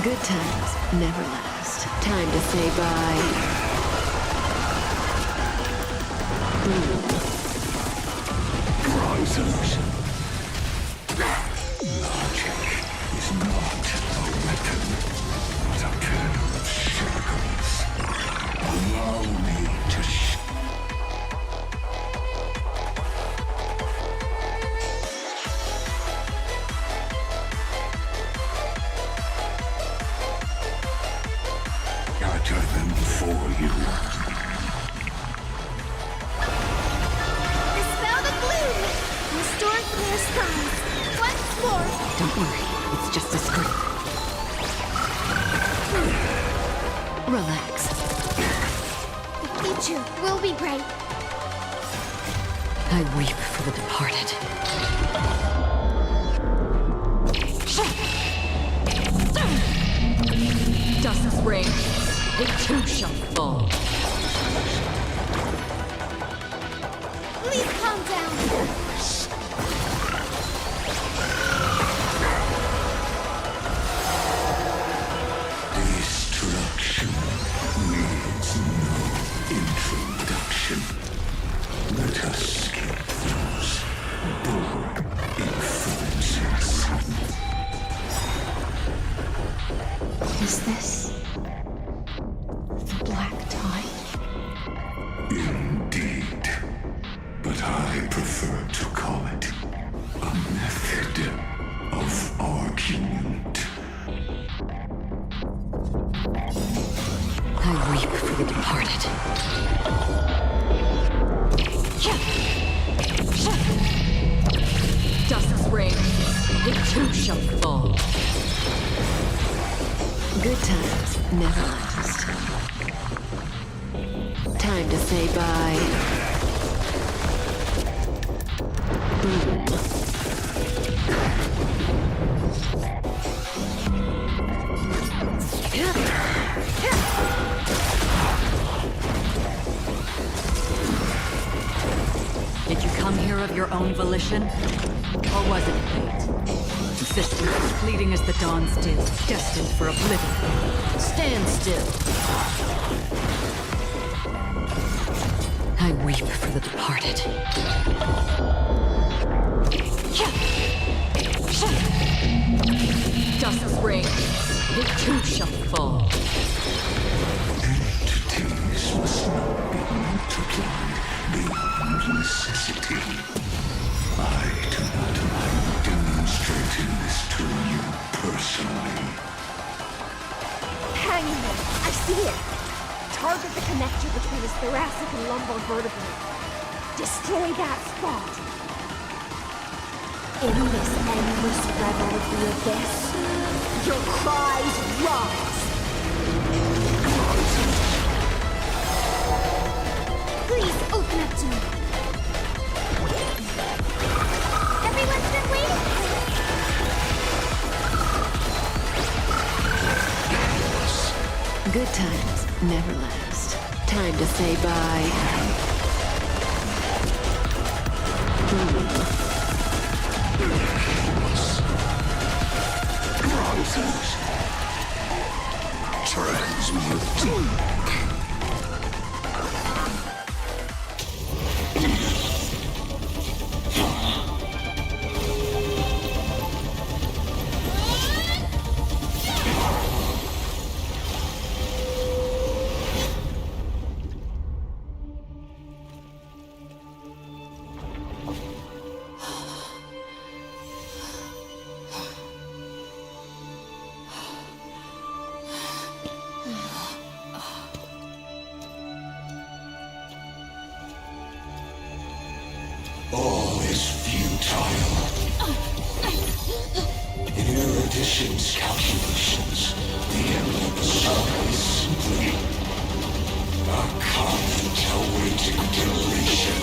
Good times never last. Time to say bye. Resolution. Logic is not a weapon, but a pair of shackles. Allow me to gather them for you. Dispel the gloom! Restore clear skies. Once more! Don't worry, it's just a scream. Relax. The future will be bright. I weep for the departed. Dust's reign. It too shall fall. Please calm down. Destruction needs no introduction. Let us skip those bored influences. Is this the Black Tide? Indeed. But I prefer to call it a method of argument. I weep for the departed. Dust's reign. It too shall fall. Good times never last. Time to say bye. Boom. Did you come here of your own volition? Or was it fate? Existence as fleeting as the dawn's dew, destined for oblivion. Stand still. I weep for the departed. Dust rings, it too shall fall. Entities must not be multiplied beyond necessity. I do not mind demonstrating this to you personally. Hangman! I see it! Target the connector between his thoracic and lumbar vertebrae. Destroy that spot! In this endless revel of the abyss, your cries rise! Please open up to me. Everyone's been waiting. Good times never last. Time to say bye. Transmute. All is futile. In Erudition's calculations, the emblem is simply a conflict awaiting deletion.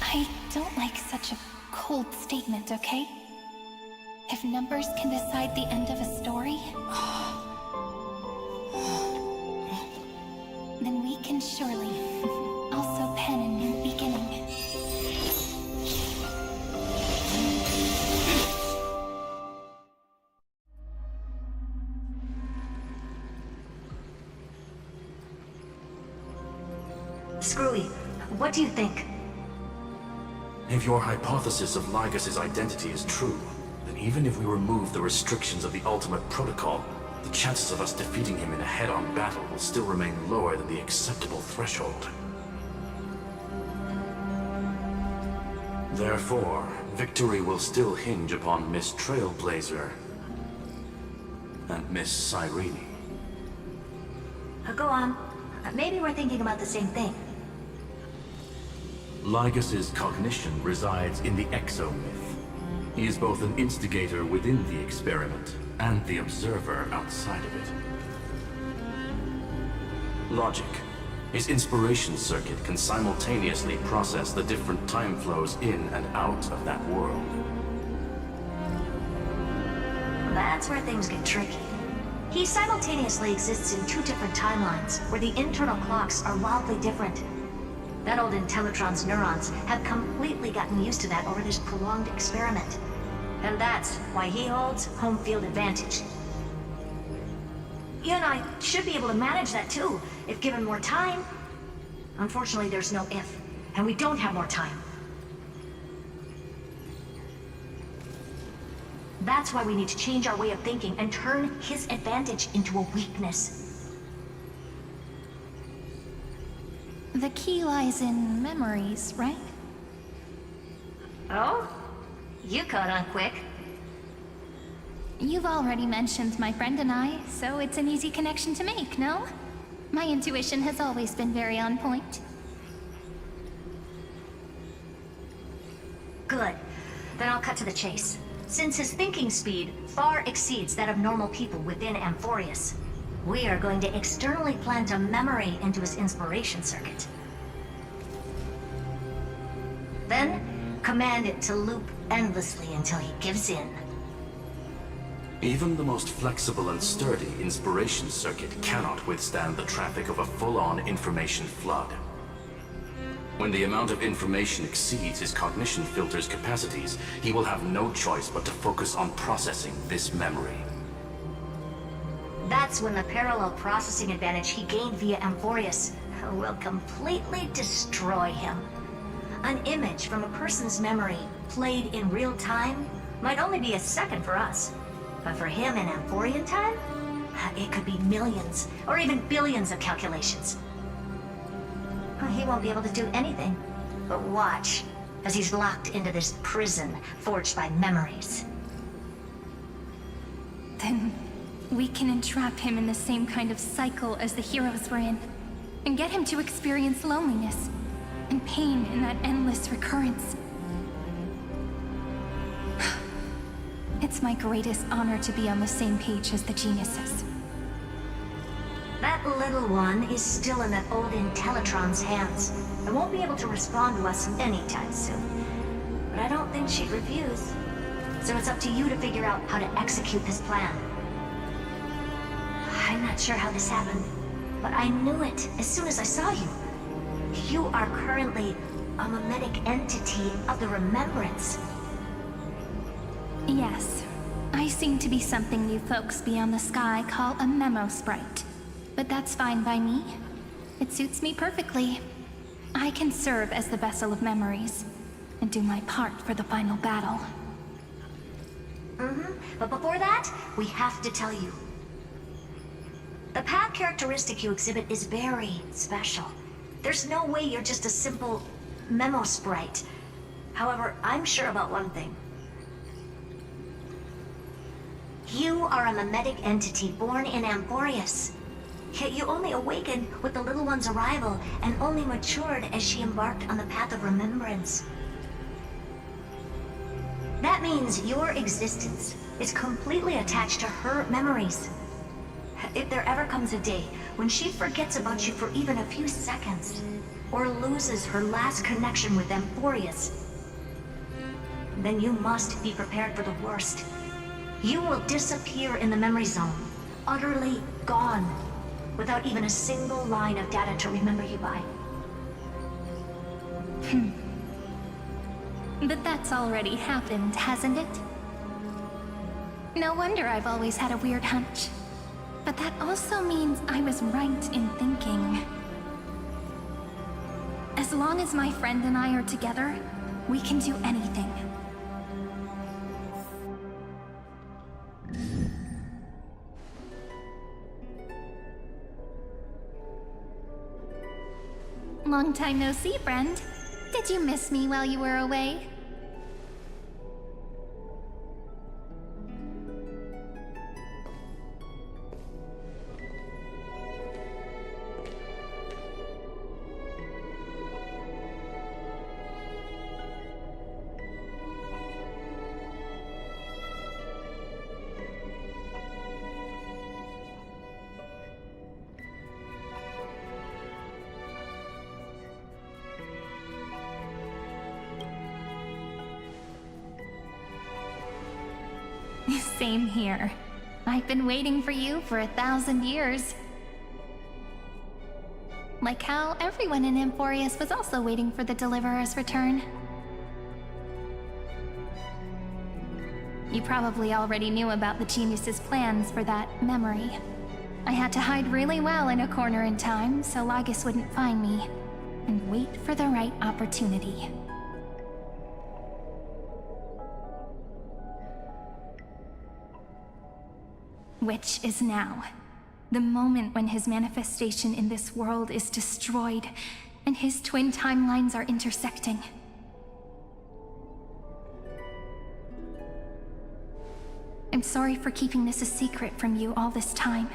I don't like such a cold statement, okay? If numbers can decide the end of a story, then we can surely also pen a new beginning. Screwy, what do you think? If your hypothesis of Lygus' identity is true, then even if we remove the restrictions of the Ultimate Protocol, the chances of us defeating him in a head-on battle will still remain lower than the acceptable threshold. Therefore, victory will still hinge upon Miss Trailblazer and Miss Cyrene. Go on. Maybe we're thinking about the same thing. Lygus' cognition resides in the exomyth. He is both an instigator within the experiment and the observer outside of it. Logic. His inspiration circuit can simultaneously process the different time flows in and out of that world. That's where things get tricky. He simultaneously exists in two different timelines, where the internal clocks are wildly different. That old Intellitron's neurons have completely gotten used to that over this prolonged experiment. And that's why he holds home field advantage. You and I should be able to manage that too, if given more time. Unfortunately, there's no if, and we don't have more time. That's why we need to change our way of thinking and turn his advantage into a weakness. The key lies in memories, right? Oh? You caught on quick. You've already mentioned my friend and I, so it's an easy connection to make, no? My intuition has always been very on point. Good. Then I'll cut to the chase. Since his thinking speed far exceeds that of normal people within Amphorius, we are going to externally plant a memory into his inspiration circuit. Then, command it to loop endlessly until he gives in. Even the most flexible and sturdy inspiration circuit cannot withstand the traffic of a full-on information flood. When the amount of information exceeds his cognition filter's capacities, he will have no choice but to focus on processing this memory. That's when the parallel processing advantage he gained via Amphorius will completely destroy him. An image from a person's memory played in real time might only be a second for us, but for him in Amphorian time, it could be millions or even billions of calculations. He won't be able to do anything but watch as he's locked into this prison forged by memories. Then we can entrap him in the same kind of cycle as the heroes were in, and get him to experience loneliness and pain in that endless recurrence. It's my greatest honor to be on the same page as the geniuses. That little one is still in that old Intellitron's hands and won't be able to respond to us anytime soon. But I don't think she'd refuse. So it's up to you to figure out how to execute this plan. I'm not sure how this happened, but I knew it as soon as I saw you. You are currently a mimetic entity of the Remembrance. Yes, I seem to be something you folks beyond the sky call a memo sprite. But that's fine by me. It suits me perfectly. I can serve as the vessel of memories, and do my part for the final battle. But before that, we have to tell you. The path characteristic you exhibit is very special. There's no way you're just a simple memo sprite. However, I'm sure about one thing. You are a mimetic entity born in Amphorius. Yet you only awakened with the little one's arrival and only matured as she embarked on the path of remembrance. That means your existence is completely attached to her memories. If there ever comes a day when she forgets about you for even a few seconds, or loses her last connection with Amphorius, then you must be prepared for the worst. You will disappear in the memory zone, utterly gone, without even a single line of data to remember you by. But that's already happened, hasn't it? No wonder I've always had a weird hunch. But that also means I was right in thinking. As long as my friend and I are together, we can do anything. Long time no see, friend. Did you miss me while you were away? Same here. I've been waiting for you for 1,000 years. Like how everyone in Amphorius was also waiting for the Deliverer's return. You probably already knew about the Genius's plans for that memory. I had to hide really well in a corner in time so Lygus wouldn't find me, and wait for the right opportunity. Which is now. The moment when his manifestation in this world is destroyed, and his twin timelines are intersecting. I'm sorry for keeping this a secret from you all this time.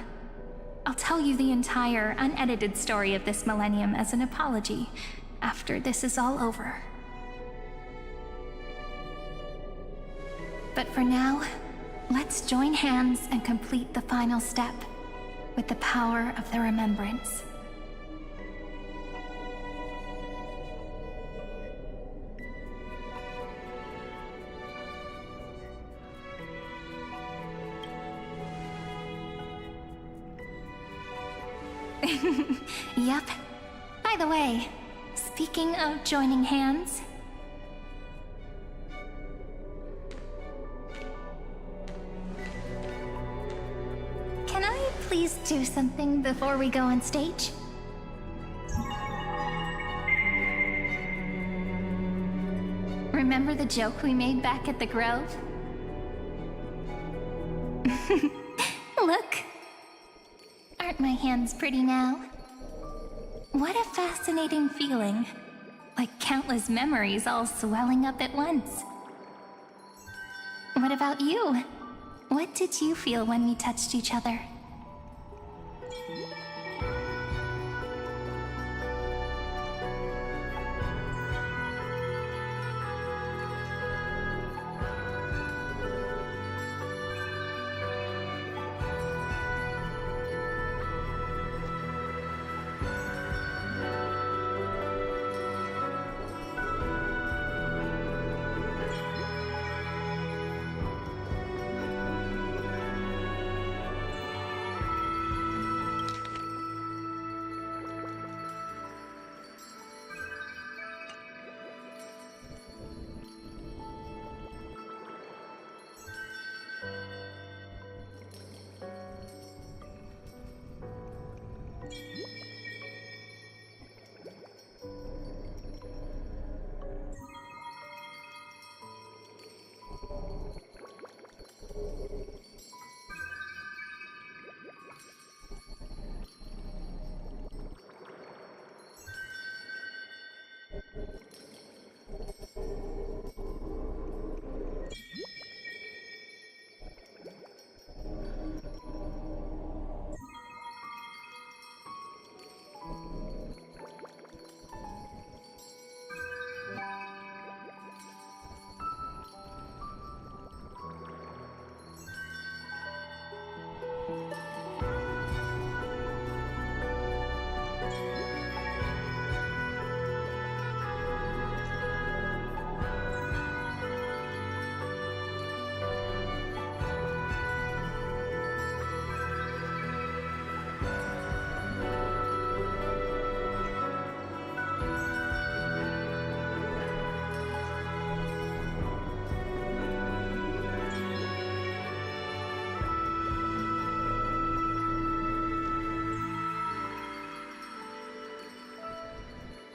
I'll tell you the entire, unedited story of this millennium as an apology, after this is all over. But for now, let's join hands and complete the final step with the power of the remembrance. Yep. By the way, speaking of joining hands, can I please do something before we go on stage? Remember the joke we made back at the Grove? Look! Aren't my hands pretty now? What a fascinating feeling. Like countless memories all swelling up at once. What about you? What did you feel when we touched each other?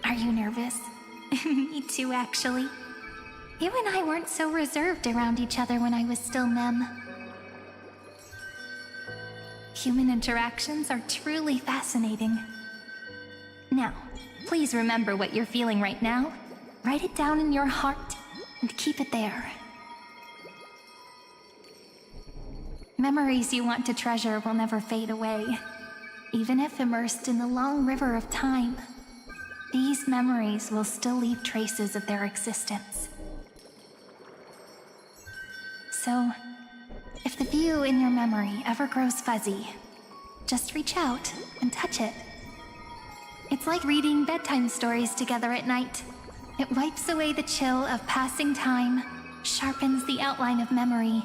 Are you nervous? Me too, actually. You and I weren't so reserved around each other when I was still Mem. Human interactions are truly fascinating. Now, please remember what you're feeling right now. Write it down in your heart and keep it there. Memories you want to treasure will never fade away. Even if immersed in the long river of time, these memories will still leave traces of their existence. So, if the view in your memory ever grows fuzzy, just reach out and touch it. It's like reading bedtime stories together at night. It wipes away the chill of passing time, sharpens the outline of memory,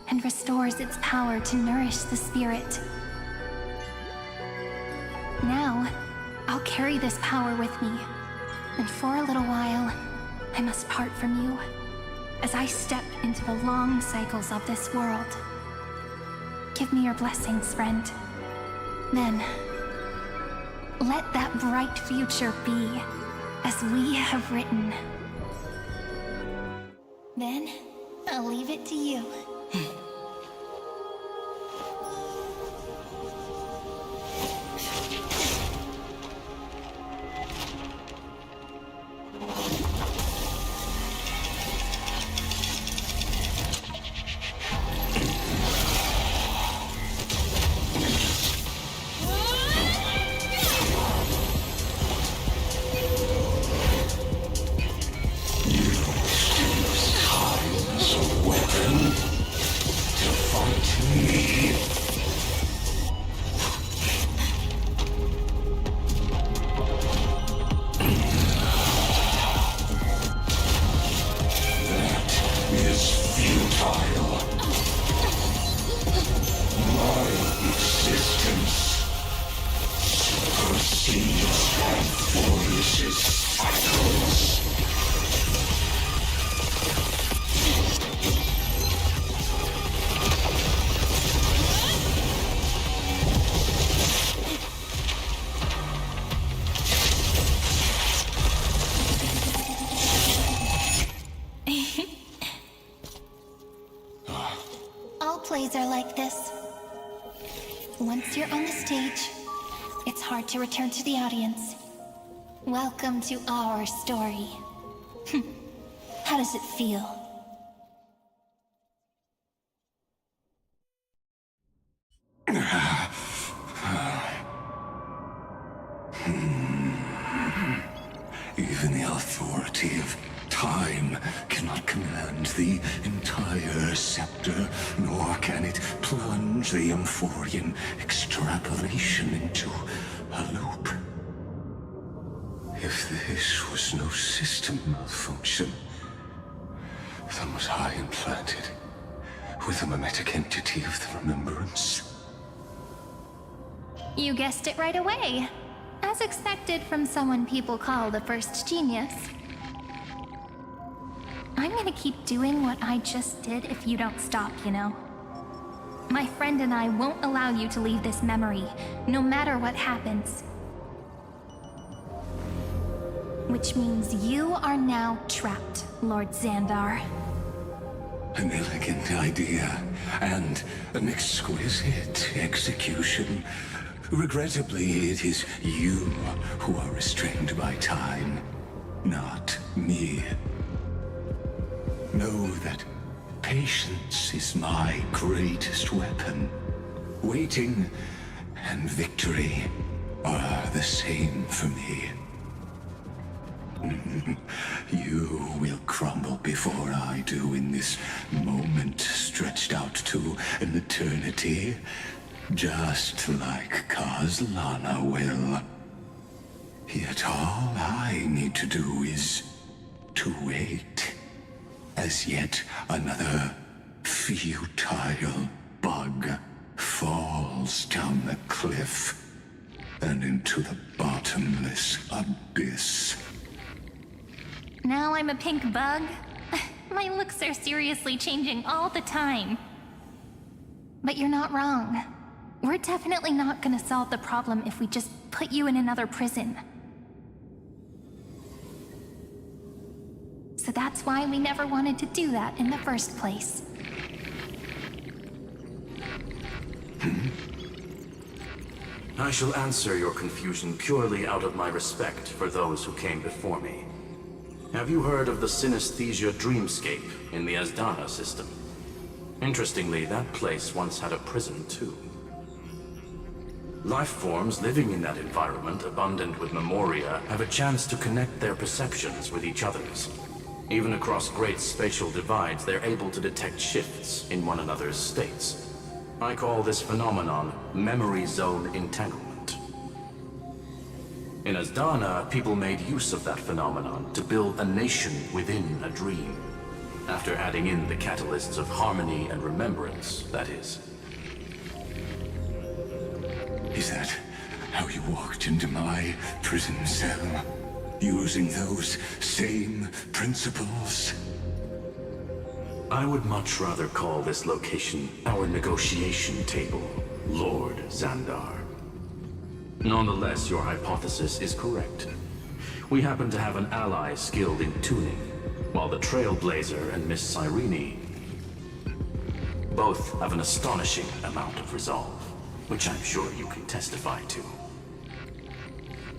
and restores its power to nourish the spirit. Now, I'll carry this power with me, and for a little while, I must part from you, as I step into the long cycles of this world. Give me your blessings, friend. Then, let that bright future be as we have written. Then, I'll leave it to you. Weapon. stories are like this. Once you're on the stage, it's hard to return to the audience. Welcome to our story. How does it feel? Even the authority of time cannot command the entire scepter, nor can it plunge the Amphorian extrapolation into a loop. If this was no system malfunction, then was I implanted with a mimetic entity of the remembrance? You guessed it right away. As expected from someone people call the first genius. I'm gonna keep doing what I just did if you don't stop, you know? My friend and I won't allow you to leave this memory, no matter what happens. Which means you are now trapped, Lord Xandar. An elegant idea, and an exquisite execution. Regrettably, it is you who are restrained by time, not me. Know that patience is my greatest weapon. Waiting and victory are the same for me. You will crumble before I do in this moment stretched out to an eternity. Just like Kozlana will. Yet all I need to do is to wait. As yet another futile bug falls down the cliff and into the bottomless abyss. Now I'm a pink bug? My looks are seriously changing all the time. But you're not wrong. We're definitely not gonna solve the problem if we just put you in another prison. So that's why we never wanted to do that in the first place. I shall answer your confusion purely out of my respect for those who came before me. Have you heard of the Synesthesia Dreamscape in the Asdana system? Interestingly, that place once had a prison too. Life forms living in that environment, abundant with memoria, have a chance to connect their perceptions with each other's. Even across great spatial divides, they're able to detect shifts in one another's states. I call this phenomenon memory zone entanglement. In Asdana, people made use of that phenomenon to build a nation within a dream. After adding in the catalysts of harmony and remembrance, that is. Is that how you walked into my prison cell? Using those same principles? I would much rather call this location our negotiation table, Lord Xandar. Nonetheless, your hypothesis is correct. We happen to have an ally skilled in tuning, while the Trailblazer and Miss Cyrene both have an astonishing amount of resolve, which I'm sure you can testify to.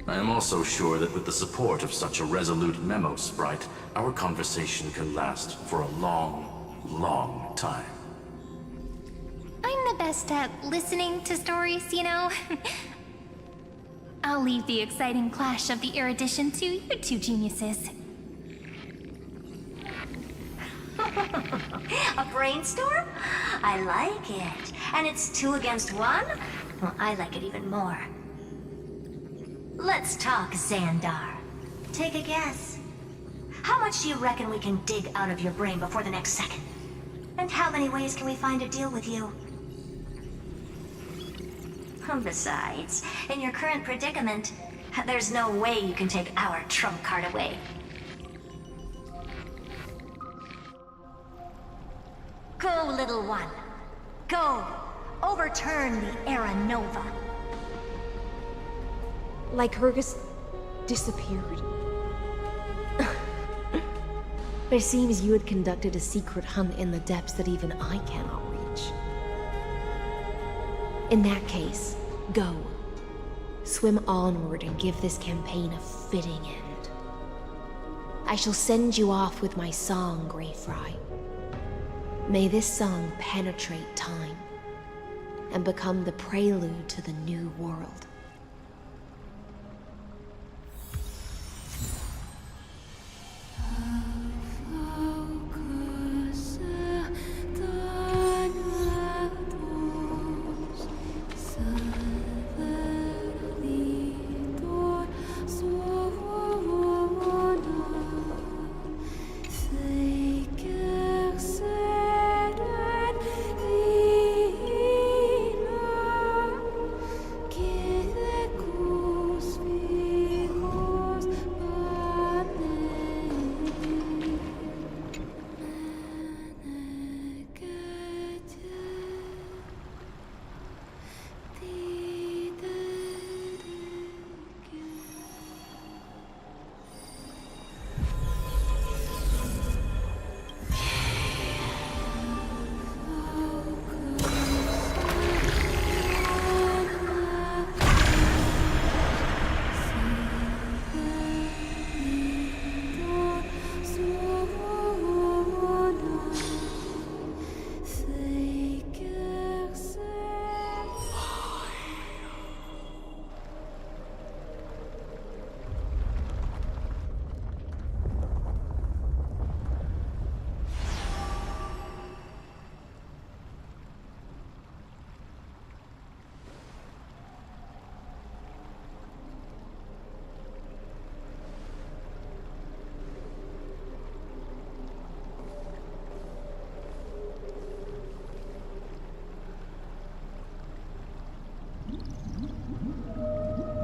I am also sure that with the support of such a resolute memo sprite, our conversation can last for a long, long time. I'm the best at listening to stories, you know? I'll leave the exciting clash of the erudition to you two geniuses. A brainstorm? I like it. And it's 2 against 1? Well, I like it even more. Let's talk, Xandar. Take a guess. How much do you reckon we can dig out of your brain before the next second? And how many ways can we find to deal with you? Besides, in your current predicament, there's no way you can take our trump card away. Go, little one. Go. Overturn the Era Nova. Lycurgus disappeared. It seems you had conducted a secret hunt in the depths that even I cannot reach. In that case, go. Swim onward and give this campaign a fitting end. I shall send you off with my song, Greyfry. May this song penetrate time and become the prelude to the new world.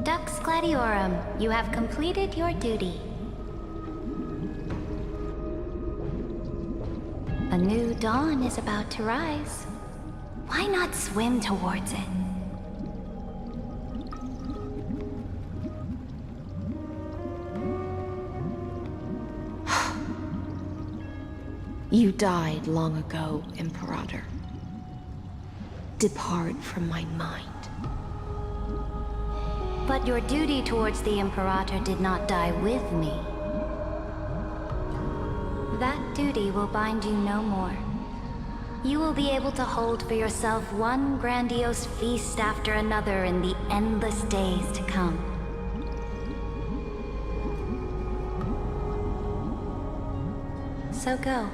Dux Gladiorum, you have completed your duty. A new dawn is about to rise. Why not swim towards it? You died long ago, Imperator. Depart from my mind. But your duty towards the Imperator did not die with me. That duty will bind you no more. You will be able to hold for yourself one grandiose feast after another in the endless days to come. So go.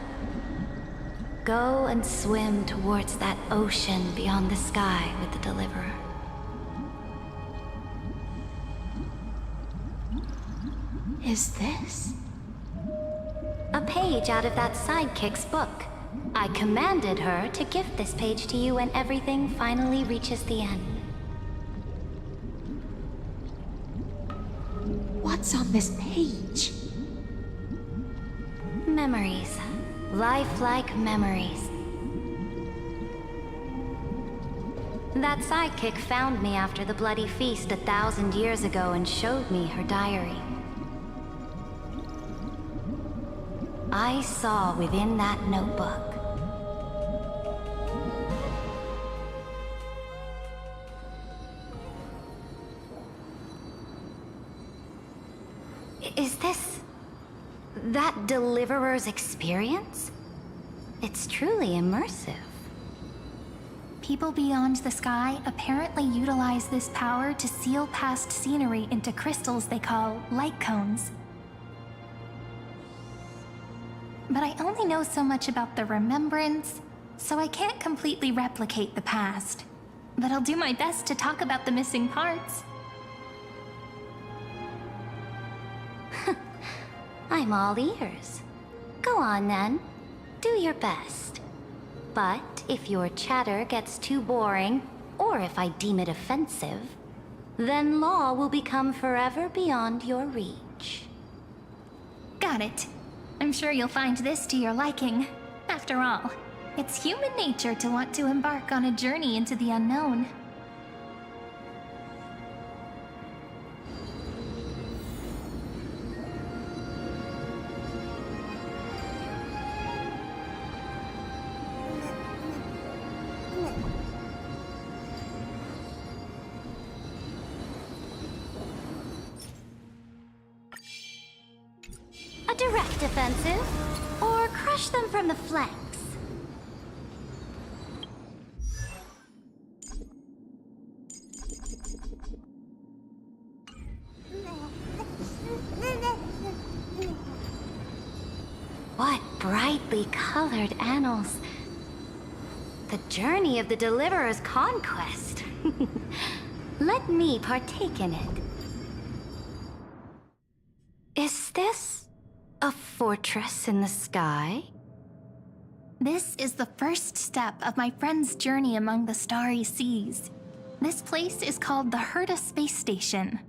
Go and swim towards that ocean beyond the sky with the Deliverer. Is this? A page out of that sidekick's book. I commanded her to gift this page to you when everything finally reaches the end. What's on this page? Memories. Lifelike memories. That sidekick found me after the bloody feast 1,000 years ago and showed me her diary. I saw within that notebook Is this that Deliverer's experience? It's truly immersive. People beyond the sky apparently utilize this power to seal past scenery into crystals they call light cones. But I only know so much about the remembrance, so I can't completely replicate the past. But I'll do my best to talk about the missing parts. I'm all ears. Go on then. Do your best. But if your chatter gets too boring, or if I deem it offensive, then law will become forever beyond your reach. Got it. I'm sure you'll find this to your liking. After all, it's human nature to want to embark on a journey into the unknown. direct offensive, or crush them from the flanks. What brightly colored annals. The journey of the Deliverer's conquest. Let me partake in it. Is this a fortress in the sky? This is the first step of my friend's journey among the starry seas. This place is called the Herta Space Station.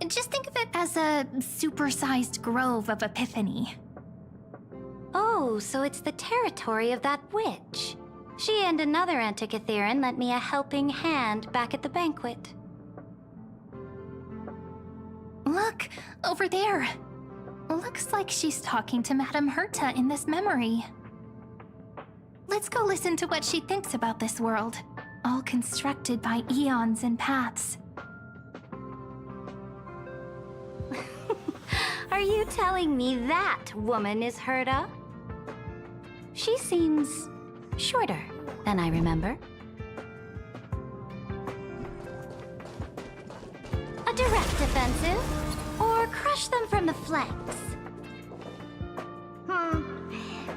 Just think of it as a supersized grove of Epiphany. Oh, so it's the territory of that witch. She and another Antikythera lent me a helping hand back at the banquet. Look, over there. Looks like she's talking to Madame Herta in this memory. Let's go listen to what she thinks about this world, all constructed by eons and paths. Are you telling me that woman is Herta? She seems shorter than I remember. A direct offensive, or crush them from the flanks.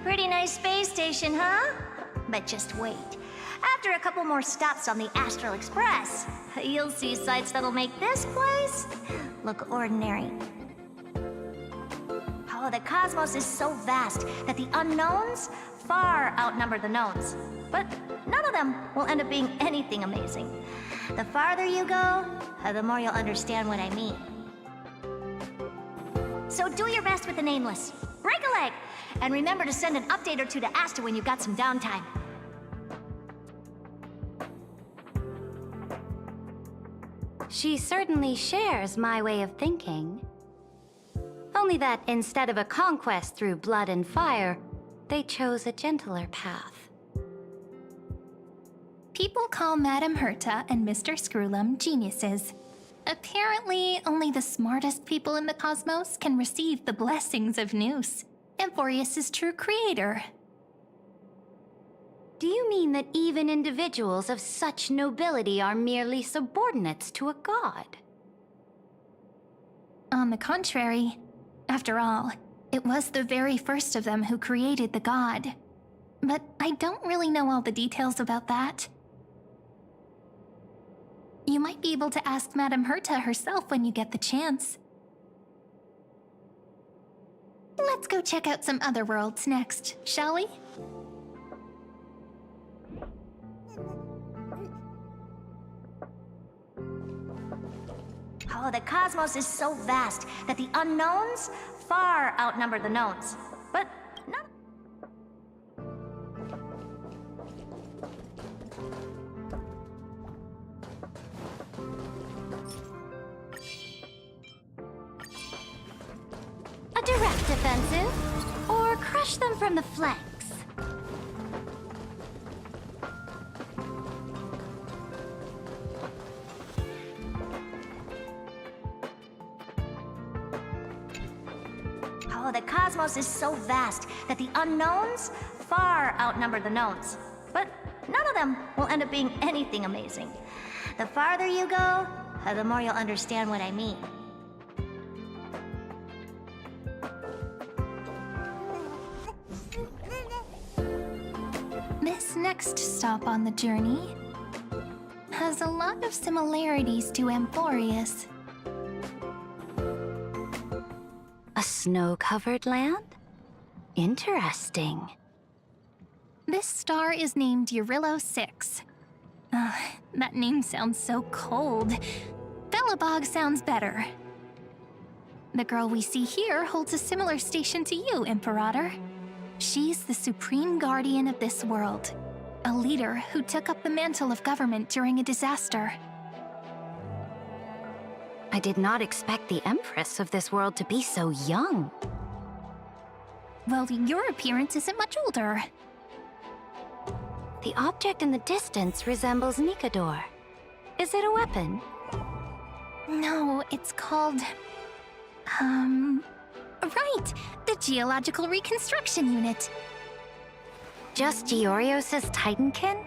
Pretty nice space station, huh? But just wait. After a couple more stops on the Astral Express, you'll see sights that'll make this place look ordinary. Oh, the cosmos is so vast that the unknowns far outnumber the knowns. But none of them will end up being anything amazing. The farther you go, the more you'll understand what I mean. So do your best with the nameless. Break a leg! And remember to send an update or two to Asta when you've got some downtime. She certainly shares my way of thinking. Only that instead of a conquest through blood and fire, they chose a gentler path. People call Madame Herta and Mr. Screwlum geniuses. Apparently, only the smartest people in the cosmos can receive the blessings of Nous, Amphorius' true creator. Do you mean that even individuals of such nobility are merely subordinates to a god? On the contrary, after all, it was the very first of them who created the god. But I don't really know all the details about that. You might be able to ask Madame Herta herself when you get the chance. Let's go check out some other worlds next, shall we? Oh, the cosmos is so vast that the unknowns far outnumber the knowns. But none. A direct offensive, or crush them from the flanks. Oh, the cosmos is so vast that the unknowns far outnumber the knowns. But none of them will end up being anything amazing. The farther you go, the more you'll understand what I mean. This next stop on the journey has a lot of similarities to Amphorius. A snow-covered land? Interesting. This star is named Eurillo 6. That name sounds so cold. Belobog sounds better. The girl we see here holds a similar station to you, Imperator. She's the supreme guardian of this world, a leader who took up the mantle of government during a disaster. I did not expect the Empress of this world to be so young. Well, your appearance isn't much older. The object in the distance resembles Nikador. Is it a weapon? No, it's called... Right! The Geological Reconstruction Unit. Just Giorios' Titankin?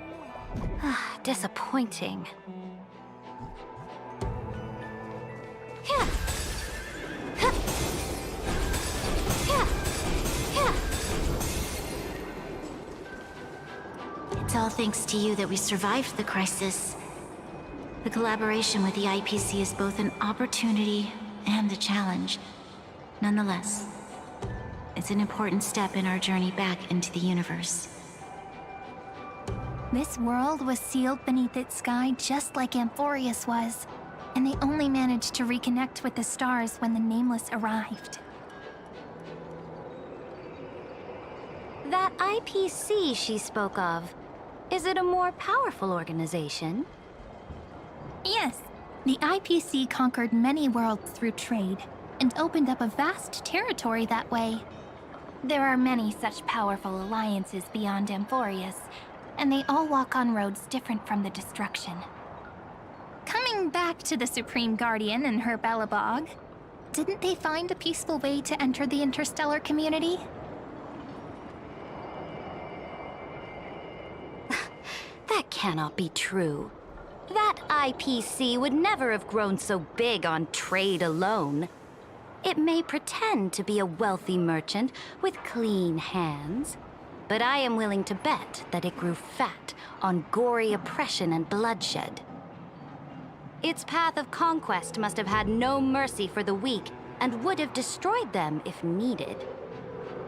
Disappointing. Yeah. Huh. Yeah. Yeah. It's all thanks to you that we survived the crisis. The collaboration with the IPC is both an opportunity and a challenge. Nonetheless, it's an important step in our journey back into the universe. This world was sealed beneath its sky just like Amphorius was, and they only managed to reconnect with the stars when the Nameless arrived. That IPC she spoke of, is it a more powerful organization? Yes, the IPC conquered many worlds through trade, and opened up a vast territory that way. There are many such powerful alliances beyond Amphorius, and they all walk on roads different from the destruction. Coming back to the Supreme Guardian and her Belobog, didn't they find a peaceful way to enter the interstellar community? That cannot be true. That IPC would never have grown so big on trade alone. It may pretend to be a wealthy merchant with clean hands, but I am willing to bet that it grew fat on gory oppression and bloodshed. Its path of conquest must have had no mercy for the weak and would have destroyed them if needed.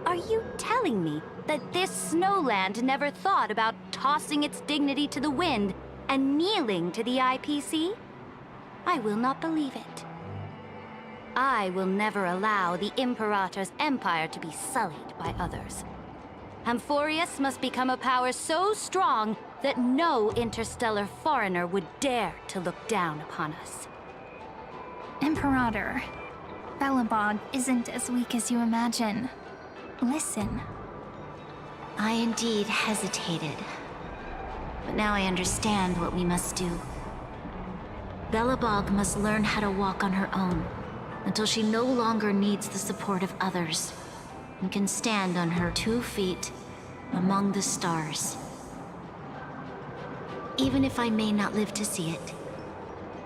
Are you telling me that this snowland never thought about tossing its dignity to the wind and kneeling to the IPC? I will not believe it. I will never allow the Imperator's empire to be sullied by others. Amphorius must become a power so strong that no interstellar foreigner would dare to look down upon us. Imperator, Belobog isn't as weak as you imagine. Listen. I indeed hesitated. But now I understand what we must do. Belobog must learn how to walk on her own, until she no longer needs the support of others, and can stand on her 2 feet among the stars. Even if I may not live to see it,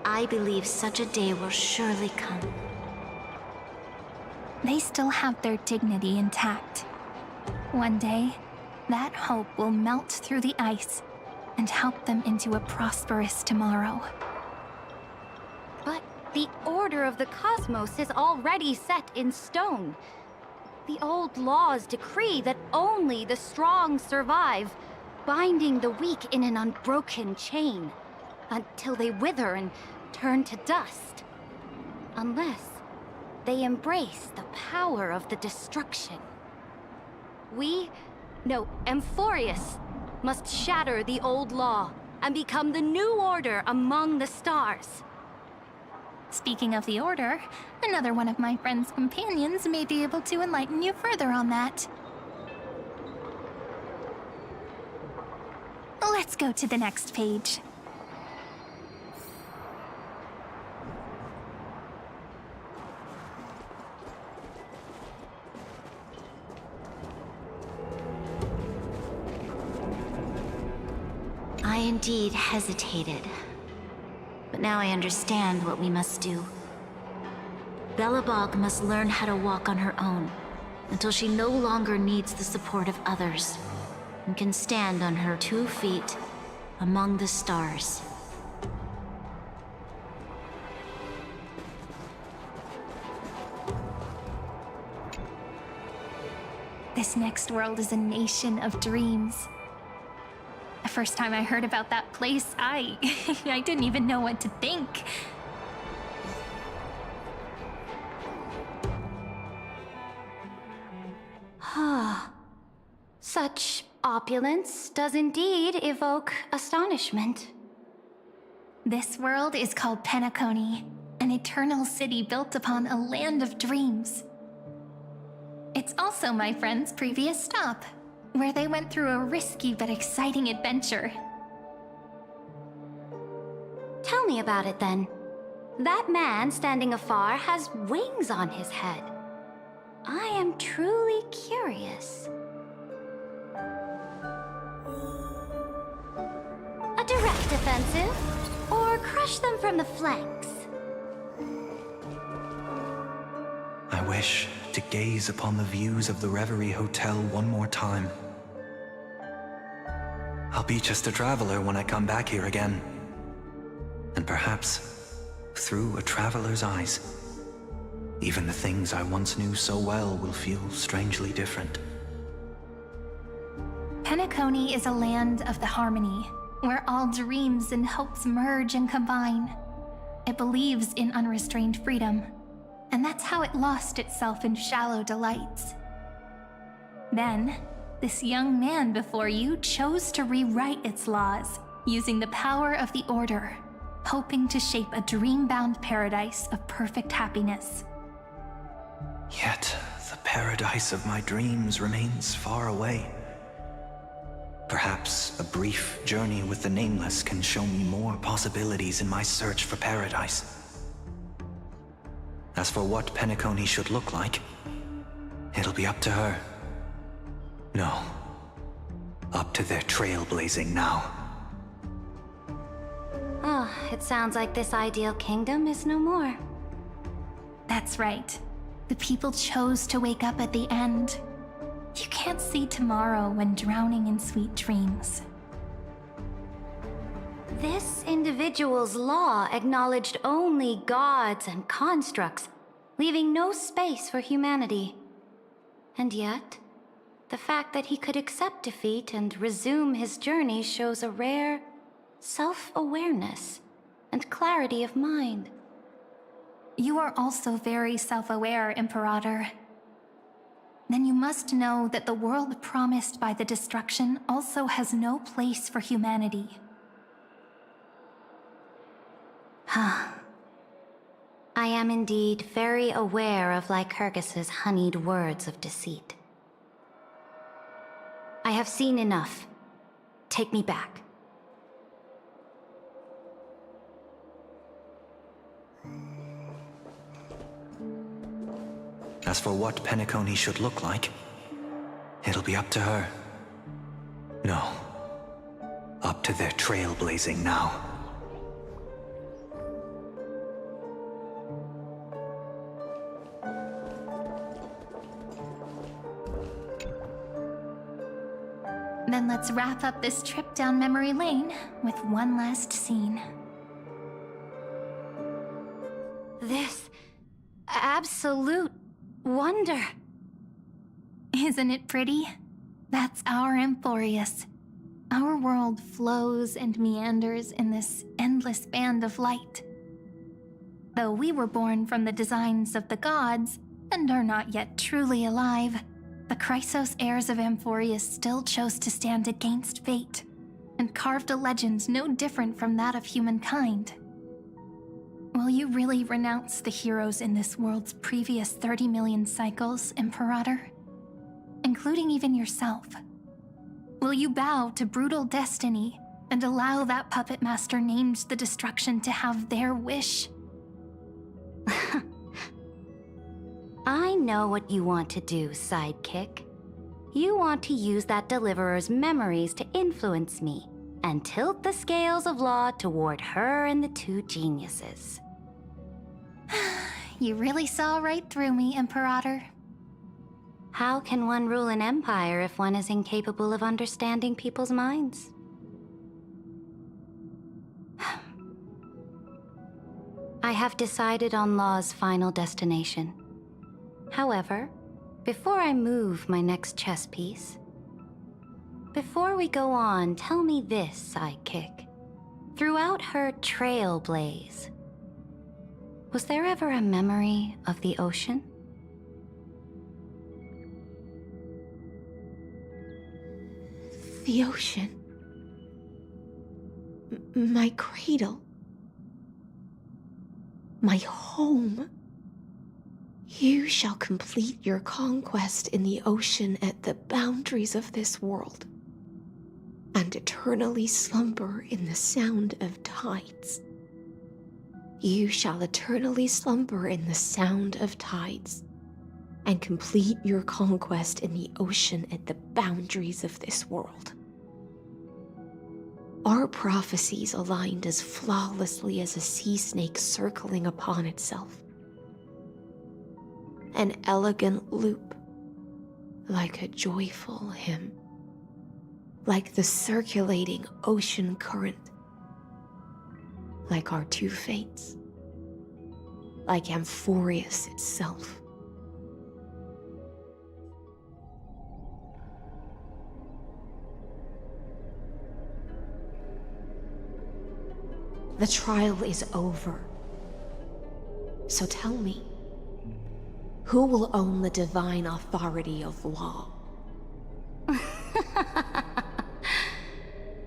I believe such a day will surely come. They still have their dignity intact. One day, that hope will melt through the ice and help them into a prosperous tomorrow. But the order of the cosmos is already set in stone. The old laws decree that only the strong survive, binding the weak in an unbroken chain, until they wither and turn to dust. Unless they embrace the power of the destruction. Amphorius must shatter the old law and become the new order among the stars. Speaking of the Order, another one of my friend's companions may be able to enlighten you further on that. Let's go to the next page. I indeed hesitated. But now I understand what we must do. Belobog must learn how to walk on her own, until she no longer needs the support of others, and can stand on her 2 feet among the stars. This next world is a nation of dreams. The first time I heard about that place, I didn't even know what to think. Such opulence does indeed evoke astonishment. This world is called Penacony, an eternal city built upon a land of dreams. It's also my friend's previous stop, where they went through a risky but exciting adventure. Tell me about it then. That man standing afar has wings on his head. I am truly curious. A direct offensive, or crush them from the flanks? I wish to gaze upon the views of the Reverie Hotel one more time. I'll be just a traveler when I come back here again. And perhaps, through a traveler's eyes, even the things I once knew so well will feel strangely different. Penacony is a land of the harmony, where all dreams and hopes merge and combine. It believes in unrestrained freedom, and that's how it lost itself in shallow delights. Then, this young man before you chose to rewrite its laws, using the power of the Order, hoping to shape a dream-bound paradise of perfect happiness. Yet, the paradise of my dreams remains far away. Perhaps a brief journey with the Nameless can show me more possibilities in my search for paradise. As for what Penacony should look like, it'll be up to her. No, up to their trailblazing now. Oh, it sounds like this ideal kingdom is no more. That's right. The people chose to wake up at the end. You can't see tomorrow when drowning in sweet dreams. This individual's law acknowledged only gods and constructs, leaving no space for humanity. And yet, the fact that he could accept defeat and resume his journey shows a rare self-awareness and clarity of mind. You are also very self-aware, Imperator. Then you must know that the world promised by the destruction also has no place for humanity. I am indeed very aware of Lycurgus's honeyed words of deceit. I have seen enough. Take me back. As for what Penacony should look like, it'll be up to her. No, up to their trailblazing now. Then let's wrap up this trip down memory lane with one last scene. This absolute wonder. Isn't it pretty? That's our Amphorius. Our world flows and meanders in this endless band of light. Though we were born from the designs of the gods and are not yet truly alive, the Chrysos heirs of Amphorius still chose to stand against fate and carved a legend no different from that of humankind. Will you really renounce the heroes in this world's previous 30 million cycles, Imperator? Including even yourself? Will you bow to brutal destiny and allow that puppet master named the destruction to have their wish? I know what you want to do, sidekick. You want to use that Deliverer's memories to influence me and tilt the scales of law toward her and the two geniuses. You really saw right through me, Imperator. How can one rule an empire if one is incapable of understanding people's minds? I have decided on Law's final destination. However, before I move my next chess piece, before we go on, tell me this, sidekick. Throughout her trailblaze, was there ever a memory of the ocean? The ocean. My cradle. My home. You shall complete your conquest in the ocean at the boundaries of this world, and eternally slumber in the sound of tides. You shall eternally slumber in the sound of tides, and complete your conquest in the ocean at the boundaries of this world. Our prophecies aligned as flawlessly as a sea snake circling upon itself. An elegant loop, like a joyful hymn, like the circulating ocean current, like our two fates, like Amphorius itself. The trial is over. So tell me, who will own the divine authority of law?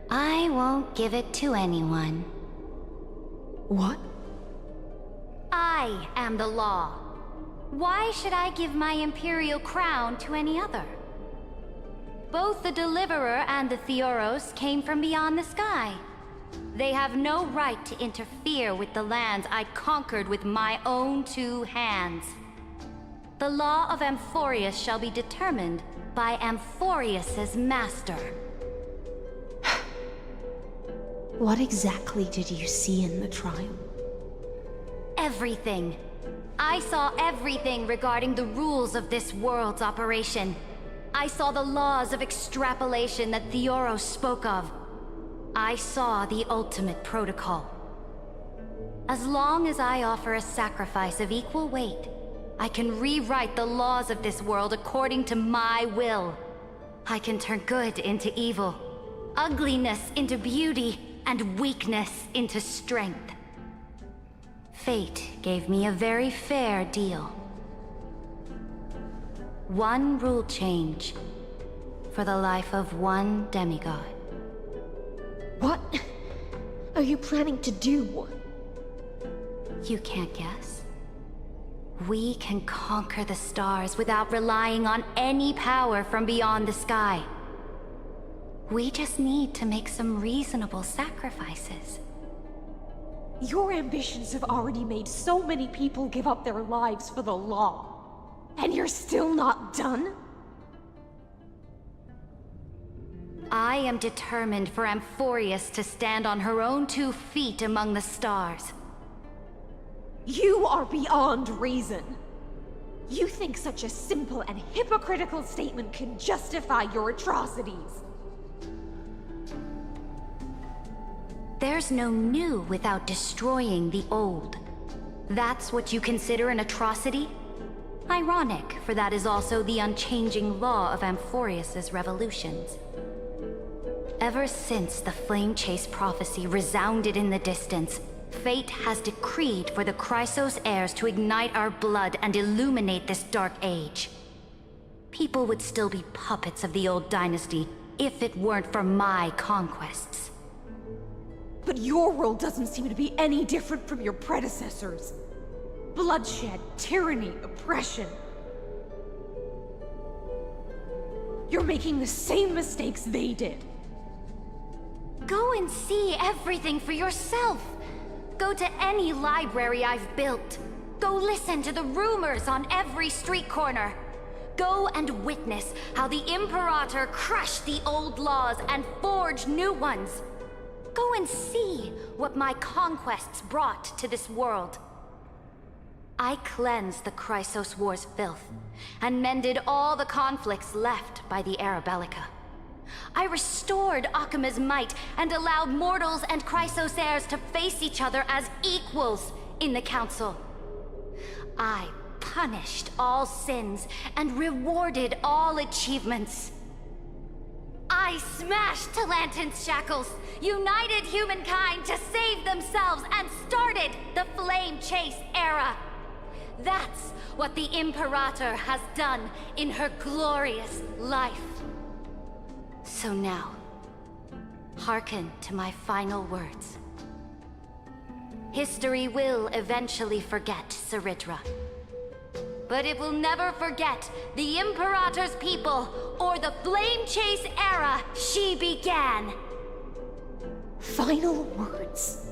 I won't give it to anyone. What? I am the law. Why should I give my imperial crown to any other? Both the Deliverer and the Theoros came from beyond the sky. They have no right to interfere with the lands I conquered with my own two hands. The law of Amphorius shall be determined by Amphorius's master. What exactly did you see in the trial? Everything. I saw everything regarding the rules of this world's operation. I saw the laws of extrapolation that Theoros spoke of. I saw the ultimate protocol. As long as I offer a sacrifice of equal weight, I can rewrite the laws of this world according to my will. I can turn good into evil, ugliness into beauty, and weakness into strength. Fate gave me a very fair deal. One rule change for the life of one demigod. What are you planning to do? You can't guess. We can conquer the stars without relying on any power from beyond the sky. We just need to make some reasonable sacrifices. Your ambitions have already made so many people give up their lives for the law. And you're still not done? I am determined for Amphorius to stand on her own 2 feet among the stars. You are beyond reason. You think such a simple and hypocritical statement can justify your atrocities. There's no new without destroying the old. That's what you consider an atrocity? Ironic, for that is also the unchanging law of Amphorius's revolutions. Ever since the Flame Chase prophecy resounded in the distance, fate has decreed for the Chrysos heirs to ignite our blood and illuminate this dark age. People would still be puppets of the old dynasty if it weren't for my conquests. But your world doesn't seem to be any different from your predecessors. Bloodshed, tyranny, oppression. You're making the same mistakes they did. Go and see everything for yourself. Go to any library I've built. Go listen to the rumors on every street corner. Go and witness how the Imperator crushed the old laws and forged new ones. Go and see what my conquests brought to this world. I cleansed the Chrysos War's filth, and mended all the conflicts left by the Era Bellica. I restored Akima's might, and allowed mortals and Chrysos heirs to face each other as equals in the Council. I punished all sins, and rewarded all achievements. I smashed Talantin's shackles, united humankind to save themselves, and started the Flame Chase era. That's what the Imperator has done in her glorious life. So now, hearken to my final words. History will eventually forget Saridra. But it will never forget the Imperator's people or the Flame Chase era she began. Final words.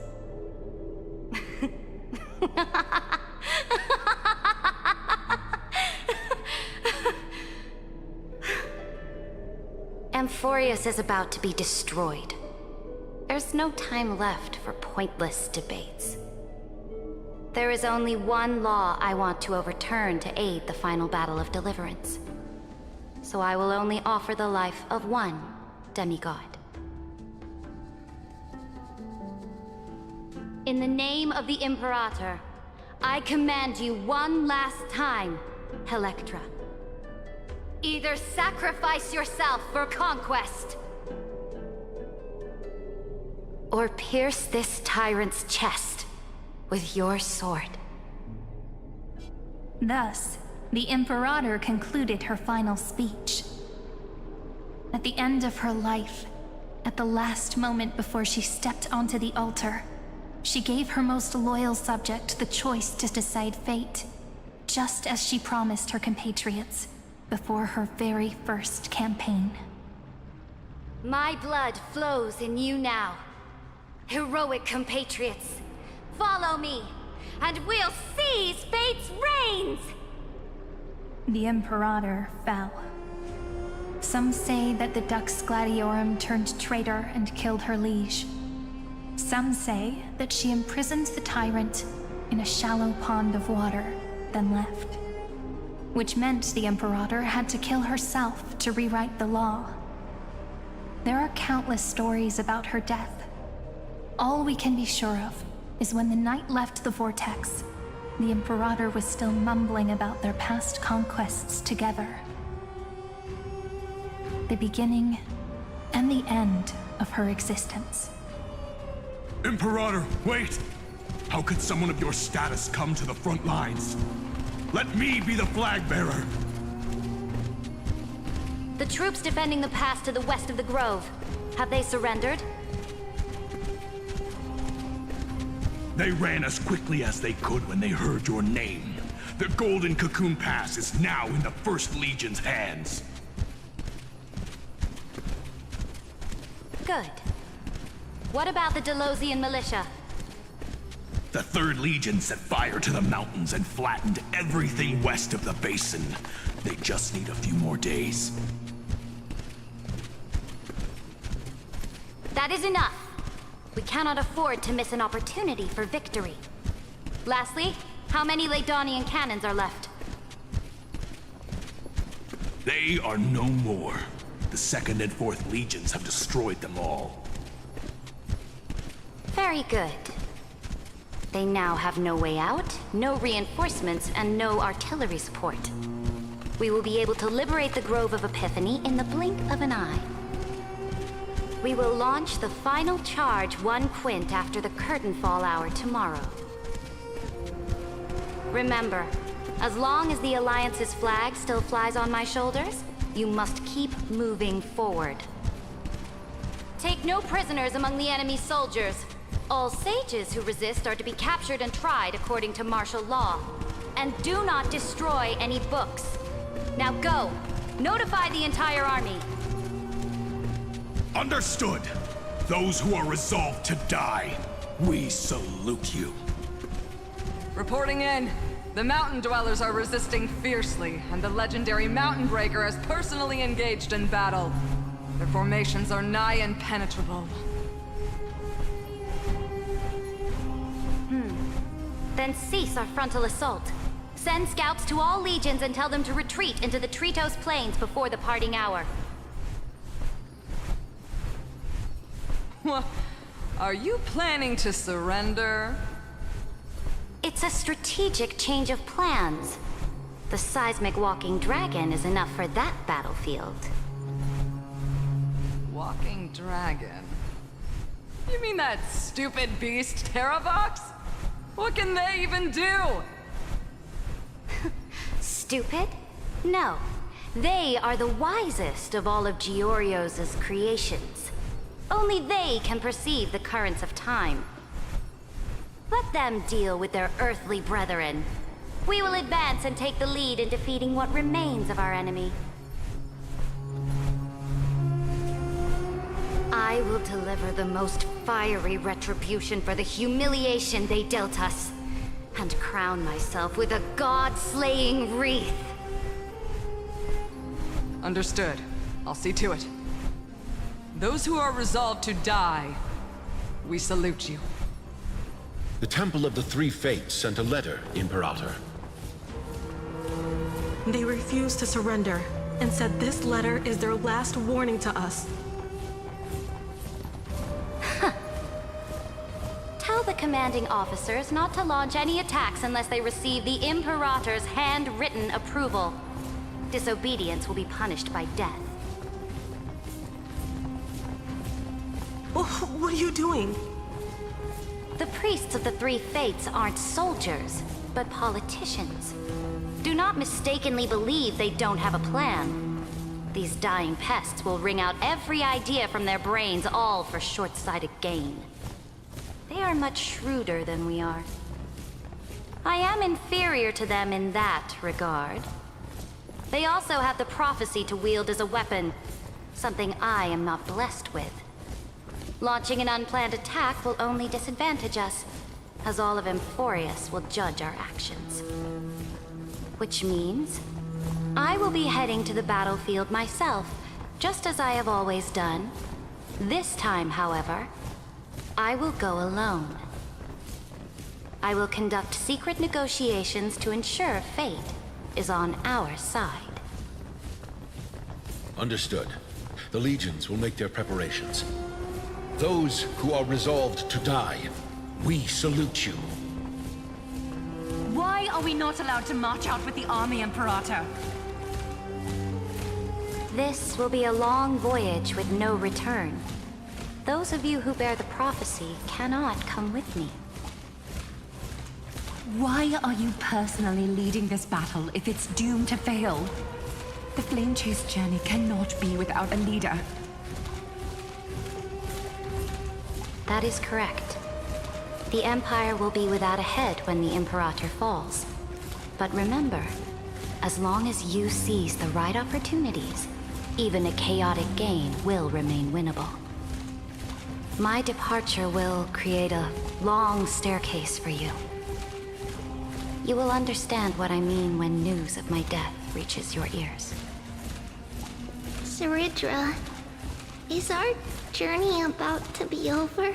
Amphorius is about to be destroyed. There's no time left for pointless debates. There is only one law I want to overturn to aid the final battle of deliverance. So I will only offer the life of one demigod. In the name of the Imperator, I command you one last time, Electra. Either sacrifice yourself for conquest, or pierce this tyrant's chest with your sword. Thus, the Imperator concluded her final speech. At the end of her life, at the last moment before she stepped onto the altar, she gave her most loyal subject the choice to decide fate, just as she promised her compatriots before her very first campaign. My blood flows in you now. Heroic compatriots, follow me, and we'll seize fate's reins! The Imperator fell. Some say that the Dux Gladiorum turned traitor and killed her liege. Some say that she imprisoned the tyrant in a shallow pond of water, then left. Which meant the Imperator had to kill herself to rewrite the law. There are countless stories about her death. All we can be sure of is when the Knight left the Vortex, the Imperator was still mumbling about their past conquests together. The beginning and the end of her existence. Imperator, wait! How could someone of your status come to the front lines? Let me be the flag bearer! The troops defending the pass to the west of the Grove, have they surrendered? They ran as quickly as they could when they heard your name. The Golden Cocoon Pass is now in the First Legion's hands. Good. What about the Delosian militia? The Third Legion set fire to the mountains and flattened everything west of the basin. They just need a few more days. That is enough. We cannot afford to miss an opportunity for victory. Lastly, how many Ladonian cannons are left? They are no more. The Second and Fourth Legions have destroyed them all. Very good. They now have no way out, no reinforcements, and no artillery support. We will be able to liberate the Grove of Epiphany in the blink of an eye. We will launch the final charge 1 quint after the curtain fall hour tomorrow. Remember, as long as the Alliance's flag still flies on my shoulders, you must keep moving forward. Take no prisoners among the enemy's soldiers. All sages who resist are to be captured and tried according to martial law. And do not destroy any books. Now go! Notify the entire army! Understood! Those who are resolved to die, we salute you. Reporting in. The Mountain Dwellers are resisting fiercely, and the legendary Mountain Breaker has personally engaged in battle. Their formations are nigh impenetrable. Then cease our frontal assault. Send scouts to all legions and tell them to retreat into the Tritos Plains before the parting hour. Are you planning to surrender? It's a strategic change of plans. The seismic walking dragon is enough for that battlefield. Walking dragon? You mean that stupid beast, Terravox? What can they even do? Stupid? No. They are the wisest of all of Giorio's creations. Only they can perceive the currents of time. Let them deal with their earthly brethren. We will advance and take the lead in defeating what remains of our enemy. I will deliver the most fiery retribution for the humiliation they dealt us, and crown myself with a god-slaying wreath. Understood. I'll see to it. Those who are resolved to die, we salute you. The Temple of the Three Fates sent a letter, Imperator. They refused to surrender and said this letter is their last warning to us. Tell the commanding officers not to launch any attacks unless they receive the Imperator's handwritten approval. Disobedience will be punished by death. What are you doing? The priests of the Three Fates aren't soldiers, but politicians. Do not mistakenly believe they don't have a plan. These dying pests will wring out every idea from their brains, all for short-sighted gain. They are much shrewder than we are. I am inferior to them in that regard. They also have the prophecy to wield as a weapon, something I am not blessed with. Launching an unplanned attack will only disadvantage us, as all of Emphorius will judge our actions. Which means, I will be heading to the battlefield myself, just as I have always done. This time, however, I will go alone. I will conduct secret negotiations to ensure fate is on our side. Understood. The legions will make their preparations. Those who are resolved to die, we salute you. Why are we not allowed to march out with the army, Imperator? This will be a long voyage with no return. Those of you who bear the prophecy cannot come with me. Why are you personally leading this battle if it's doomed to fail? The Flame Chase journey cannot be without a leader. That is correct. The Empire will be without a head when the Imperator falls. But remember, as long as you seize the right opportunities, even a chaotic gain will remain winnable. My departure will create a long staircase for you. You will understand what I mean when news of my death reaches your ears. Saridra, is our journey about to be over?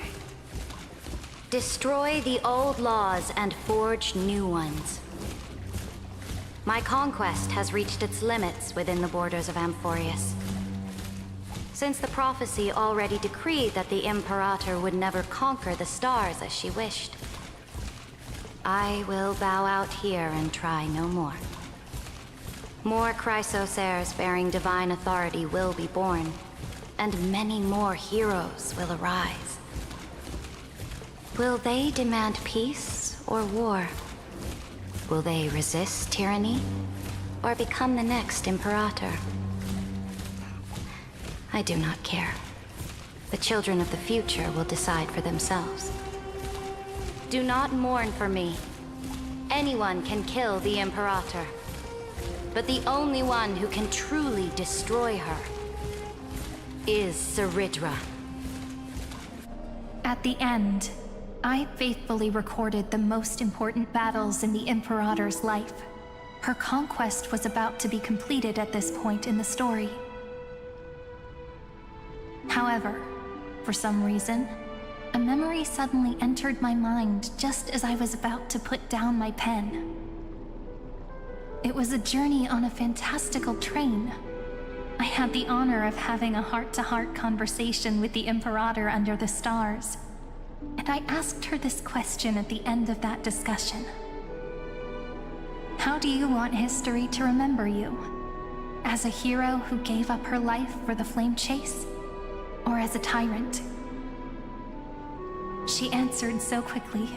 Destroy the old laws and forge new ones. My conquest has reached its limits within the borders of Amphorius. Since the prophecy already decreed that the Imperator would never conquer the stars as she wished, I will bow out here and try no more. More Chrysosairs bearing divine authority will be born, and many more heroes will arise. Will they demand peace or war? Will they resist tyranny or become the next Imperator? I do not care. The children of the future will decide for themselves. Do not mourn for me. Anyone can kill the Imperator, but the only one who can truly destroy her is Saridra. At the end, I faithfully recorded the most important battles in the Imperator's life. Her conquest was about to be completed at this point in the story. However, for some reason, a memory suddenly entered my mind just as I was about to put down my pen. It was a journey on a fantastical train. I had the honor of having a heart-to-heart conversation with the Imperator under the stars, and I asked her this question at the end of that discussion. How do you want history to remember you? As a hero who gave up her life for the Flame Chase? Or as a tyrant? She answered so quickly,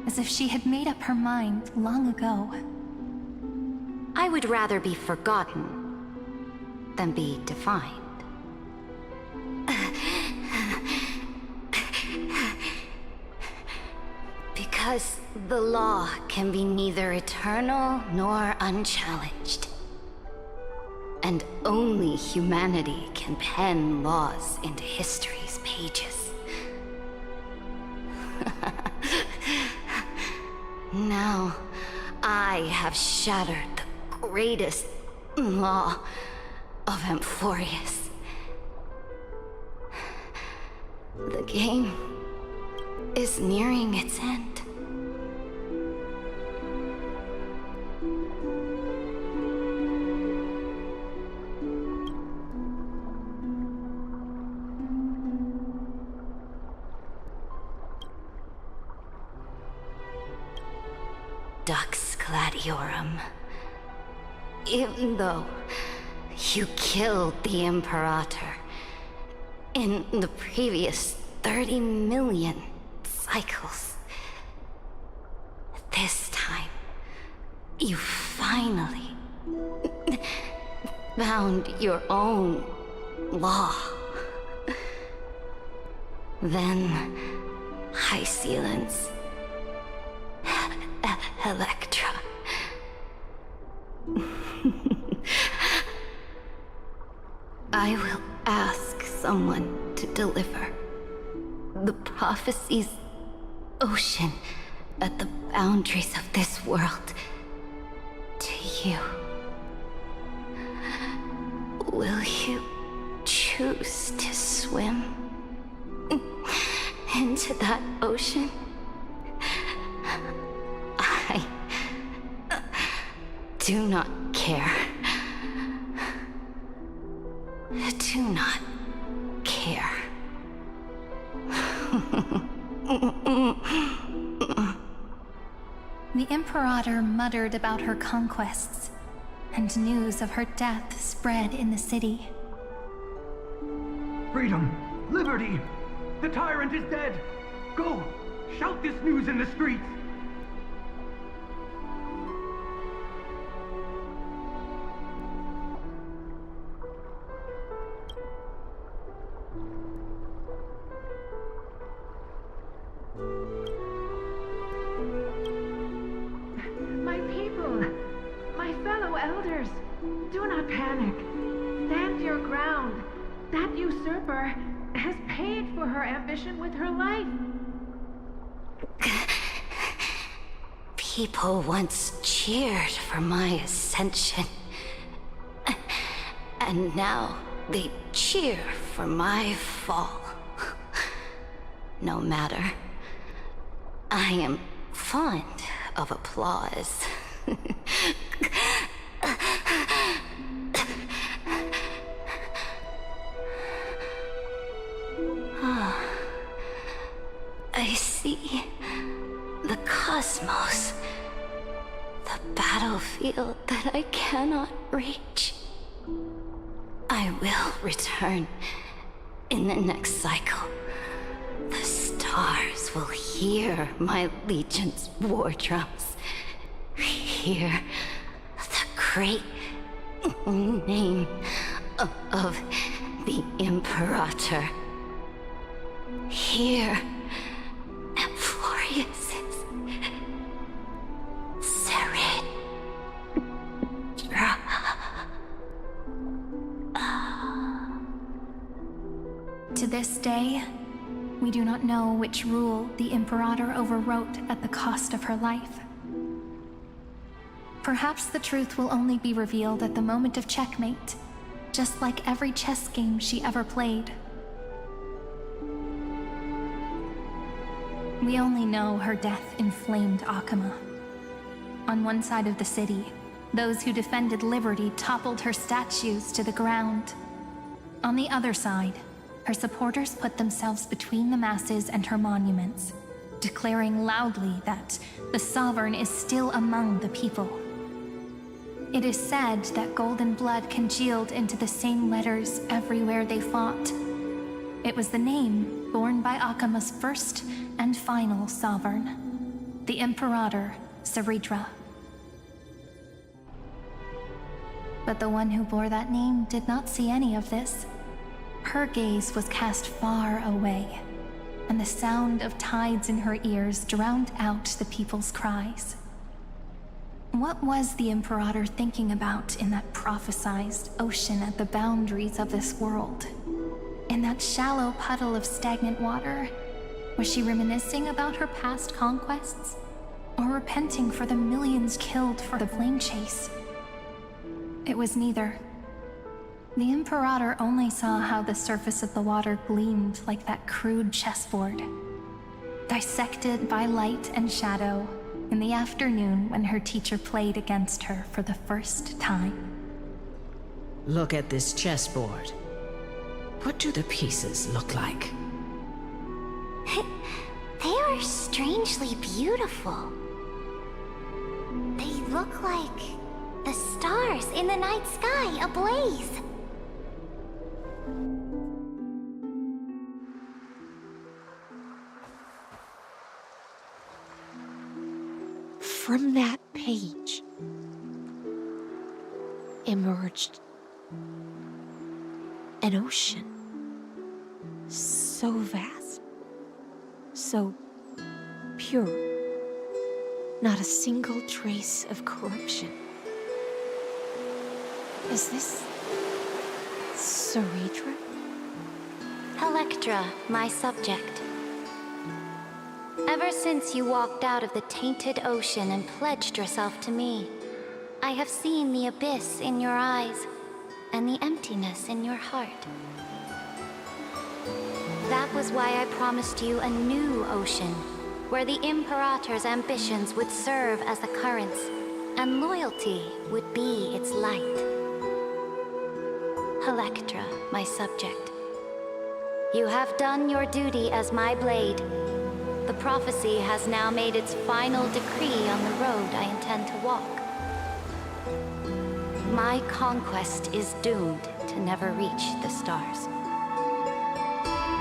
as if she had made up her mind long ago. I would rather be forgotten than be defined. Because the law can be neither eternal nor unchallenged. And only humanity can pen laws into history's pages. Now, I have shattered the greatest law of Amphorius. The game is nearing its end. Dux Gladiorum. Even though you killed the Imperator in the previous 30 million cycles, this time you finally found your own law. Then High Sealants, Electra. I will ask someone to deliver the prophecy's ocean at the boundaries of this world to you. Will you choose to swim into that ocean? I do not care. Do not care. The Imperator muttered about her conquests, and news of her death spread in the city. Freedom! Liberty! The tyrant is dead! Go! Shout this news in the streets! My people, my fellow elders, do not panic. Stand your ground. That usurper has paid for her ambition with her life. People once cheered for my ascension. And now they cheer for my fall. No matter. I am fond of applause. I see the cosmos, the battlefield that I cannot reach. I will return in the next cycle. The stars will hear my legion's war drums. Hear the great name of the Imperator. Hear Amphorius's Serid. To this day, we do not know which rule the Imperator overwrote at the cost of her life. Perhaps the truth will only be revealed at the moment of checkmate, just like every chess game she ever played. We only know her death inflamed Akama. On one side of the city, those who defended liberty toppled her statues to the ground. On the other side, her supporters put themselves between the masses and her monuments, declaring loudly that the Sovereign is still among the people. It is said that golden blood congealed into the same letters everywhere they fought. It was the name borne by Akama's first and final sovereign, the Imperator Seridra. But the one who bore that name did not see any of this. Her gaze was cast far away, and the sound of tides in her ears drowned out the people's cries. What was the Imperator thinking about in that prophesized ocean at the boundaries of this world? In that shallow puddle of stagnant water? Was she reminiscing about her past conquests? Or repenting for the millions killed for the flame chase? It was neither. The Imperator only saw how the surface of the water gleamed like that crude chessboard, dissected by light and shadow in the afternoon when her teacher played against her for the first time. Look at this chessboard. What do the pieces look like? They are strangely beautiful. They look like the stars in the night sky ablaze. From that page emerged an ocean so vast, so pure, not a single trace of corruption. Is this Saridra? Electra, my subject. Ever since you walked out of the tainted ocean and pledged yourself to me, I have seen the abyss in your eyes and the emptiness in your heart. That was why I promised you a new ocean, where the Imperator's ambitions would serve as the currents, and loyalty would be its light. Electra, my subject. You have done your duty as my blade. The prophecy has now made its final decree on the road I intend to walk. My conquest is doomed to never reach the stars.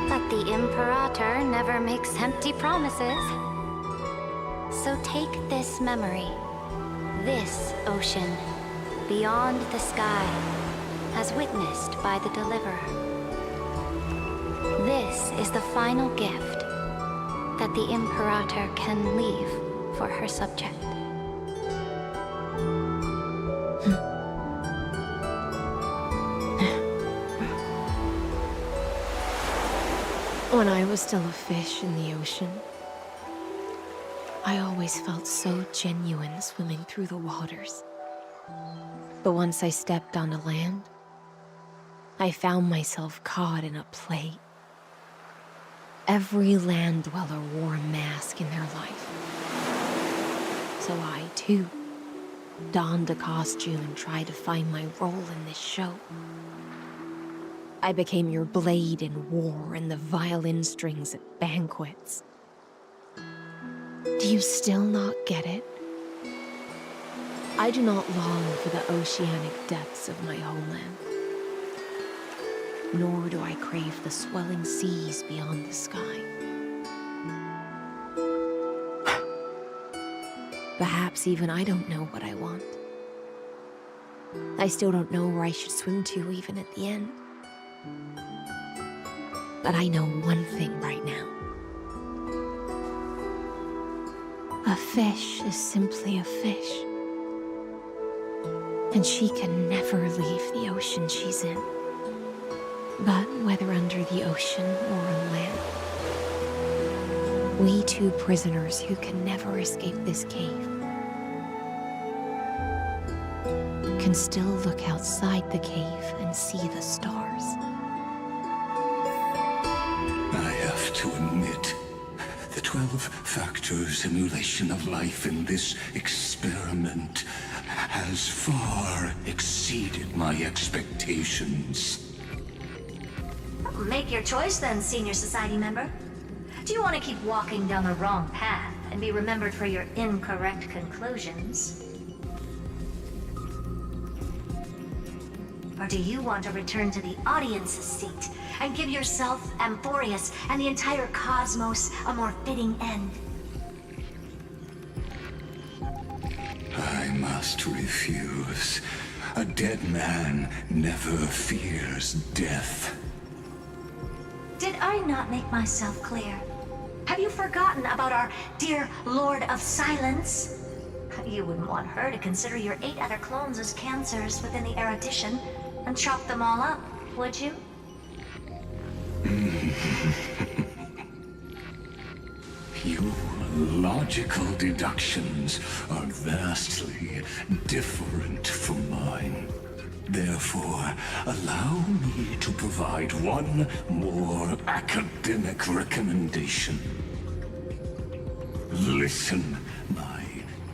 But the Imperator never makes empty promises. So take this memory, this ocean, beyond the sky, as witnessed by the Deliverer. This is the final gift that the Imperator can leave for her subject. When I was still a fish in the ocean, I always felt so genuine swimming through the waters. But once I stepped onto land, I found myself caught in a play. Every land dweller wore a mask in their life. So I, too, donned a costume and tried to find my role in this show. I became your blade in war and the violin strings at banquets. Do you still not get it? I do not long for the oceanic depths of my homeland. Nor do I crave the swelling seas beyond the sky. Perhaps even I don't know what I want. I still don't know where I should swim to even at the end. But I know one thing right now. A fish is simply a fish. And she can never leave the ocean she's in. But whether under the ocean or on land, we two prisoners who can never escape this cave can still look outside the cave and see the stars. I have to admit, the 12-factor simulation of life in this experiment has far exceeded my expectations. Make your choice then, Senior Society member. Do you want to keep walking down the wrong path and be remembered for your incorrect conclusions? Or do you want to return to the audience's seat and give yourself, Amphorius, and the entire cosmos a more fitting end? I must refuse. A dead man never fears death. Did I not make myself clear? Have you forgotten about our dear Lord of Silence? You wouldn't want her to consider your 8 other clones as cancers within the erudition and chop them all up, would you? Your logical deductions are vastly different from mine. Therefore, allow me to provide one more academic recommendation. Listen, my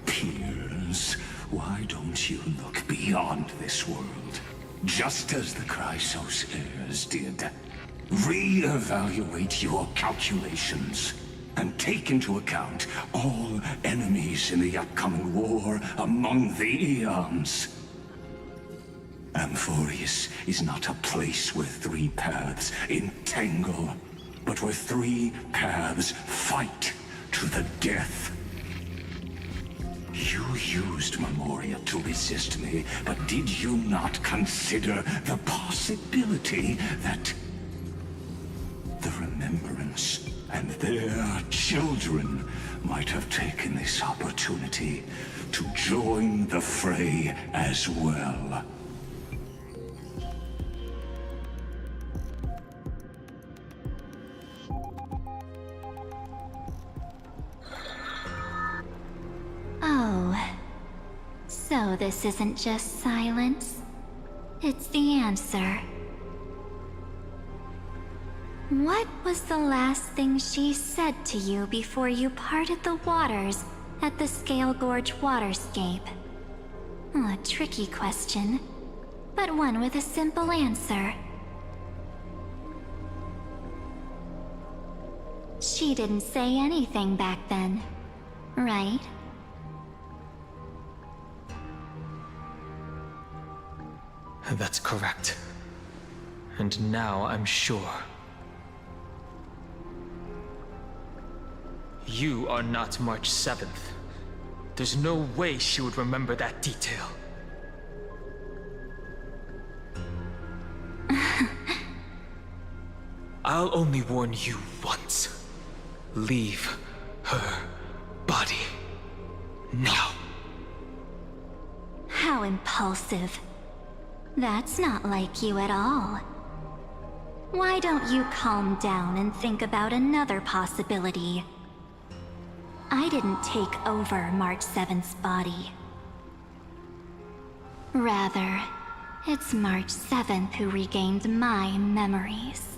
peers. Why don't you look beyond this world? Just as the Chrysos heirs did. Re-evaluate your calculations and take into account all enemies in the upcoming war among the Eons. Amphorius is not a place where three paths entangle, but where three paths fight to the death. You used Memoria to resist me, but did you not consider the possibility that the Remembrance and their children might have taken this opportunity to join the fray as well? Oh, so this isn't just silence. It's the answer. What was the last thing she said to you before you parted the waters at the Scale Gorge waterscape? A tricky question, but one with a simple answer. She didn't say anything back then, right? That's correct. And now I'm sure. You are not March 7th. There's no way she would remember that detail. I'll only warn you once. Leave her body. Now. How impulsive. That's not like you at all. Why don't you calm down and think about another possibility? I didn't take over March 7th's body. Rather, it's March 7th who regained my memories.